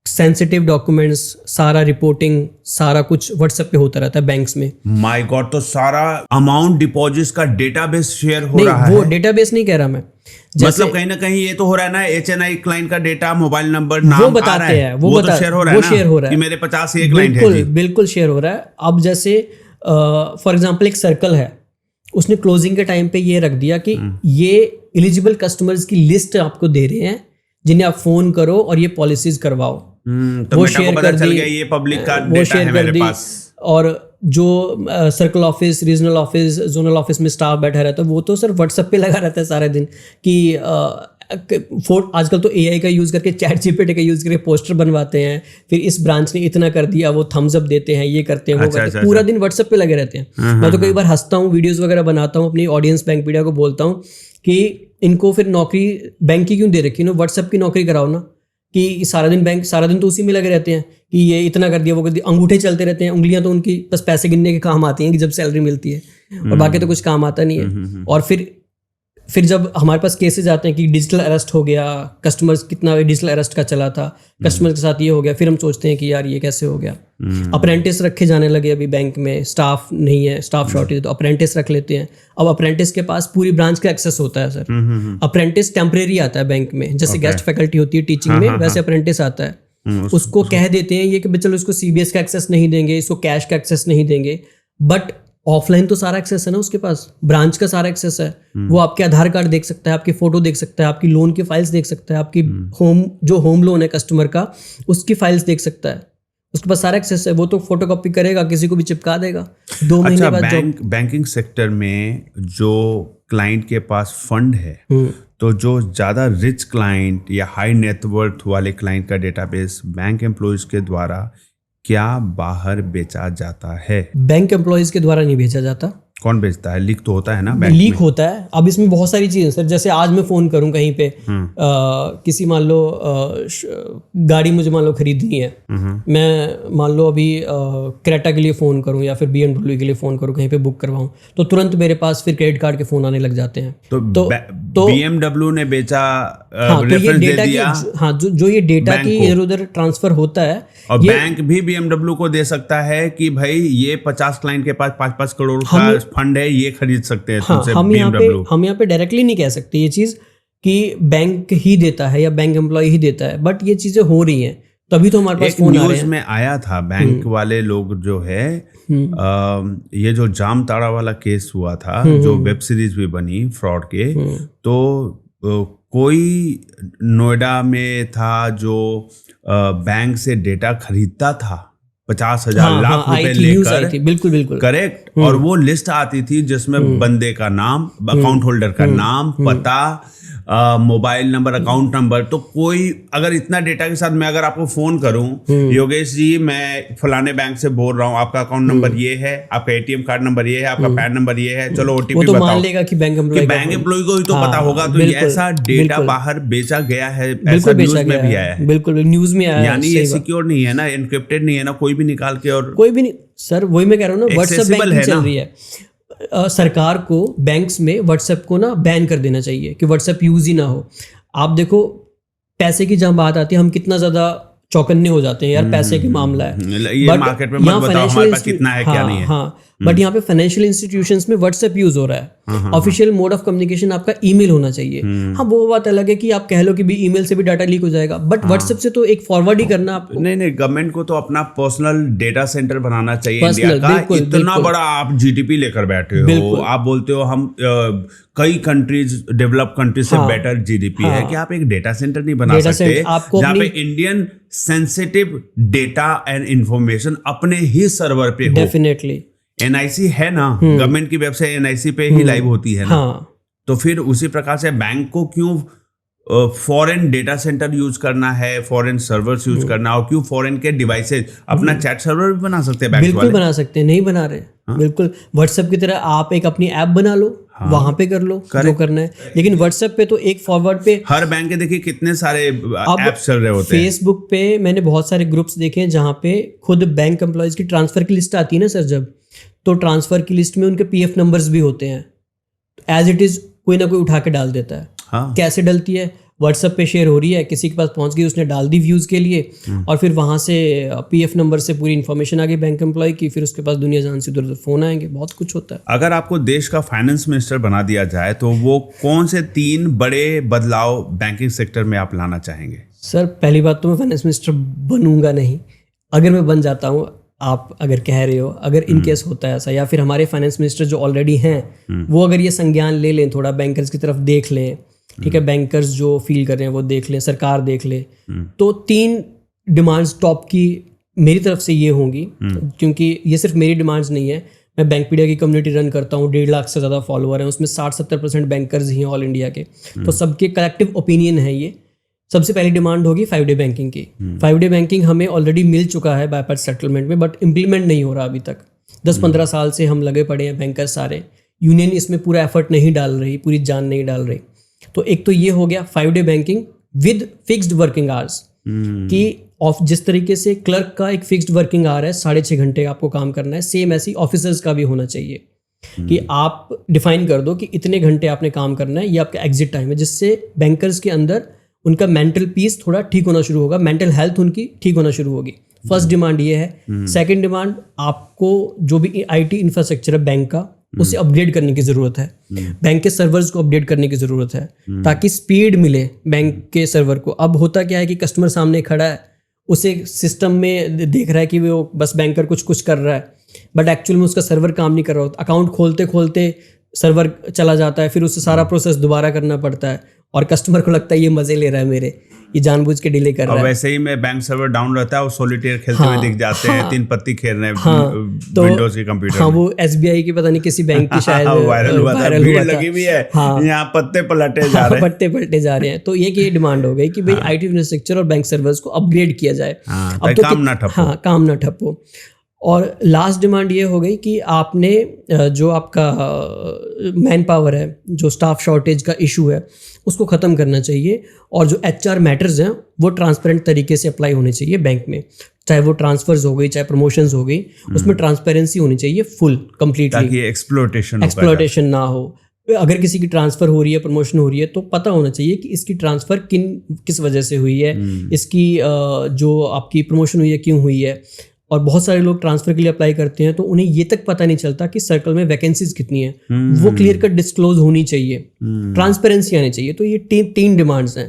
सेंसिटिव डॉक्यूमेंट्स, सारा रिपोर्टिंग, सारा कुछ व्हाट्सएप पे होता रहता है बैंक्स में। माय गॉड, तो सारा अमाउंट डिपॉजिट्स का डेटाबेस शेयर हो रहा है। वो डेटाबेस नहीं कह रहा मैं, मतलब कहीं ना कहीं ये तो हो रहा है ना, HNI क्लाइंट का डेटा, मोबाइल नंबर, नाम वो बताते हैं, वो तो शेयर हो रहा है ना कि मेरे 50 ये क्लाइंट है जी। बिल्कुल शेयर हो रहा है। अब जैसे फॉर एग्जांपल एक सर्कल है, उसने क्लोजिंग के टाइम पे ये रख दिया कि ये एलिजिबल कस्टमर्स की लिस्ट आपको दे रहे हैं जिन्हें आप फोन करो और ये पॉलिसीज करवाओ। तो वो शेयर कर दी, ये पब्लिक का डेटा है मेरे पास। और जो circle office, regional office, zonal office में स्टाफ बैठा रहता है वो तो सर व्हाट्सएप पे लगा रहता है सारे दिन कि आजकल तो AI का यूज़ करके, ChatGPT का यूज़ करके पोस्टर बनवाते हैं, फिर इस ब्रांच ने इतना कर दिया, वो थम्स अप देते हैं, ये करते हैं, वो करते हैं, पूरा दिन व्हाट्सएप पे लगे रहते हैं। मैं तो कई बार हंसता हूँ, वीडियोस वगैरह बनाता हूँ, अपनी ऑडियंस बैंकपीडिया को बोलता हूँ कि इनको फिर नौकरी बैंक की क्यों दे रखी है ना, व्हाट्सएप की नौकरी कराओ ना, कि सारा दिन तो उसी में लगे रहते हैं कि ये इतना कर दिया, वो कर दिया, अंगूठे चलते रहते हैं, उंगलियां तो उनकी बस पैसे गिनने के काम आती हैं कि जब सैलरी मिलती है, और बाकी तो कुछ काम आता नहीं है। और फिर जब हमारे पास केसेस आते हैं कि डिजिटल अरेस्ट हो गया, कस्टमर्स कितना डिजिटल अरेस्ट का चला था, कस्टमर के साथ ये हो गया, फिर हम सोचते हैं कि यार ये कैसे हो गया। अप्रेंटिस रखे जाने लगे, अभी बैंक में स्टाफ नहीं है, स्टाफ शॉर्टेज, तो अप्रेंटिस रख लेते हैं। अब अप्रेंटिस के पास पूरी ब्रांच का एक्सेस होता है सर। अप्रेंटिस टेम्परेरी आता है बैंक में, जैसे गेस्ट फैकल्टी होती है टीचिंग में, वैसे अप्रेंटिस आता है। उसको कह देते हैं ये कि चलो इसको CBS का एक्सेस नहीं देंगे, इसको कैश का एक्सेस नहीं देंगे, बट ऑफलाइन तो सारा एक्सेस है ना उसके पास, ब्रांच का सारा एक्सेस है। वो आपके आधार कार्ड देख सकता है, आपकी फोटो देख सकता है, आपकी लोन की फाइल्स देख सकता है, आपकी होम लोन है कस्टमर का, उसकी फाइल्स देख सकता है, उसके पास सारा एक्सेस है। वो तो फोटोकॉपी करेगा, किसी को भी चिपका देगा, 2 महीने बाद। बैंकिंग सेक्टर में जो क्लाइंट के पास फंड है, तो जो ज़्यादा रिच क्लाइंट या हाई नेटवर्थ वाले क्लाइंट का डेटाबेस बैंक एम्प्लॉयज़ के द्वारा क्या बाहर बेचा जाता है? बैंक एम्प्लॉयज के द्वारा नहीं बेचा जाता। कौन बेचता है? लीक तो होता है ना बैंक लीक होता है। अब इसमें बहुत सारी चीज़ें सर, जैसे आज मैं फ़ोन करूं कहीं पे, किसी मान लो गाड़ी मुझे मान लो खरीदनी है, मैं मान लो अभी क्रेटा के लिए फ़ोन करूं या फिर BMW के लिए फ़ोन करूं, कहीं पे बुक करवाऊं, तो तुरंत मेरे पास फिर क्रेडिट कार्ड के फ़ोन आने लग जाते हैं। तो BMW ने बेचा, हाँ, तो ये डेटा की, हाँ, जो ये डेटा की इधर उधर ट्रांसफर होता है, और बैंक भी BMW को दे सकता है कि भाई ये 50 क्लाइंट के पास 5-5 करोड़ का फंड है, ये खरीद सकते हैं तुमसे। हम यहाँ पे डायरेक्टली नहीं कह सकते ये चीज कि बैंक ही देता है या बैंक एम्प्लॉय ही देता है, बट ये चीजें हो रही हैं, तभी तो हमारे पास फोन आ रहे हैं। न्यूज में आया था बैंक वाले लोग जो है, ये जो जामताड़ा वाला केस हुआ था, जो वेब सीरीज भी बनी फ्रॉड के, तो कोई नोएडा में था जो बैंक से डेटा खरीदता था 50,000 लाख रुपए लेकर, बिल्कुल करेक्ट। और वो लिस्ट आती थी जिसमें बंदे का नाम, अकाउंट होल्डर का नाम, पता, मोबाइल नंबर, अकाउंट नंबर। तो कोई अगर इतना डेटा के साथ मैं अगर आपको फोन करूं, योगेश जी मैं फलाने बैंक से बोल रहा हूं, आपका अकाउंट नंबर ये है, आपका ATM कार्ड नंबर ये है, आपका पैन नंबर ये है, चलो OTP वो तो बताओ, मान लेगा कि बैंक एम्प्लॉय को ही तो पता होगा। तो ऐसा डेटा बाहर बेचा गया है, ऐसा न्यूज में भी आया है। बिल्कुल न्यूज में आया, यानी ये सिक्योर नहीं है ना, एनक्रिप्टेड नहीं है ना, कोई भी निकाल के, और कोई भी नहीं सर, वही मैं कह रहा हूँ ना, व्हाट्सएप बैंकिंग चल रही है। सरकार को बैंक्स में व्हाट्सएप को ना बैन कर देना चाहिए कि व्हाट्सएप यूज ही ना हो। आप देखो पैसे की जहाँ बात आती है, हम कितना ज्यादा चौकन्ने हो जाते हैं यार, पैसे के मामला है, ये मार्केट में मत बताओ हमारे पास कितना है, क्या नहीं है। हाँ, बट यहाँ पे फाइनेंशियल इंस्टीट्यूशंस में व्हाट्सएप यूज हो रहा है। ऑफिशियल मोड ऑफ कम्युनिकेशन आपका ईमेल होना चाहिए। हाँ, वो बात अलग है कि आप कह लो कि भी ईमेल से भी डाटा लीक हो जाएगा, बट व्हाट्सएप से तो एक फॉरवर्ड ही करना आपको। नहीं, गवर्नमेंट को तो अपना पर्सनल डेटा सेंटर बनाना चाहिए इंडिया का। इतना बड़ा आप GDP लेकर बैठे हो, आप बोलते हो हम कई कंट्रीज, डेवलप कंट्रीज से बेटर GDP है, कि आप एक डेटा सेंटर नहीं बना सकते जहाँ पे Indian sensitive data and information अपने ही सर्वर पे हो। डेफिनेटली NIC है ना, गवर्नमेंट की वेबसाइट NIC पे ही लाइव होती है ना। तो फिर उसी प्रकार से बैंक को क्यों फॉरेन डेटा सेंटर यूज करना है, फॉरेन सर्वर्स यूज करना, और क्यों फॉरेन के डिवाइसेज, अपना चैट सर्वर भी बना सकते हैं बैंक वाले। बिल्कुल बना सकते हैं, नहीं बना रहे। बिल्कुल व्हाट्सएप की तरह आप एक अपनी ऐप बना लो, वहां पे कर लो जो करना है, लेकिन व्हाट्सएप पे तो एक फॉरवर्ड पे हर बैंक के देखिए कितने सारे ऐप्स चल रहे होते हैं। फेसबुक पे मैंने बहुत सारे ग्रुप्स देखे हैं जहाँ पे खुद बैंक एम्प्लॉयज की ट्रांसफर की लिस्ट आती है ना सर, जब तो ट्रांसफर की लिस्ट में उनके PF नंबर्स भी होते हैं, एज इट इज कोई ना कोई उठा के डाल देता है। हाँ। कैसे डलती है? व्हाट्सएप पे शेयर हो रही है, किसी के पास पहुंच गई, उसने डाल दी व्यूज के लिए, और फिर वहां से PF नंबर से पूरी इन्फॉर्मेशन आ गई बैंक एम्प्लॉय की, फिर उसके पास दुनिया जान से उधर उधर फोन आएंगे, बहुत कुछ होता है। अगर आपको देश का फाइनेंस मिनिस्टर बना दिया जाए तो वो कौन से 3 बड़े बदलाव बैंकिंग सेक्टर में आप लाना चाहेंगे? सर पहली बात तो मैं फाइनेंस मिनिस्टर बनूंगा नहीं। अगर मैं बन जाता हूँ, आप अगर कह रहे हो, अगर इन केस होता है ऐसा, या फिर हमारे फाइनेंस मिनिस्टर जो ऑलरेडी हैं वो अगर ये संज्ञान ले लें, थोड़ा बैंकर्स की तरफ देख लें, ठीक है, बैंकर्स जो फील कर रहे हैं वो देख लें, सरकार देख ले, तो 3 डिमांड्स टॉप की मेरी तरफ से ये होंगी, क्योंकि ये सिर्फ मेरी डिमांड्स नहीं है। मैं बैंकपीडिया की कम्युनिटी रन करता हूँ, 1.5 लाख से ज़्यादा फॉलोअर हैं, उसमें 60-70% बैंकर्स ही हैं ऑल इंडिया के, तो सबके कलेक्टिव ओपिनियन है ये। सबसे पहली डिमांड होगी 5-डे बैंकिंग की। 5-डे बैंकिंग हमें ऑलरेडी मिल चुका है बायपास सेटलमेंट में, बट इम्प्लीमेंट नहीं हो रहा अभी तक। 10-15 साल से हम लगे पड़े हैं बैंकर सारे, यूनियन इसमें पूरा एफर्ट नहीं डाल रही, पूरी जान नहीं डाल रही। तो एक तो ये हो गया five day banking with fixed working hours, कि ऑफ जिस तरीके से क्लर्क का एक फिक्स्ड वर्किंग आवर है, 6.5 घंटे आपको काम करना है, सेम ऐसी ऑफिसर्स का भी होना चाहिए, कि आप डिफाइन कर दो कि इतने घंटे आपने काम करना है, ये आपका एग्जिट टाइम है, जिससे बैंकर्स के अंदर उनका मेंटल पीस थोड़ा ठीक होना शुरू होगा, मेंटल हेल्थ उनकी ठीक होना शुरू होगी। फर्स्ट डिमांड ये है। सेकंड डिमांड, आपको जो भी IT इंफ्रास्ट्रक्चर है बैंक का, उसे अपग्रेड करने की ज़रूरत है, बैंक के सर्वर्स को अपडेट करने की ज़रूरत है, ताकि स्पीड मिले बैंक के सर्वर को। अब होता क्या है कि कस्टमर सामने खड़ा है, उसे सिस्टम में देख रहा है कि वो बस बैंकर कुछ कर रहा है, बट एक्चुअल में उसका सर्वर काम नहीं कर रहा होता। अकाउंट खोलते खोलते सर्वर चला जाता है, फिर उससे सारा प्रोसेस दोबारा करना पड़ता है, और कस्टमर को लगता है ये मजे ले रहा है मेरे, ये जानबूझ के डिले कर रहा है। वैसे ही में बैंक सर्वर डाउन रहता है और सॉलिटेयर खेलते हुए दिख जाते हैं, 3 पत्ती खेल रहे हैं तो विंडोज के कंप्यूटर। हाँ, वो SBI की पता नहीं किसी बैंक की शायद वायरल हुआ था, भीड़ लगी हुई है, यहाँ पत्ते पलटे जा रहे हैं, पलटे जा रहे हैं। तो ये डिमांड हो गई कि भाई IT इंफ्रास्ट्रक्चर और बैंक सर्वर्स को अपग्रेड किया जाए, अब तो काम ना ठप हो। हाँ, काम ना ठप हो। और लास्ट डिमांड ये हो गई कि आपने जो आपका मैन पावर है, जो स्टाफ शॉर्टेज का इशू है, उसको ख़त्म करना चाहिए और जो HR मैटर्स हैं वो ट्रांसपेरेंट तरीके से अप्लाई होने चाहिए बैंक में, चाहे वो ट्रांसफर्स हो गई, चाहे प्रमोशंस हो गई, उसमें ट्रांसपेरेंसी होनी चाहिए फुल कंप्लीटली, ताकि एक्सप्लॉयटेशन ना हो। अगर किसी की ट्रांसफ़र हो रही है, प्रमोशन हो रही है, तो पता होना चाहिए कि इसकी ट्रांसफ़र किस वजह से हुई है, इसकी जो आपकी प्रमोशन हुई है क्यों हुई है। और बहुत सारे लोग ट्रांसफ़र के लिए अप्लाई करते हैं तो उन्हें ये तक पता नहीं चलता कि सर्कल में वैकेंसीज कितनी है, वो क्लियर कट डिस्क्लोज होनी चाहिए, ट्रांसपेरेंसी आनी चाहिए। तो ये तीन डिमांड्स हैं।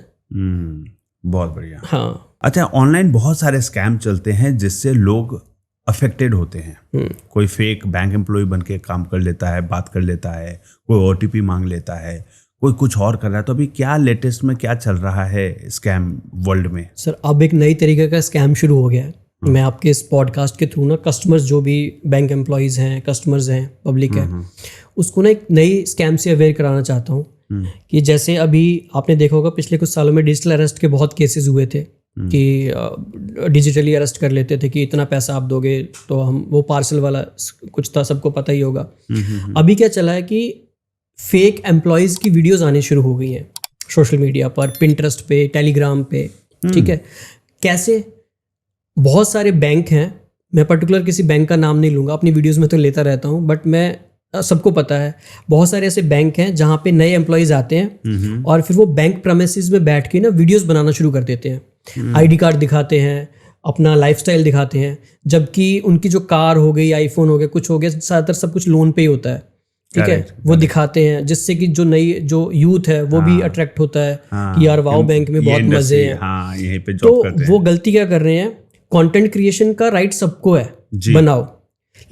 बहुत बढ़िया। हाँ। अच्छा, ऑनलाइन बहुत सारे स्कैम चलते हैं जिससे लोग अफेक्टेड होते हैं। कोई फेक बैंक एम्प्लॉय बन के काम कर लेता है, बात कर लेता है, कोई OTP मांग लेता है, कोई कुछ और कर रहा है। तो अभी क्या लेटेस्ट में क्या चल रहा है स्कैम वर्ल्ड में? सर, अब एक नई तरीके का स्कैम शुरू हो गया है। मैं आपके इस पॉडकास्ट के थ्रू ना कस्टमर्स, जो भी बैंक एम्प्लॉयज़ हैं, कस्टमर्स हैं, पब्लिक है, उसको ना एक नई स्कैम से अवेयर कराना चाहता हूँ कि जैसे अभी आपने देखा होगा पिछले कुछ सालों में डिजिटल अरेस्ट के बहुत केसेस हुए थे कि डिजिटली अरेस्ट कर लेते थे कि इतना पैसा आप दोगे तो हम, वो पार्सल वाला कुछ था, सबको पता ही होगा। अभी क्या चला है कि फेक एम्प्लॉयज़ की वीडियोस आने शुरू हो गई हैं सोशल मीडिया पर, पिंटरेस्ट पे, टेलीग्राम पे। ठीक है, कैसे? बहुत सारे बैंक हैं, मैं पर्टिकुलर किसी बैंक का नाम नहीं लूँगा, अपनी वीडियोस में तो लेता रहता हूँ, बट मैं सबको पता है बहुत सारे ऐसे बैंक हैं जहाँ पे नए एम्प्लॉयज़ आते हैं और फिर वो बैंक प्रेमिसेस में बैठ के ना वीडियोस बनाना शुरू कर देते हैं। ID कार्ड दिखाते हैं, अपना लाइफस्टाइल दिखाते हैं, जबकि उनकी जो कार हो गई, आईफोन हो गया, कुछ हो गया, ज़्यादातर सब कुछ लोन पे ही होता है। ठीक है, वो दिखाते हैं जिससे कि जो यूथ है वो भी अट्रैक्ट होता है कि यार वाओ बैंक में बहुत मजे हैं। यहीं पे तो वो गलती क्या कर रहे हैं, कंटेंट क्रिएशन का राइट सबको है, बनाओ,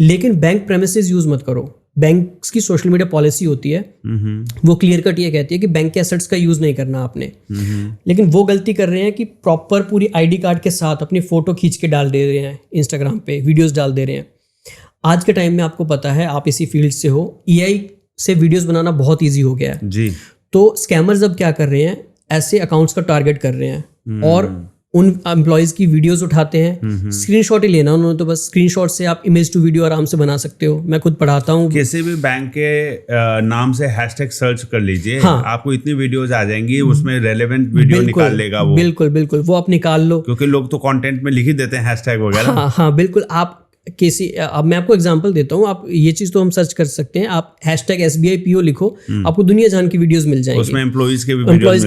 लेकिन बैंक प्रेमिसेस यूज मत करो। बैंक्स की सोशल मीडिया पॉलिसी होती है, वो क्लियर कट ये कहती है कि बैंक के एसेट्स का यूज नहीं करना आपने। लेकिन वो गलती कर रहे हैं कि प्रॉपर पूरी ID कार्ड के साथ अपनी फोटो खींच के डाल दे रहे हैं, इंस्टाग्राम पे वीडियोस डाल दे रहे हैं। आज के टाइम में आपको पता है, आप इसी फील्ड से हो, AI से वीडियोस बनाना बहुत ईजी हो गया है जी। तो स्कैमर्स अब क्या कर रहे हैं, ऐसे अकाउंट्स का टारगेट कर रहे हैं और उन एम्प्लॉयज की वीडियोस उठाते हैं। स्क्रीनशॉट ही लेना उन्होंने, तो बस स्क्रीनशॉट से आप इमेज टू वीडियो आराम से बना सकते हो। मैं खुद पढ़ाता हूँ। किसी भी बैंक के नाम से हैशटैग सर्च कर लीजिए, हाँ, आपको इतनी वीडियोस आ जाएंगी, उसमें रेलेवेंट वीडियो निकाल लेगा वो। बिल्कुल बिल्कुल, वो आप निकाल लो, क्योंकि लोग तो कंटेंट में लिख ही देते हैं हैशटैग वगैरह। हाँ हाँ बिल्कुल। आप अब मैं आपको एग्जांपल देता हूँ, आप ये चीज तो हम सर्च कर सकते हैं, आप SBI PO लिखो, आपको दुनिया जान की वीडियोस मिल जाएंगी, उसमें एम्प्लॉइज की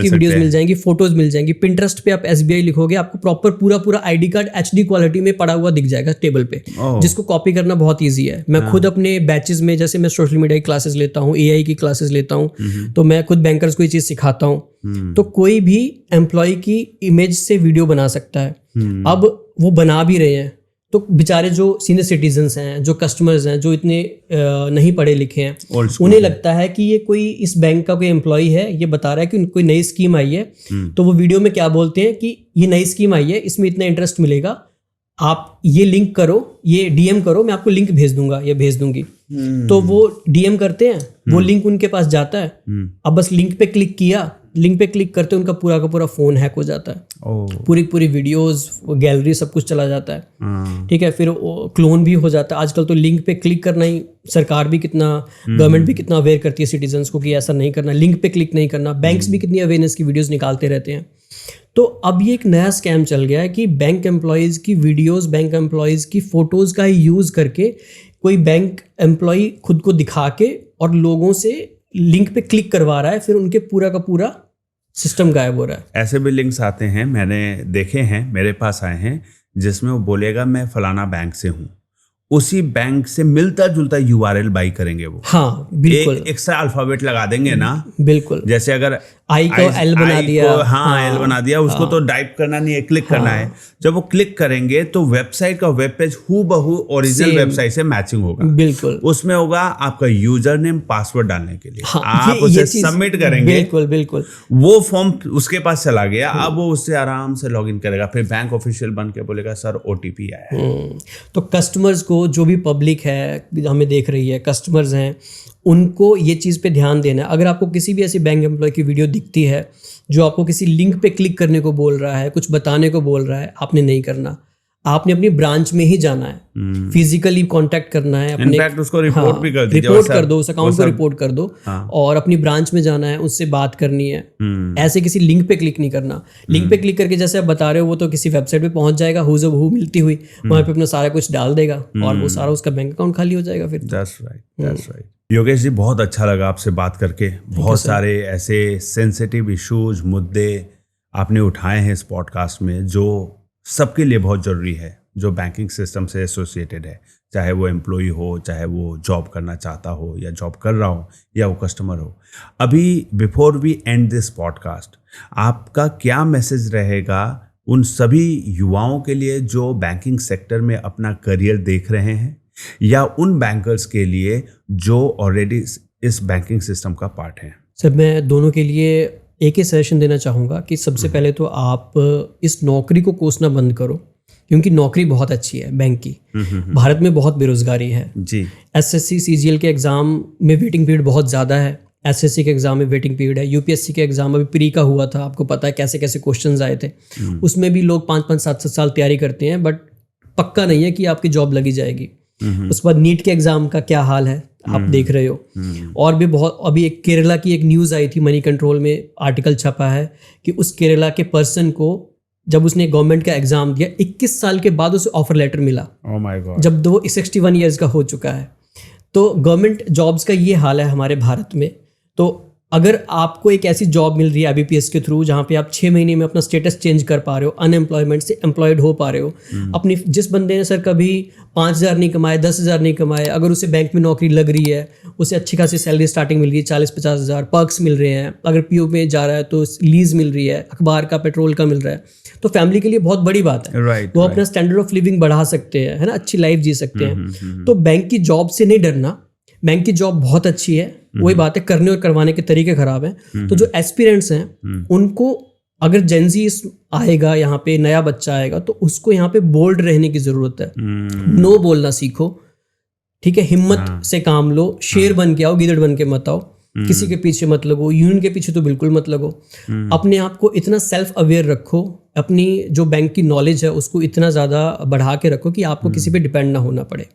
वीडियोस मिल जाएंगी, फोटोज मिल जाएंगी। पिंटरेस्ट पे आप SBI लिखोगे, आपको प्रॉपर पूरा ID कार्ड HD क्वालिटी में पड़ा हुआ दिख जाएगा टेबल पे, जिसको कॉपी करना बहुत ईजी है। मैं खुद अपने बैचेस में, जैसे मैं सोशल मीडिया की क्लासेस लेता हूँ, AI की क्लासेस लेता हूँ, तो मैं खुद बैंकर्स को ये चीज सिखाता हूँ। तो कोई भी एम्प्लॉय की इमेज से वीडियो बना सकता है। अब वो बना भी रहे हैं, तो बेचारे जो सीनियर सिटीजन्स हैं, जो कस्टमर्स हैं, जो इतने नहीं पढ़े लिखे हैं, उन्हें लगता है कि ये कोई इस बैंक का कोई एम्प्लॉय है, ये बता रहा है कि कोई नई स्कीम आई है। तो वो वीडियो में क्या बोलते हैं कि ये नई स्कीम आई है, इसमें इतना इंटरेस्ट मिलेगा, आप ये लिंक करो, ये DM करो, मैं आपको लिंक भेज दूंगा या भेज दूंगी। तो वो DM करते हैं, वो लिंक उनके पास जाता है। अब बस लिंक पे क्लिक किया, लिंक पे क्लिक करते उनका पूरा का पूरा फोन हैक हो जाता है, पूरी वीडियोस, गैलरी, सब कुछ चला जाता है। ठीक है, फिर क्लोन भी हो जाता है। आजकल तो लिंक पे क्लिक करना ही, सरकार भी कितना, गवर्नमेंट भी कितना अवेयर करती है सिटीजन्स को कि ऐसा नहीं करना, लिंक पे क्लिक नहीं करना। बैंक्स भी कितनी अवेयरनेस की वीडियोस निकालते रहते हैं। तो अब ये एक नया स्कैम चल गया है कि बैंक एम्प्लॉयज़ की वीडियोस, बैंक एम्प्लॉयज़ की फोटोज़ का यूज़ करके कोई बैंक एम्प्लॉय खुद को दिखा के और लोगों से लिंक पे क्लिक करवा रहा है, फिर उनके पूरा का पूरा सिस्टम गायब हो रहा है। ऐसे भी लिंक्स आते हैं, मैंने देखे हैं, मेरे पास आए हैं, जिसमें वो बोलेगा मैं फलाना बैंक से हूँ, उसी बैंक से मिलता जुलता URL बाई करेंगे वो। हाँ बिल्कुल, एक एक्स्ट्रा अल्फाबेट लगा देंगे ना। बिल्कुल, जैसे अगर I को L बना दिया, L बना दिया, उसको तो टाइप करना नहीं है, क्लिक करना है। जब वो क्लिक करेंगे तो वेबसाइट का वेब पेज हूबहू ओरिजिनल वेबसाइट से मैचिंग होगा। बिल्कुल, उसमें होगा आपका यूजर नेम, पासवर्ड डालने के लिए। आप उसे सबमिट करेंगे, बिल्कुल बिल्कुल, वो फॉर्म उसके पास चला गया। अब वो उससे आराम से लॉगिन करेगा, फिर बैंक ऑफिशियल बन के बोलेगा सर OTP आया है। तो कस्टमर्स को, जो भी पब्लिक है हमें देख रही है, कस्टमर्स हैं, उनको ये चीज़ पे ध्यान देना है। अगर आपको किसी भी ऐसी बैंक एम्प्लॉय की वीडियो दिखती है जो आपको किसी लिंक पे क्लिक करने को बोल रहा है, कुछ बताने को बोल रहा है, आपने नहीं करना। आपने अपनी ब्रांच में ही जाना है, फिजिकली कांटेक्ट करना है अपने, इनफैक्ट उसको रिपोर्ट भी कर दीजिए, रिपोर्ट कर दो, उस अकाउंट को रिपोर्ट कर दो, और अपनी ब्रांच में जाना है, उससे बात करनी है। ऐसे किसी लिंक पे क्लिक नहीं करना। लिंक पे क्लिक करके जैसे आप बता रहे हो, वो तो किसी वेबसाइट पे पहुंच जाएगा, हूज़-ब-हू मिलती हुई, वहां पे अपना सारा कुछ डाल देगा और वो सारा उसका बैंक अकाउंट खाली हो जाएगा फिर। That's right. योगेश जी, बहुत अच्छा लगा आपसे बात करके। बहुत सारे ऐसे सेंसिटिव इश्यूज, मुद्दे आपने उठाए हैं इस पॉडकास्ट में जो सबके लिए बहुत ज़रूरी है, जो बैंकिंग सिस्टम से एसोसिएटेड है, चाहे वो एम्प्लॉई हो, चाहे वो जॉब करना चाहता हो या जॉब कर रहा हो, या वो कस्टमर हो। अभी before we end this podcast, आपका क्या मैसेज रहेगा उन सभी युवाओं के लिए जो बैंकिंग सेक्टर में अपना करियर देख रहे हैं, या उन बैंकर्स के लिए जो ऑलरेडी इस बैंकिंग सिस्टम का पार्ट हैं? सर, मैं दोनों के लिए एक ही सजेशन देना चाहूँगा कि सबसे पहले तो आप इस नौकरी को कोसना बंद करो, क्योंकि नौकरी बहुत अच्छी है बैंक की। भारत में बहुत बेरोजगारी है जी। एसएससी सीजीएल के एग्ज़ाम में वेटिंग पीरियड बहुत ज़्यादा है, एसएससी के एग्ज़ाम में वेटिंग पीरियड है, यूपीएससी के एग्ज़ाम अभी प्री का हुआ था, आपको पता है कैसे कैसे क्वेश्चंस आए थे। उसमें भी लोग 5-5, 7-7 साल तैयारी करते हैं, बट पक्का नहीं है कि आपकी जॉब लगी जाएगी। उसके बाद नीट के एग्ज़ाम का क्या हाल है आप देख रहे हो। और भी बहुत, अभी एक केरला की एक न्यूज़ आई थी, मनी कंट्रोल में आर्टिकल छपा है कि उस केरला के पर्सन को जब उसने गवर्नमेंट का एग्जाम दिया 21 साल के बाद उसे ऑफर लेटर मिला। Oh my God. जब वो 61 ईयर्स का हो चुका है। तो गवर्नमेंट जॉब्स का ये हाल है हमारे भारत में। तो अगर आपको एक ऐसी जॉब मिल रही है IBPS के थ्रू जहाँ पे आप 6 महीने में अपना स्टेटस चेंज कर पा रहे हो, अनएम्प्लॉयमेंट से एम्प्लॉयड हो पा रहे हो, अपनी जिस बंदे ने सर कभी 5,000 नहीं कमाए, 10,000 नहीं कमाए, अगर उसे बैंक में नौकरी लग रही है, उसे अच्छी खासी सैलरी स्टार्टिंग मिल रही है, 40-50 हज़ार पर्क्स मिल रहे हैं, अगर PO में जा रहा है तो लीज मिल रही है, अखबार का, पेट्रोल का मिल रहा है, तो फैमिली के लिए बहुत बड़ी बात है। वो अपना स्टैंडर्ड ऑफ लिविंग बढ़ा सकते हैं, है ना, अच्छी लाइफ जी सकते हैं। तो बैंक की जॉब से नहीं डरना, बैंक की जॉब बहुत अच्छी है। वही बात है, करने और करवाने के तरीके खराब हैं। तो जो एस्पिरेंट्स हैं उनको, अगर जेनजी आएगा यहाँ पे, नया बच्चा आएगा, तो उसको यहाँ पे बोल्ड रहने की जरूरत है। नो बोलना सीखो, ठीक है, हिम्मत से काम लो, शेर बन के आओ, गीदड़ बन के मत आओ, किसी के पीछे मत लगो, यूनियन के पीछे तो बिल्कुल मत लगो। अपने आप को इतना सेल्फ अवेयर रखो, अपनी जो बैंक की नॉलेज है उसको इतना ज़्यादा बढ़ा के रखो कि आपको किसी पे डिपेंड ना होना पड़े।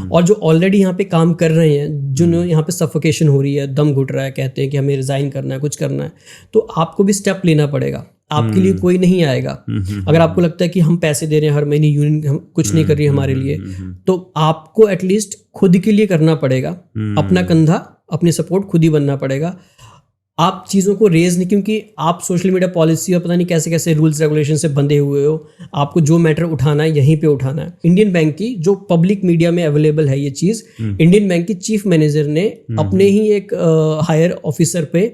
और जो ऑलरेडी यहाँ पे काम कर रहे हैं, जो यहाँ पे सफोकेशन हो रही है, दम घुट रहा है, कहते हैं कि हमें रिजाइन करना है, कुछ करना है, तो आपको भी स्टेप लेना पड़ेगा। आपके लिए कोई नहीं आएगा। अगर आपको लगता है कि हम पैसे दे रहे हैं हर महीने, यूनियन हम कुछ नहीं कर रही हमारे लिए, तो आपको एटलीस्ट खुद के लिए करना पड़ेगा। अपना कंधा, अपनी सपोर्ट खुद ही बनना पड़ेगा। आप चीज़ों को रेज नहीं, क्योंकि आप सोशल मीडिया पॉलिसी और पता नहीं कैसे कैसे रूल्स रेगुलेशन से बंधे हुए हो। आपको जो मैटर उठाना है यहीं पे उठाना है। इंडियन बैंक की जो पब्लिक मीडिया में अवेलेबल है ये चीज़, इंडियन बैंक की चीफ मैनेजर ने अपने ही एक हायर ऑफिसर पे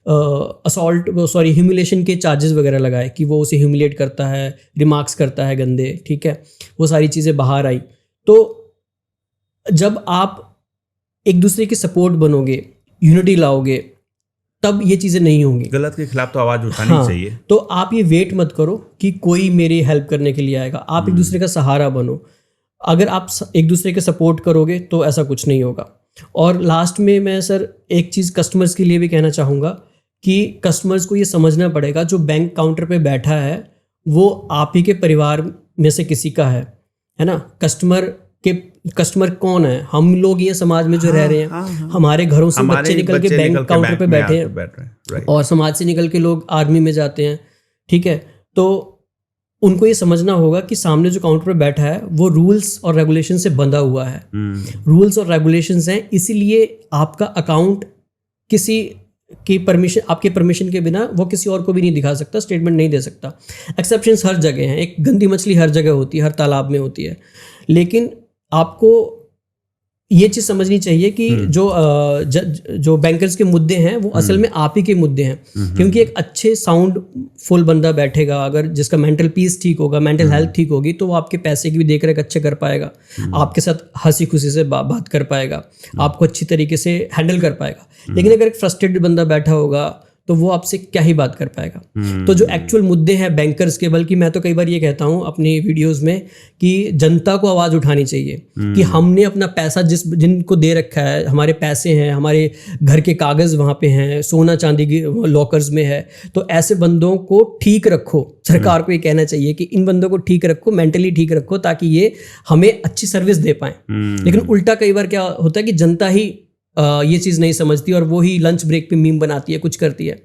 ह्यूमिलेशन के चार्जेस वगैरह लगाए कि वो उसे ह्यूमिलेट करता है, रिमार्क्स करता है गंदे, ठीक है, वो सारी चीज़ें बाहर आई। तो जब आप एक दूसरे की सपोर्ट बनोगे, यूनिटी लाओगे, तब ये चीज़ें नहीं होंगी। गलत के खिलाफ तो आवाज़ उठानी चाहिए। तो आप ये वेट मत करो कि कोई मेरी हेल्प करने के लिए आएगा। आप एक दूसरे का सहारा बनो। अगर आप एक दूसरे के सपोर्ट करोगे तो ऐसा कुछ नहीं होगा। और लास्ट में मैं सर एक चीज़ कस्टमर्स के लिए भी कहना चाहूँगा कि कस्टमर्स को ये समझना पड़ेगा, जो बैंक काउंटर पे बैठा है वो आप ही के परिवार में से किसी का है ना। कस्टमर कौन है? हम लोग ये समाज में जो रह रहे हैं, हमारे घरों से बच्चे निकल के बैंक काउंटर पे बैठे हैं, और समाज से निकल के लोग आर्मी में जाते हैं, ठीक है। तो उनको ये समझना होगा कि सामने जो काउंटर पे बैठा है वो रूल्स और रेगुलेशन से बंधा हुआ है। रूल्स और रेगुलेशंस हैं, इसीलिए आपका अकाउंट किसी की परमिशन, आपके परमिशन के बिना वो किसी और को भी नहीं दिखा सकता, स्टेटमेंट नहीं दे सकता। एक्सेप्शंस हर जगह हैं। एक गंदी मछली हर जगह होती है, हर तालाब में होती है। लेकिन आपको ये चीज़ समझनी चाहिए कि जो बैंकर्स के मुद्दे हैं वो असल में आप ही के मुद्दे हैं। क्योंकि एक अच्छे साउंड फुल बंदा बैठेगा, अगर जिसका मेंटल पीस ठीक होगा, मेंटल हेल्थ ठीक होगी, तो वो आपके पैसे की भी देख रेख अच्छे कर पाएगा, आपके साथ हंसी खुशी से बात कर पाएगा, आपको अच्छी तरीके से हैंडल कर पाएगा। लेकिन अगर एक फ्रस्ट्रेटेड बंदा बैठा होगा तो वो आपसे क्या ही बात कर पाएगा। तो जो एक्चुअल मुद्दे हैं बैंकर्स के, बल्कि मैं तो कई बार ये कहता हूँ अपनी वीडियोस में कि जनता को आवाज़ उठानी चाहिए कि हमने अपना पैसा जिनको दे रखा है, हमारे पैसे हैं, हमारे घर के कागज़ वहाँ पे हैं, सोना चांदी की लॉकर्स में है, तो ऐसे बंदों को ठीक रखो। सरकार को ये कहना चाहिए कि इन बंदों को ठीक रखो, मेंटली ठीक रखो, ताकि ये हमें अच्छी सर्विस दे पाएँ। लेकिन उल्टा कई बार क्या होता है कि जनता ही ये चीज़ नहीं समझती और वो ही लंच ब्रेक पे मीम बनाती है, कुछ करती है।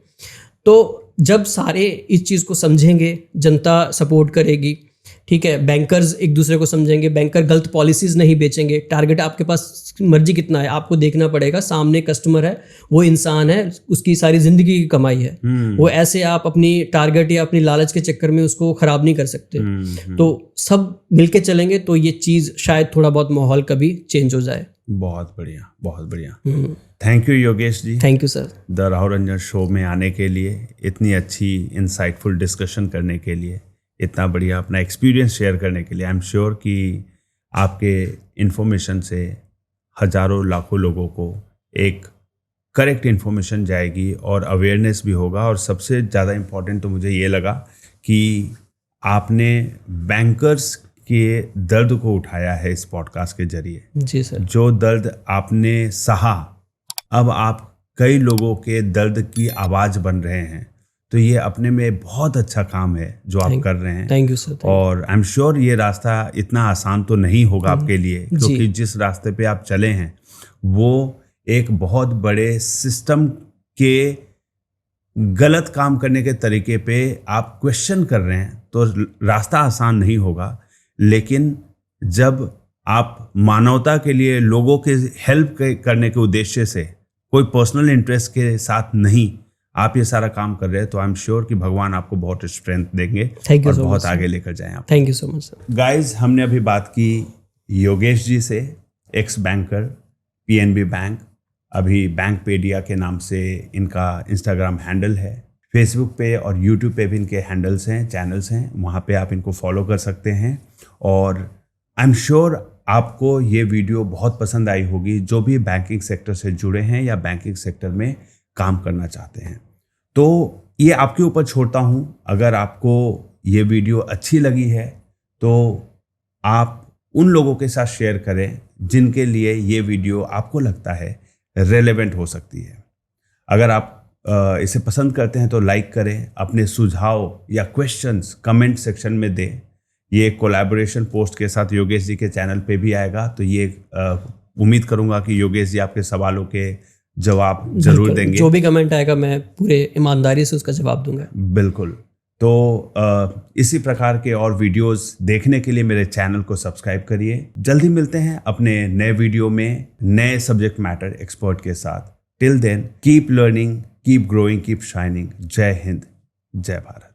तो जब सारे इस चीज़ को समझेंगे, जनता सपोर्ट करेगी, ठीक है, बैंकर्स एक दूसरे को समझेंगे, बैंकर गलत पॉलिसीज़ नहीं बेचेंगे। टारगेट आपके पास मर्जी कितना है, आपको देखना पड़ेगा, सामने कस्टमर है, वो इंसान है, उसकी सारी ज़िंदगी की कमाई है, वो ऐसे आप अपनी टारगेट या अपनी लालच के चक्कर में उसको ख़राब नहीं कर सकते। तो सब मिलके चलेंगे तो ये चीज़ शायद थोड़ा बहुत माहौल कभी चेंज हो जाए। बहुत बढ़िया, बहुत बढ़िया। Thank you Yogesh ji, thank you sir, the Rahul Ranjan show में आने के लिए, इतनी अच्छी इंसाइटफुल डिस्कशन करने के लिए, इतना बढ़िया अपना एक्सपीरियंस शेयर करने के लिए। आई एम श्योर कि आपके इन्फॉर्मेशन से हज़ारों लाखों लोगों को एक करेक्ट इन्फॉर्मेशन जाएगी और अवेयरनेस भी होगा। और सबसे ज़्यादा इम्पॉर्टेंट तो मुझे ये लगा कि आपने बैंकर्स के दर्द को उठाया है इस पॉडकास्ट के जरिए। जी सर। जो दर्द आपने सहा, अब आप कई लोगों के दर्द की आवाज़ बन रहे हैं, तो ये अपने में बहुत अच्छा काम है जो आप कर रहे हैं। Thank you sir. और आई एम श्योर ये रास्ता इतना आसान तो नहीं होगा आपके लिए, क्योंकि जिस रास्ते पे आप चले हैं वो एक बहुत बड़े सिस्टम के गलत काम करने के तरीके पे आप क्वेश्चन कर रहे हैं, तो रास्ता आसान नहीं होगा। लेकिन जब आप मानवता के लिए, लोगों के हेल्प करने के उद्देश्य से, कोई पर्सनल इंटरेस्ट के साथ नहीं, आप ये सारा काम कर रहे हैं, तो आई एम श्योर कि भगवान आपको बहुत स्ट्रेंथ देंगे और बहुत आगे लेकर जाएं आप। Thank you so much sir. Guys, हमने अभी बात की योगेश जी से, एक्स बैंकर, पीएनबी बैंक, अभी बैंकपेडिया के नाम से इनका इंस्टाग्राम हैंडल है, फेसबुक पे और यूट्यूब पे भी इनके हैंडल्स हैं, चैनल्स हैं, वहाँ पे आप इनको फॉलो कर सकते हैं। और आई एम श्योर आपको ये वीडियो बहुत पसंद आई होगी, जो भी बैंकिंग सेक्टर से जुड़े हैं या बैंकिंग सेक्टर में काम करना चाहते हैं। तो ये आपके ऊपर छोड़ता हूँ, अगर आपको ये वीडियो अच्छी लगी है तो आप उन लोगों के साथ शेयर करें जिनके लिए ये वीडियो आपको लगता है रेलेवेंट हो सकती है। अगर आप इसे पसंद करते हैं तो लाइक करें, अपने सुझाव या क्वेश्चंस कमेंट सेक्शन में दें। ये कोलैबोरेशन पोस्ट के साथ योगेश जी के चैनल पे भी आएगा, तो ये उम्मीद करूंगा कि योगेश जी आपके सवालों के जवाब जरूर देंगे। जो भी कमेंट आएगा मैं पूरे ईमानदारी से उसका जवाब दूंगा। बिल्कुल। तो इसी प्रकार के और वीडियोस देखने के लिए मेरे चैनल को सब्सक्राइब करिए। जल्दी मिलते हैं अपने नए वीडियो में नए सब्जेक्ट मैटर एक्सपर्ट के साथ। Till then, keep learning, keep growing, keep shining. जय हिंद, जय भारत।